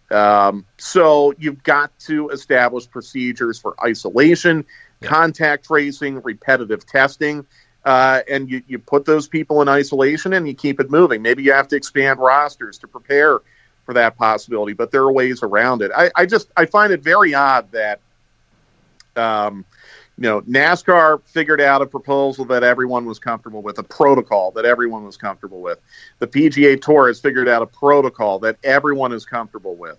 So you've got to establish procedures for isolation, contact tracing, repetitive testing, and you put those people in isolation and you keep it moving. Maybe you have to expand rosters to prepare for that possibility, but there are ways around it. I find it very odd that NASCAR figured out a proposal that everyone was comfortable with, a protocol that everyone was comfortable with. The PGA Tour has figured out a protocol that everyone is comfortable with.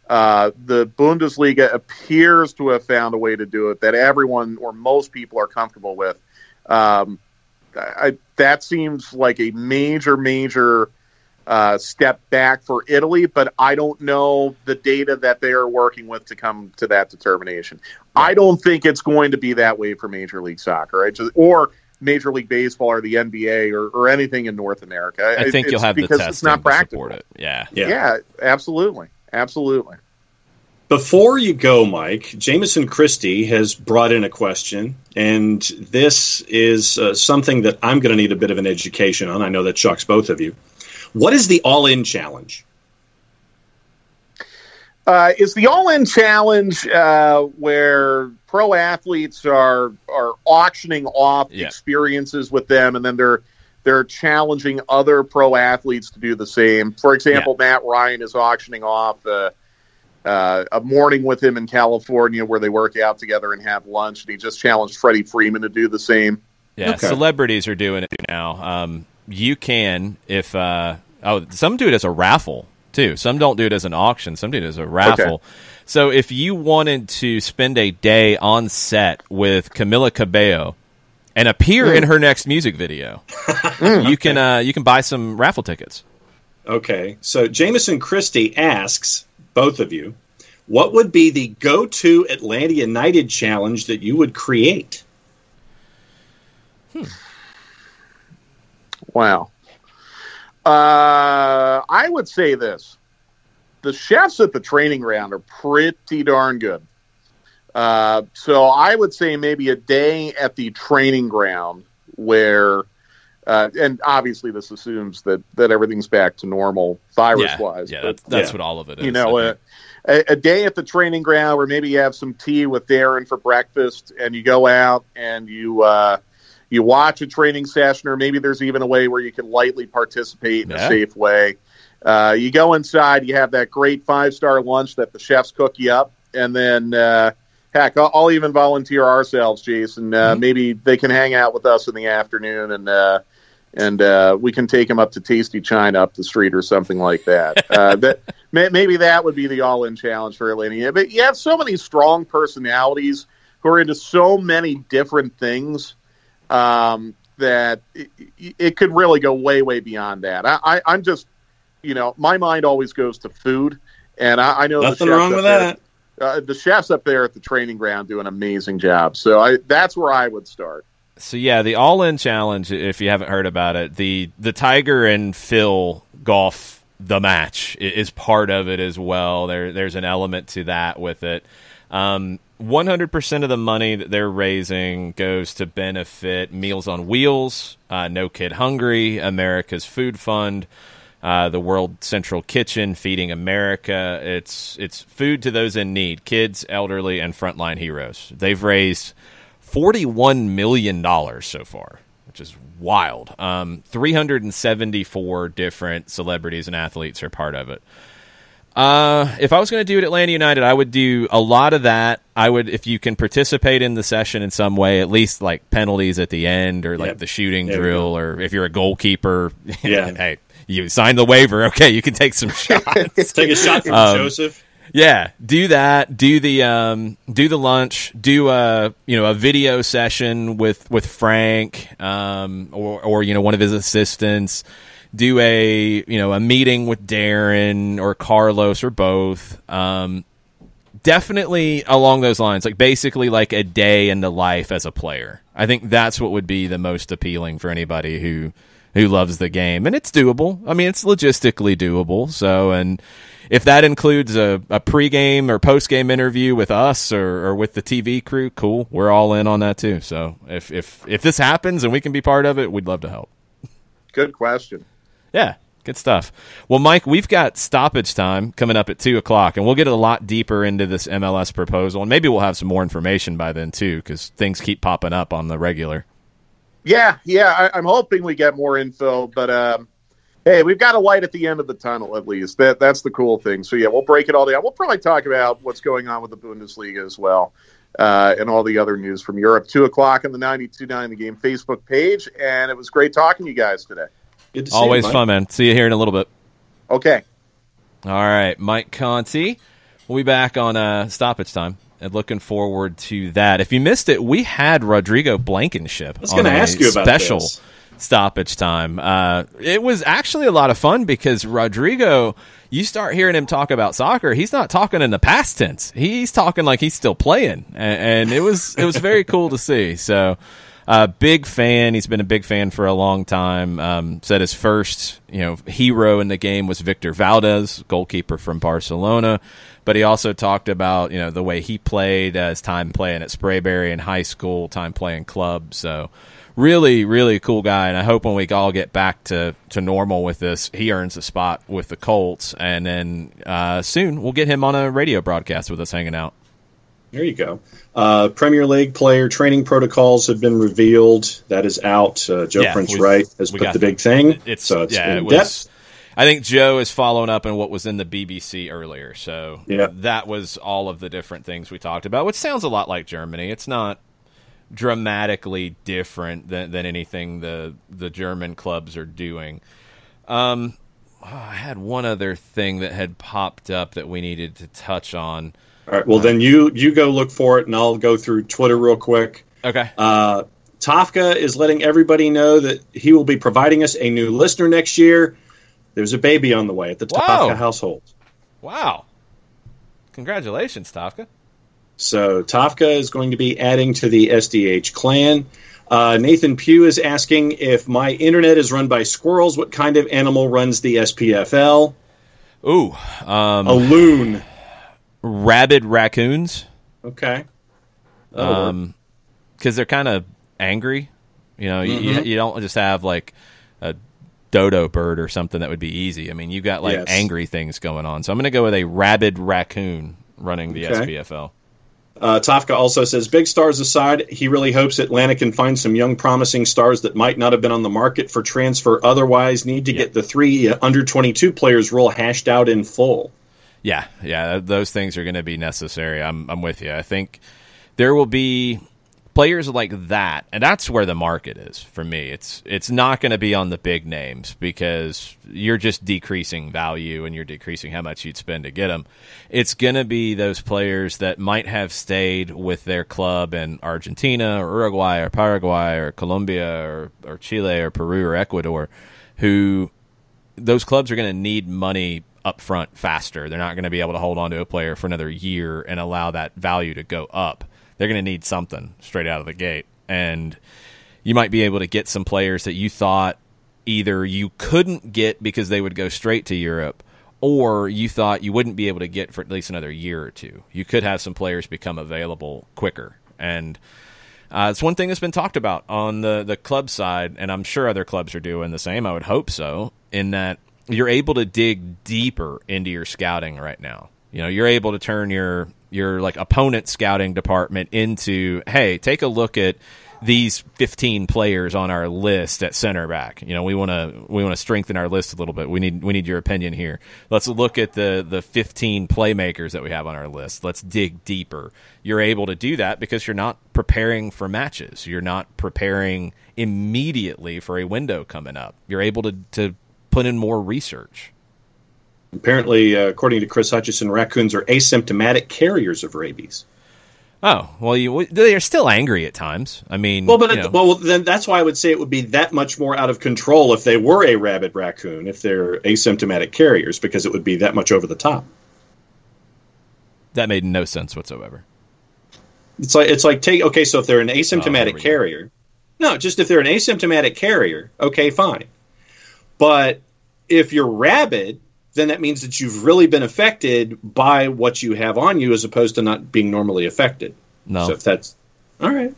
The Bundesliga appears to have found a way to do it that everyone or most people are comfortable with. That seems like a major step back for Italy, but I don't know the data that they are working with to come to that determination. Right. I don't think it's going to be that way for Major League Soccer, or Major League Baseball, or the NBA, or anything in North America. I think you'll have the testing it's not practical. To support it. Yeah, absolutely. Before you go, Mike, Jameson Christie has brought in a question, and this is something that I'm going to need a bit of an education on. I know that shocks both of you. What is the All-In Challenge? Is the All-In Challenge where pro athletes are auctioning off experiences with them, and then they're challenging other pro athletes to do the same. For example, Matt Ryan is auctioning off a morning with him in California where they work out together and have lunch, and he just challenged Freddie Freeman to do the same. Yeah, celebrities are doing it now. You can, if some do it as a raffle too. Some don't do it as an auction. Some do it as a raffle. Okay. So if you wanted to spend a day on set with Camila Cabello and appear in her next music video, you can buy some raffle tickets. Okay, so Jameson Christie asks both of you, what would be the go-to Atlanta United challenge that you would create? Wow. I would say this. The chefs at the training ground are pretty darn good. So I would say maybe a day at the training ground where, and obviously this assumes that everything's back to normal virus-wise. Yeah, that's what all of it is. You know, a day at the training ground where maybe you have some tea with Darren for breakfast and you go out and you watch a training session, or maybe there's even a way where you can lightly participate in a safe way. You go inside, you have that great 5-star lunch that the chefs cook you up, and then, heck, I'll even volunteer ourselves, Jason. Maybe they can hang out with us in the afternoon, and we can take them up to Tasty China up the street or something like that. Maybe that would be the all-in challenge for Atlanta. But you have so many strong personalities who are into so many different things that it could really go way, way beyond that. I'm just, my mind always goes to food, and I know nothing wrong with that. The chefs up there at the training ground do an amazing job. So that's where I would start. So yeah, the all-in challenge, if you haven't heard about it, the Tiger and Phil golf, the match is part of it as well. There's an element to that with it. 100% of the money that they're raising goes to benefit Meals on Wheels, No Kid Hungry, America's Food Fund, the World Central Kitchen, Feeding America. It's food to those in need, kids, elderly, and frontline heroes. They've raised $41 million so far, which is wild. 374 different celebrities and athletes are part of it. If I was going to do it at Atlanta United, I would do a lot of that. I would, if you can participate in the session in some way, at least like penalties at the end, or like the shooting drill, or if you're a goalkeeper, hey, you sign the waiver. Okay, you can take some shots. Take a shot from Joseph. Yeah, do that. Do the lunch. Do a video session with Frank, or one of his assistants. Do a meeting with Darren or Carlos or both. Definitely along those lines, like basically like a day in the life as a player. I think that's what would be the most appealing for anybody who loves the game, and it's doable. I mean, it's logistically doable. So, and if that includes a pregame or postgame interview with us or with the TV crew, cool. We're all in on that too. So if this happens and we can be part of it, we'd love to help. Good question. Yeah, good stuff. Well, Mike, we've got stoppage time coming up at 2:00, and we'll get a lot deeper into this MLS proposal, and maybe we'll have some more information by then too, because things keep popping up on the regular. Yeah, I'm hoping we get more info, but hey, we've got a light at the end of the tunnel at least. That's the cool thing. So yeah, we'll break it all down. We'll probably talk about what's going on with the Bundesliga as well, and all the other news from Europe. 2:00 on the 92.9 The Game Facebook page, and it was great talking to you guys today. Good to see Always you, fun, man. See you here in a little bit. Okay. All right, Mike Conti. We'll be back on stoppage time, and looking forward to that. If you missed it, we had Rodrigo Blankenship on a special stoppage time. It was actually a lot of fun because Rodrigo, you start hearing him talk about soccer, he's not talking in the past tense. He's talking like he's still playing, and it was very cool to see. So, big fan. He's been a big fan for a long time. Said his first, hero in the game was Victor Valdez, goalkeeper from Barcelona. But he also talked about, the way he played, his time playing at Sprayberry in high school, time playing club. So really, really cool guy. And I hope when we all get back to normal with this, he earns a spot with the Colts. And then soon we'll get him on a radio broadcast with us hanging out. There you go. Premier League player training protocols have been revealed. That is out. Joe Prince Wright has put the big thing. It's in depth. I think Joe is following up on what was in the BBC earlier. So that was all of the different things we talked about, which sounds a lot like Germany. It's not dramatically different than anything the German clubs are doing. I had one other thing that had popped up that we needed to touch on. All right, well, then you go look for it, and I'll go through Twitter real quick. Okay. Tafka is letting everybody know that he will be providing us a new listener next year. There's a baby on the way at the Tafka household. Wow. Congratulations, Tafka. So Tafka is going to be adding to the SDH clan. Nathan Pugh is asking, if my internet is run by squirrels, what kind of animal runs the SPFL? Ooh. A loon. Rabid raccoons. Okay. Because they're kind of angry. You know, you don't just have like a dodo bird or something that would be easy. I mean, you've got like angry things going on. So I'm going to go with a rabid raccoon running the SPFL. Tafka also says, big stars aside, he really hopes Atlanta can find some young promising stars that might not have been on the market for transfer otherwise. Need to get the 3 under-22 players rule hashed out in full. Yeah, those things are going to be necessary. I'm with you. I think there will be players like that, and that's where the market is for me. It's not going to be on the big names because you're just decreasing value and you're decreasing how much you'd spend to get them. It's going to be those players that might have stayed with their club in Argentina or Uruguay or Paraguay or Colombia or Chile or Peru or Ecuador, who those clubs are going to need money up front faster. They're not going to be able to hold on to a player for another year and allow that value to go up. They're going to need something straight out of the gate. And you might be able to get some players that you thought either you couldn't get because they would go straight to Europe, or you thought you wouldn't be able to get for at least another year or two. You could have some players become available quicker. And it's one thing that's been talked about on the club side, and I'm sure other clubs are doing the same. I would hope so, in that you're able to dig deeper into your scouting right now. You know, you're able to turn your like opponent scouting department into, hey, take a look at these 15 players on our list at center back. You know, we want to strengthen our list a little bit. We need your opinion here. Let's look at the 15 playmakers that we have on our list. Let's dig deeper. You're able to do that because you're not preparing for matches. You're not preparing immediately for a window coming up. You're able to put in more research. Apparently, according to Chris Hutchison, raccoons are asymptomatic carriers of rabies. Oh, well, they are still angry at times. I mean, then that's why I would say it would be that much more out of control if they were a rabid raccoon, if they're asymptomatic carriers, because it would be that much over the top. That made no sense whatsoever. So if they're an asymptomatic carrier, if they're an asymptomatic carrier, okay, fine. But if you're rabid, then that means that you've really been affected by what you have on you as opposed to not being normally affected. No. So if that's... All right.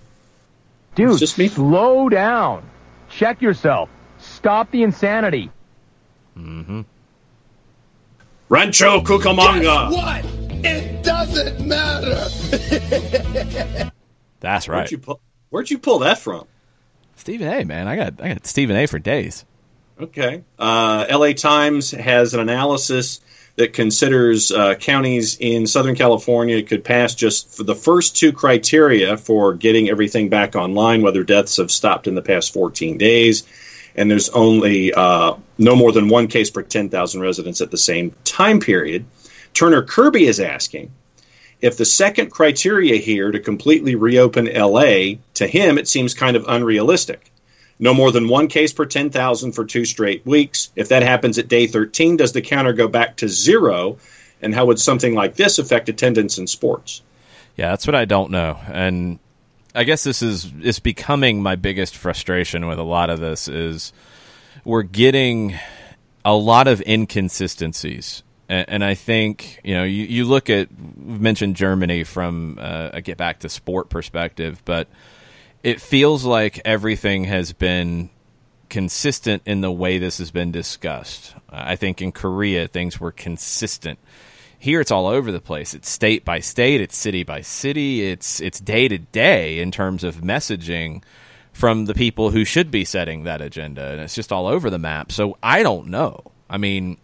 Dude, just slow down. Check yourself. Stop the insanity. Mm-hmm. Rancho Cucamonga. Guess what? It doesn't matter. That's right. Where'd you pull that from? Stephen A, man. I got Stephen A for days. Okay. LA Times has an analysis that considers counties in Southern California could pass just for the first 2 criteria for getting everything back online, whether deaths have stopped in the past 14 days, and there's only no more than 1 case per 10,000 residents at the same time period. Turner Kirby is asking if the second criteria here to completely reopen LA, to him it seems kind of unrealistic. No more than 1 case per 10,000 for 2 straight weeks. If that happens at day 13, does the counter go back to 0? And how would something like this affect attendance in sports? Yeah, that's what I don't know. And I guess this is becoming my biggest frustration with a lot of this is we're getting a lot of inconsistencies. And I think, you look at, we've mentioned Germany from a get back to sport perspective, but it feels like everything has been consistent in the way this has been discussed. I think in Korea, things were consistent Here it's all over the place. It's state by state, it's city by city, it's day to day in terms of messaging from the people who should be setting that agenda, and it's just all over the map. So I don't know. I mean,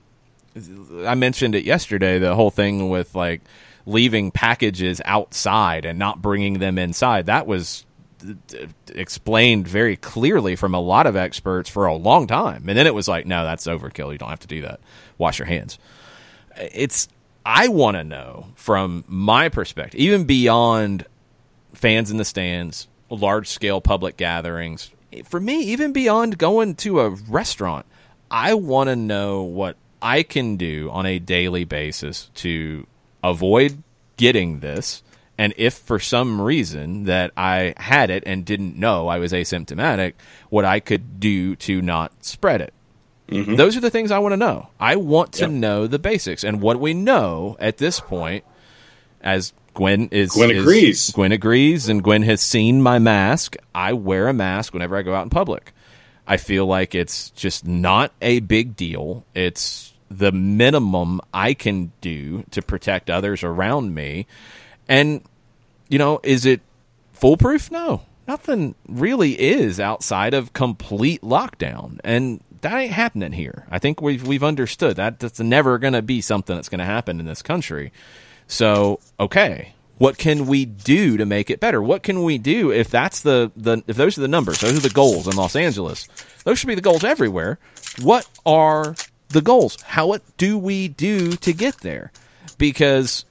I mentioned it yesterday, the whole thing with like leaving packages outside and not bringing them inside. That was explained very clearly from a lot of experts for a long time. And then it was like, no, that's overkill. You don't have to do that. Wash your hands. I want to know from my perspective, even beyond fans in the stands, large scale public gatherings, for me, even beyond going to a restaurant, I want to know what I can do on a daily basis to avoid getting this. And if for some reason that I had it and didn't know I was asymptomatic, what I could do to not spread it. Mm-hmm. Those are the things I want to know. I want to know the basics. And what we know at this point, as Gwen agrees, and Gwen has seen my mask. I wear a mask whenever I go out in public. I feel like it's just not a big deal. It's the minimum I can do to protect others around me. And, you know, is it foolproof? No. Nothing really is outside of complete lockdown. And that ain't happening here. I think we've understood that that's never going to be something that's going to happen in this country. So, okay, what can we do to make it better? What can we do if that's if those are the numbers, those are the goals in Los Angeles? Those should be the goals everywhere. What are the goals? What do we do to get there? Because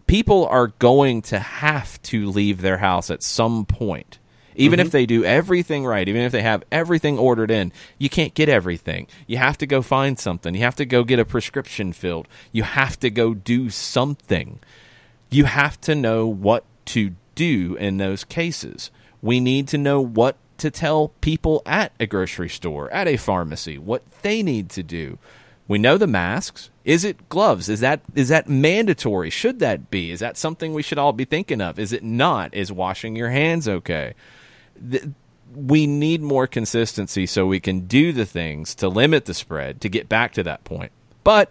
people are going to have to leave their house at some point. Even if they do everything right, even if they have everything ordered in, you can't get everything. You have to go find something. You have to go get a prescription filled. You have to go do something. You have to know what to do in those cases. We need to know what to tell people at a grocery store, at a pharmacy, what they need to do. We know the masks. Is it gloves? Is that mandatory? Should that be? Is that something we should all be thinking of? Is it not? Is washing your hands okay? We need more consistency so we can do the things to limit the spread, to get back to that point. But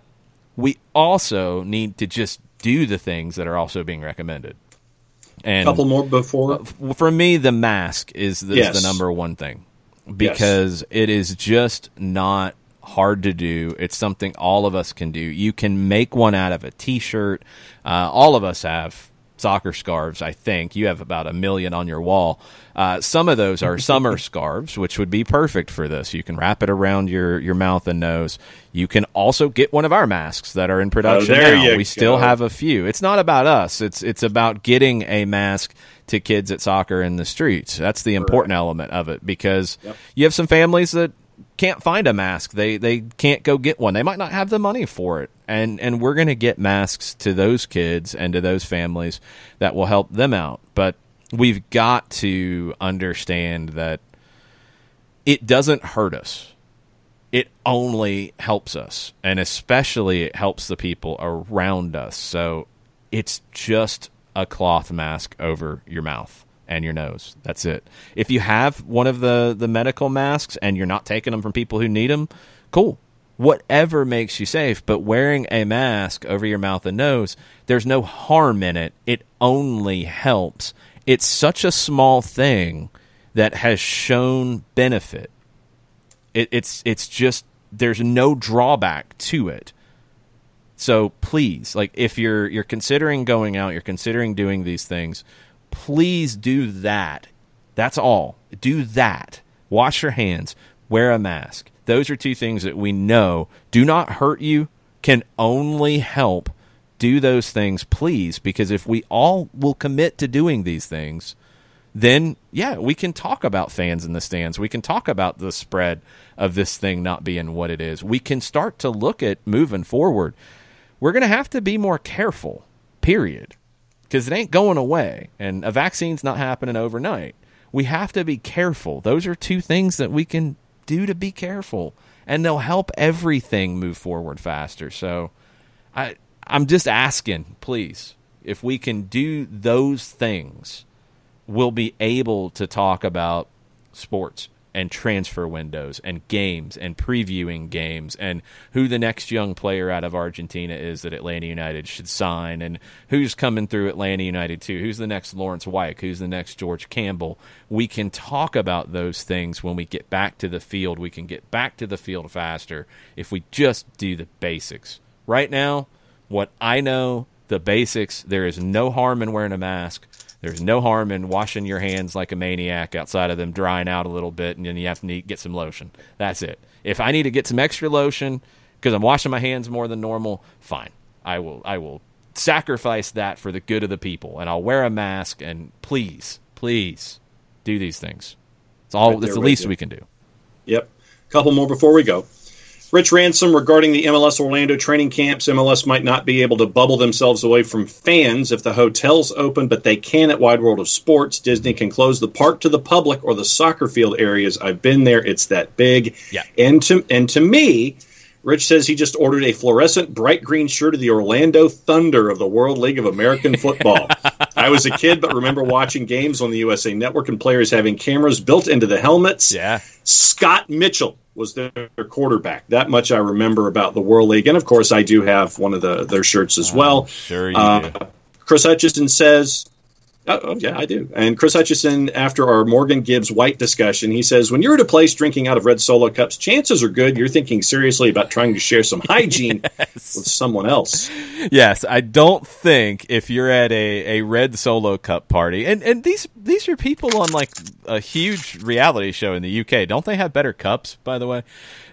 we also need to just do the things that are also being recommended. And a couple more before? For me, the mask is the number one thing, because it is just not hard to do. It's something all of us can do. You can make one out of a T-shirt. All of us have soccer scarves, I think. You have about 1 million on your wall. Some of those are summer scarves, which would be perfect for this. You can wrap it around your mouth and nose. You can also get one of our masks that are in production now. We still have a few. It's not about us. It's about getting a mask to kids at soccer in the streets. That's the important element of it, because you have some families that can't find a mask. They can't go get one. They might not have the money for it. And we're going to get masks to those kids and to those families that will help them out. But we've got to understand that it doesn't hurt us. It only helps us. And especially it helps the people around us. So it's just a cloth mask over your mouth and your nose. That's it. If you have one of the medical masks and you're not taking them from people who need them, cool. Whatever makes you safe, but wearing a mask over your mouth and nose, there's no harm in it. It only helps. It's such a small thing that has shown benefit. It's just, there's no drawback to it. So please, like, if you're considering going out, you're considering doing these things, please do that. That's all. Do that. Wash your hands. Wear a mask. Those are two things that we know do not hurt you, can only help. Do those things, please, because if we all will commit to doing these things, then, yeah, we can talk about fans in the stands. We can talk about the spread of this thing not being what it is. We can start to look at moving forward. We're going to have to be more careful, period, because it ain't going away, and a vaccine's not happening overnight. We have to be careful. Those are two things that we can do to be careful, and they'll help everything move forward faster. So I'm just asking, please, if we can do those things, we'll be able to talk about sports and transfer windows and games and previewing games and who the next young player out of Argentina is that Atlanta United should sign and who's coming through Atlanta United too, who's the next Lawrence Wyke, who's the next George Campbell. We can talk about those things when we get back to the field. We can get back to the field faster if we just do the basics. Right now, what I know, the basics, there is no harm in wearing a mask. There's no harm in washing your hands like a maniac outside of them drying out a little bit, and then you have to get some lotion. That's it. If I need to get some extra lotion because I'm washing my hands more than normal, fine. I will sacrifice that for the good of the people, and I'll wear a mask, and please do these things. That's the least we can do. Yep. A couple more before we go. Rich Ransom regarding the MLS Orlando training camps. MLS might not be able to bubble themselves away from fans if the hotel's open, but they can at Wide World of Sports. Disney can close the park to the public or the soccer field areas. I've been there. It's that big. Yeah. And to me, Rich says he just ordered a fluorescent bright green shirt of the Orlando Thunder of the World League of American Football. I was a kid, but remember watching games on the USA Network and players having cameras built into the helmets. Yeah. Scott Mitchell was their quarterback. That much I remember about the World League. And, of course, I do have one of their shirts as well. Sure you do. Chris Hutchison says, oh, yeah, I do. And Chris Hutchison, after our Morgan Gibbs-White discussion, he says, when you're at a place drinking out of red Solo cups, chances are good you're thinking seriously about trying to share some hygiene with someone else. Yes, I don't think if you're at a red Solo cup party, and these are people on like a huge reality show in the UK. Don't they have better cups, by the way?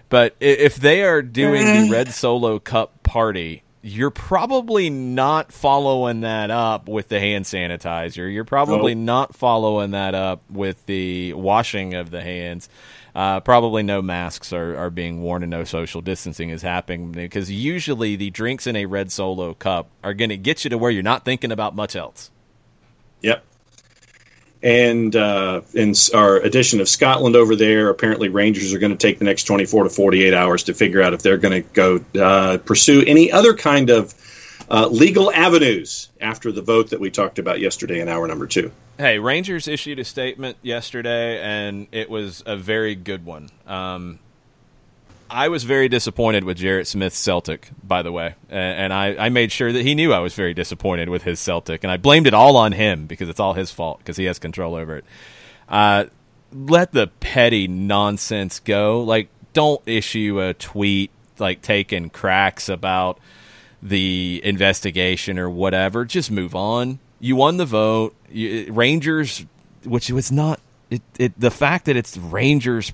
But if they are doing the red Solo cup party, you're probably not following that up with the hand sanitizer. You're probably not following that up with the washing of the hands. Probably no masks are being worn and no social distancing is happening because usually the drinks in a red Solo cup are going to get you to where you're not thinking about much else. Yep. And in our edition of Scotland over there, apparently Rangers are going to take the next 24 to 48 hours to figure out if they're going to go pursue any other kind of legal avenues after the vote that we talked about yesterday in hour number 2. Hey, Rangers issued a statement yesterday, and it was a very good one. I was very disappointed with Jarrett Smith's Celtic, by the way, and I made sure that he knew I was very disappointed with his Celtic, and I blamed it all on him because it's all his fault because he has control over it. Let the petty nonsense go. Like, don't issue a tweet like taking cracks about the investigation or whatever. Just move on. You won the vote. Rangers, which was not the fact that it's Rangers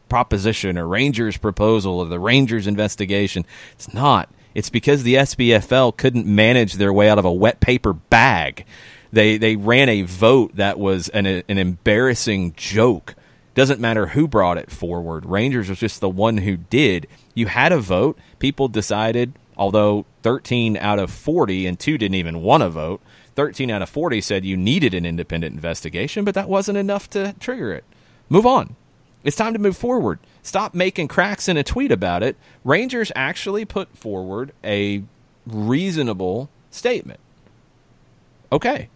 proposition or Rangers proposal or the Rangers investigation. It's not. It's because the SBFL couldn't manage their way out of a wet paper bag. They ran a vote that was an embarrassing joke. Doesn't matter who brought it forward. Rangers was just the one who did. You had a vote. People decided, although 13 out of 40 and 2 didn't even want to vote, 13 out of 40 said you needed an independent investigation, but that wasn't enough to trigger it. Move on. It's time to move forward. Stop making cracks in a tweet about it. Rangers actually put forward a reasonable statement. Okay,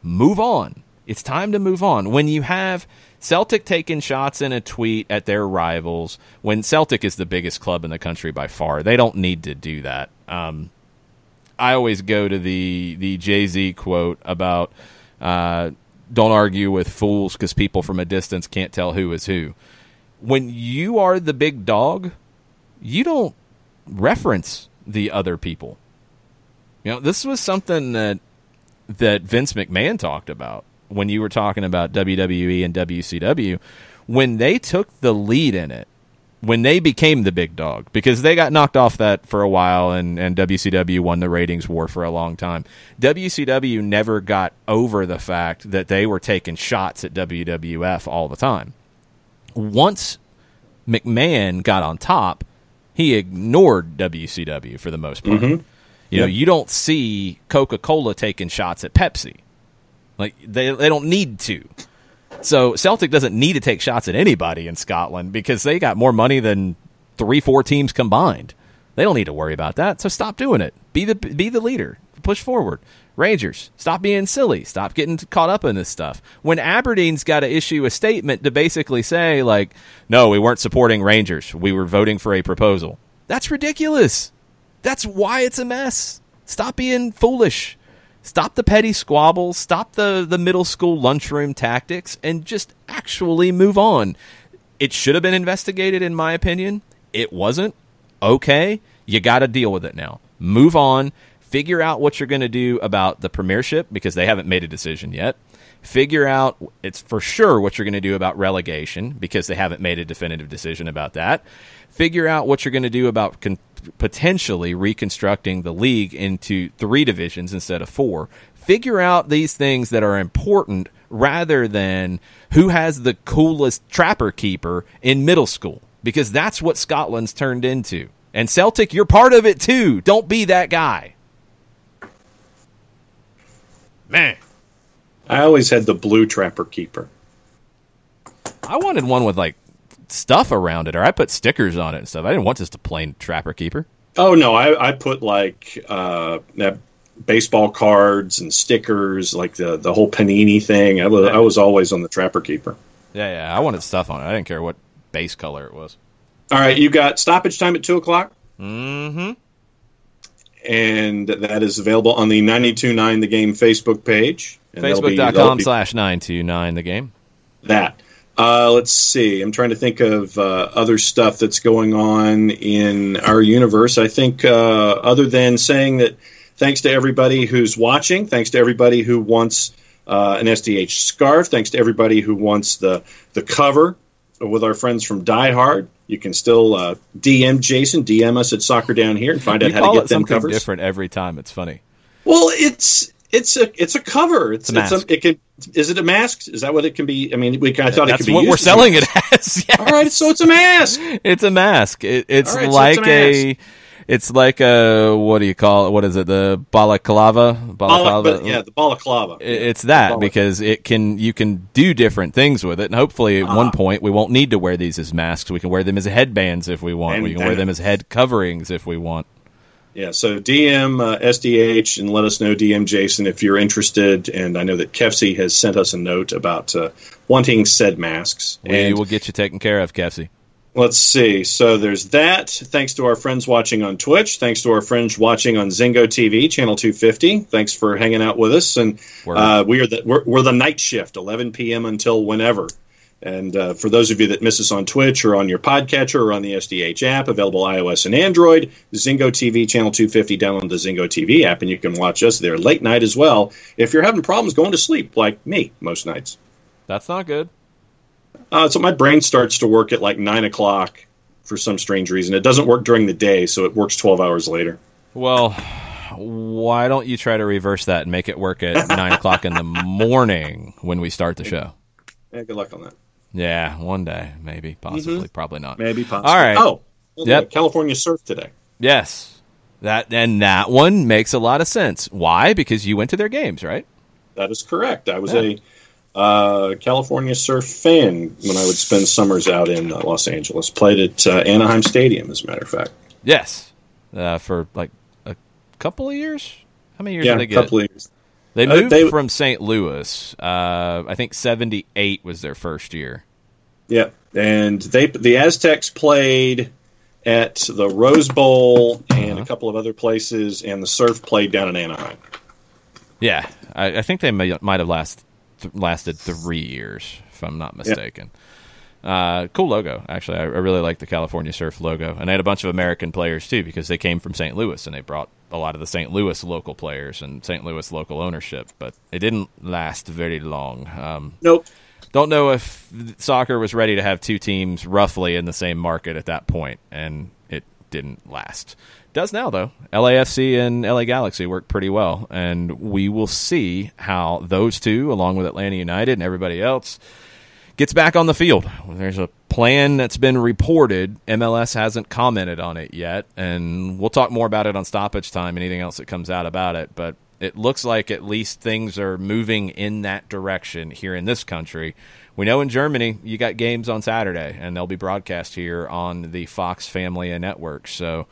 move on. It's time to move on. When you have Celtic taking shots in a tweet at their rivals, when Celtic is the biggest club in the country by far, they don't need to do that. I always go to the Jay-Z quote about don't argue with fools because people from a distance can't tell who is who. When you are the big dog, you don't reference the other people. You know, this was something that Vince McMahon talked about when you were talking about WWE and WCW. When they took the lead in it, when they became the big dog, because they got knocked off that for a while and WCW won the ratings war for a long time. WCW never got over the fact that they were taking shots at WWF all the time. Once McMahon got on top, he ignored WCW for the most part. Mm-hmm. You know, you don't see Coca-Cola taking shots at Pepsi. Like, they don't need to. So Celtic doesn't need to take shots at anybody in Scotland because they got more money than 3-4 teams combined. They don't need to worry about that. So stop doing it. Be the leader. push forward. Rangers, stop being silly. Stop getting caught up in this stuff. When Aberdeen's got to issue a statement to basically say, like, no, we weren't supporting Rangers. We were voting for a proposal. That's ridiculous. That's why it's a mess. Stop being foolish. Stop the petty squabbles. Stop the middle school lunchroom tactics and just actually move on. It should have been investigated, in my opinion. It wasn't. Okay. You got to deal with it now. Move on. Figure out what you're going to do about the premiership because they haven't made a decision yet. Figure out, it's for sure, what you're going to do about relegation because they haven't made a definitive decision about that. Figure out what you're going to do about potentially reconstructing the league into 3 divisions instead of 4. Figure out these things that are important rather than who has the coolest trapper keeper in middle school because that's what Scotland's turned into. And Celtic, you're part of it too. Don't be that guy. Man. I always had the blue trapper keeper. I wanted one with, like, stuff around it, or I put stickers on it and stuff. I didn't want just a plain trapper keeper. Oh, no, I put, like, baseball cards and stickers, like the whole Panini thing. I was always on the trapper keeper. Yeah, I wanted stuff on it. I didn't care what base color it was. All right, you got stoppage time at 2 o'clock? Mm-hmm. And that is available on the 92.9 The Game Facebook page. Facebook.com/929 The Game. That. Let's see. I'm trying to think of other stuff that's going on in our universe. I think other than saying that thanks to everybody who's watching, thanks to everybody who wants an SDH scarf, thanks to everybody who wants the cover with our friends from Die Hard. You can still DM Jason, DM us at Soccer Down Here and find out how to get them covers. Different every time. It's funny. Well, it's a cover. It's a mask. Is it a mask? Is that what it can be? I mean, I thought it could be. That's what we're selling it as. Yes. All right, so it's a mask. It's a mask. It's right, like so it's like a what do you call it? What is it? The balaclava? The balaclava. It's that because you can do different things with it, and hopefully at one point we won't need to wear these as masks. We can wear them as headbands if we want. We can wear them as head coverings if we want. Yeah, so DM SDH and let us know, DM Jason, if you're interested. And I know that Kefsey has sent us a note about wanting said masks. We will get you taken care of, Kefsey. Let's see. So there's that. Thanks to our friends watching on Twitch. Thanks to our friends watching on Zingo TV, channel 250. Thanks for hanging out with us. And we're the night shift, 11 p.m. until whenever. And for those of you that miss us on Twitch or on your podcatcher or on the SDH app, available iOS and Android, Zingo TV, channel 250, download the Zingo TV app, and you can watch us there late night as well if you're having problems going to sleep, like me most nights. That's not good. So my brain starts to work at like 9 o'clock for some strange reason. It doesn't work during the day, so it works 12 hours later. Well, why don't you try to reverse that and make it work at 9 o'clock in the morning when we start the show? Yeah, good luck on that. Yeah, one day, maybe, possibly, probably not. Maybe, possibly. All right. Oh, yep. California surf today. Yes. That one makes a lot of sense. Why? Because you went to their games, right? That is correct. I was a California surf fan when I would spend summers out in Los Angeles. Played at Anaheim Stadium, as a matter of fact. Yes. For like a couple of years? How many years did they get? Yeah, a couple of years. They moved from St. Louis. I think 78 was their first year. Yeah, and the Aztecs played at the Rose Bowl and a couple of other places, and the Surf played down in Anaheim. Yeah, I think they might have lasted 3 years, if I'm not mistaken. Cool logo, actually. I really like the California Surf logo. And they had a bunch of American players, too, because they came from St. Louis, and they brought a lot of the St. Louis local players and St. Louis local ownership. But it didn't last very long. Nope. Don't know if soccer was ready to have two teams roughly in the same market at that point, and it didn't last. Does now, though. LAFC and LA Galaxy work pretty well, and we will see how those two, along with Atlanta United and everybody else, gets back on the field. There's a plan that's been reported. MLS hasn't commented on it yet, and we'll talk more about it on stoppage time, anything else that comes out about it, but it looks like at least things are moving in that direction here in this country. We know in Germany you got games on Saturday, and they'll be broadcast here on the Fox family of networks. So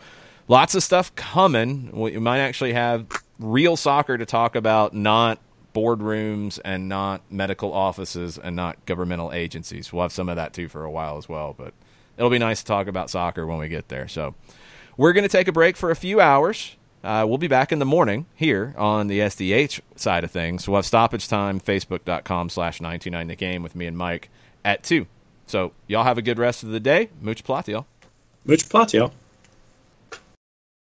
lots of stuff coming. We might actually have real soccer to talk about, not boardrooms and not medical offices and not governmental agencies. We'll have some of that too for a while as well, but it'll be nice to talk about soccer when we get there. So we're going to take a break for a few hours. We'll be back in the morning here on the SDH side of things. We'll have stoppage time, facebook.com/929 the game with me and Mike at 2. So y'all have a good rest of the day. Mooch plot, y'all. Mooch plot, y'all.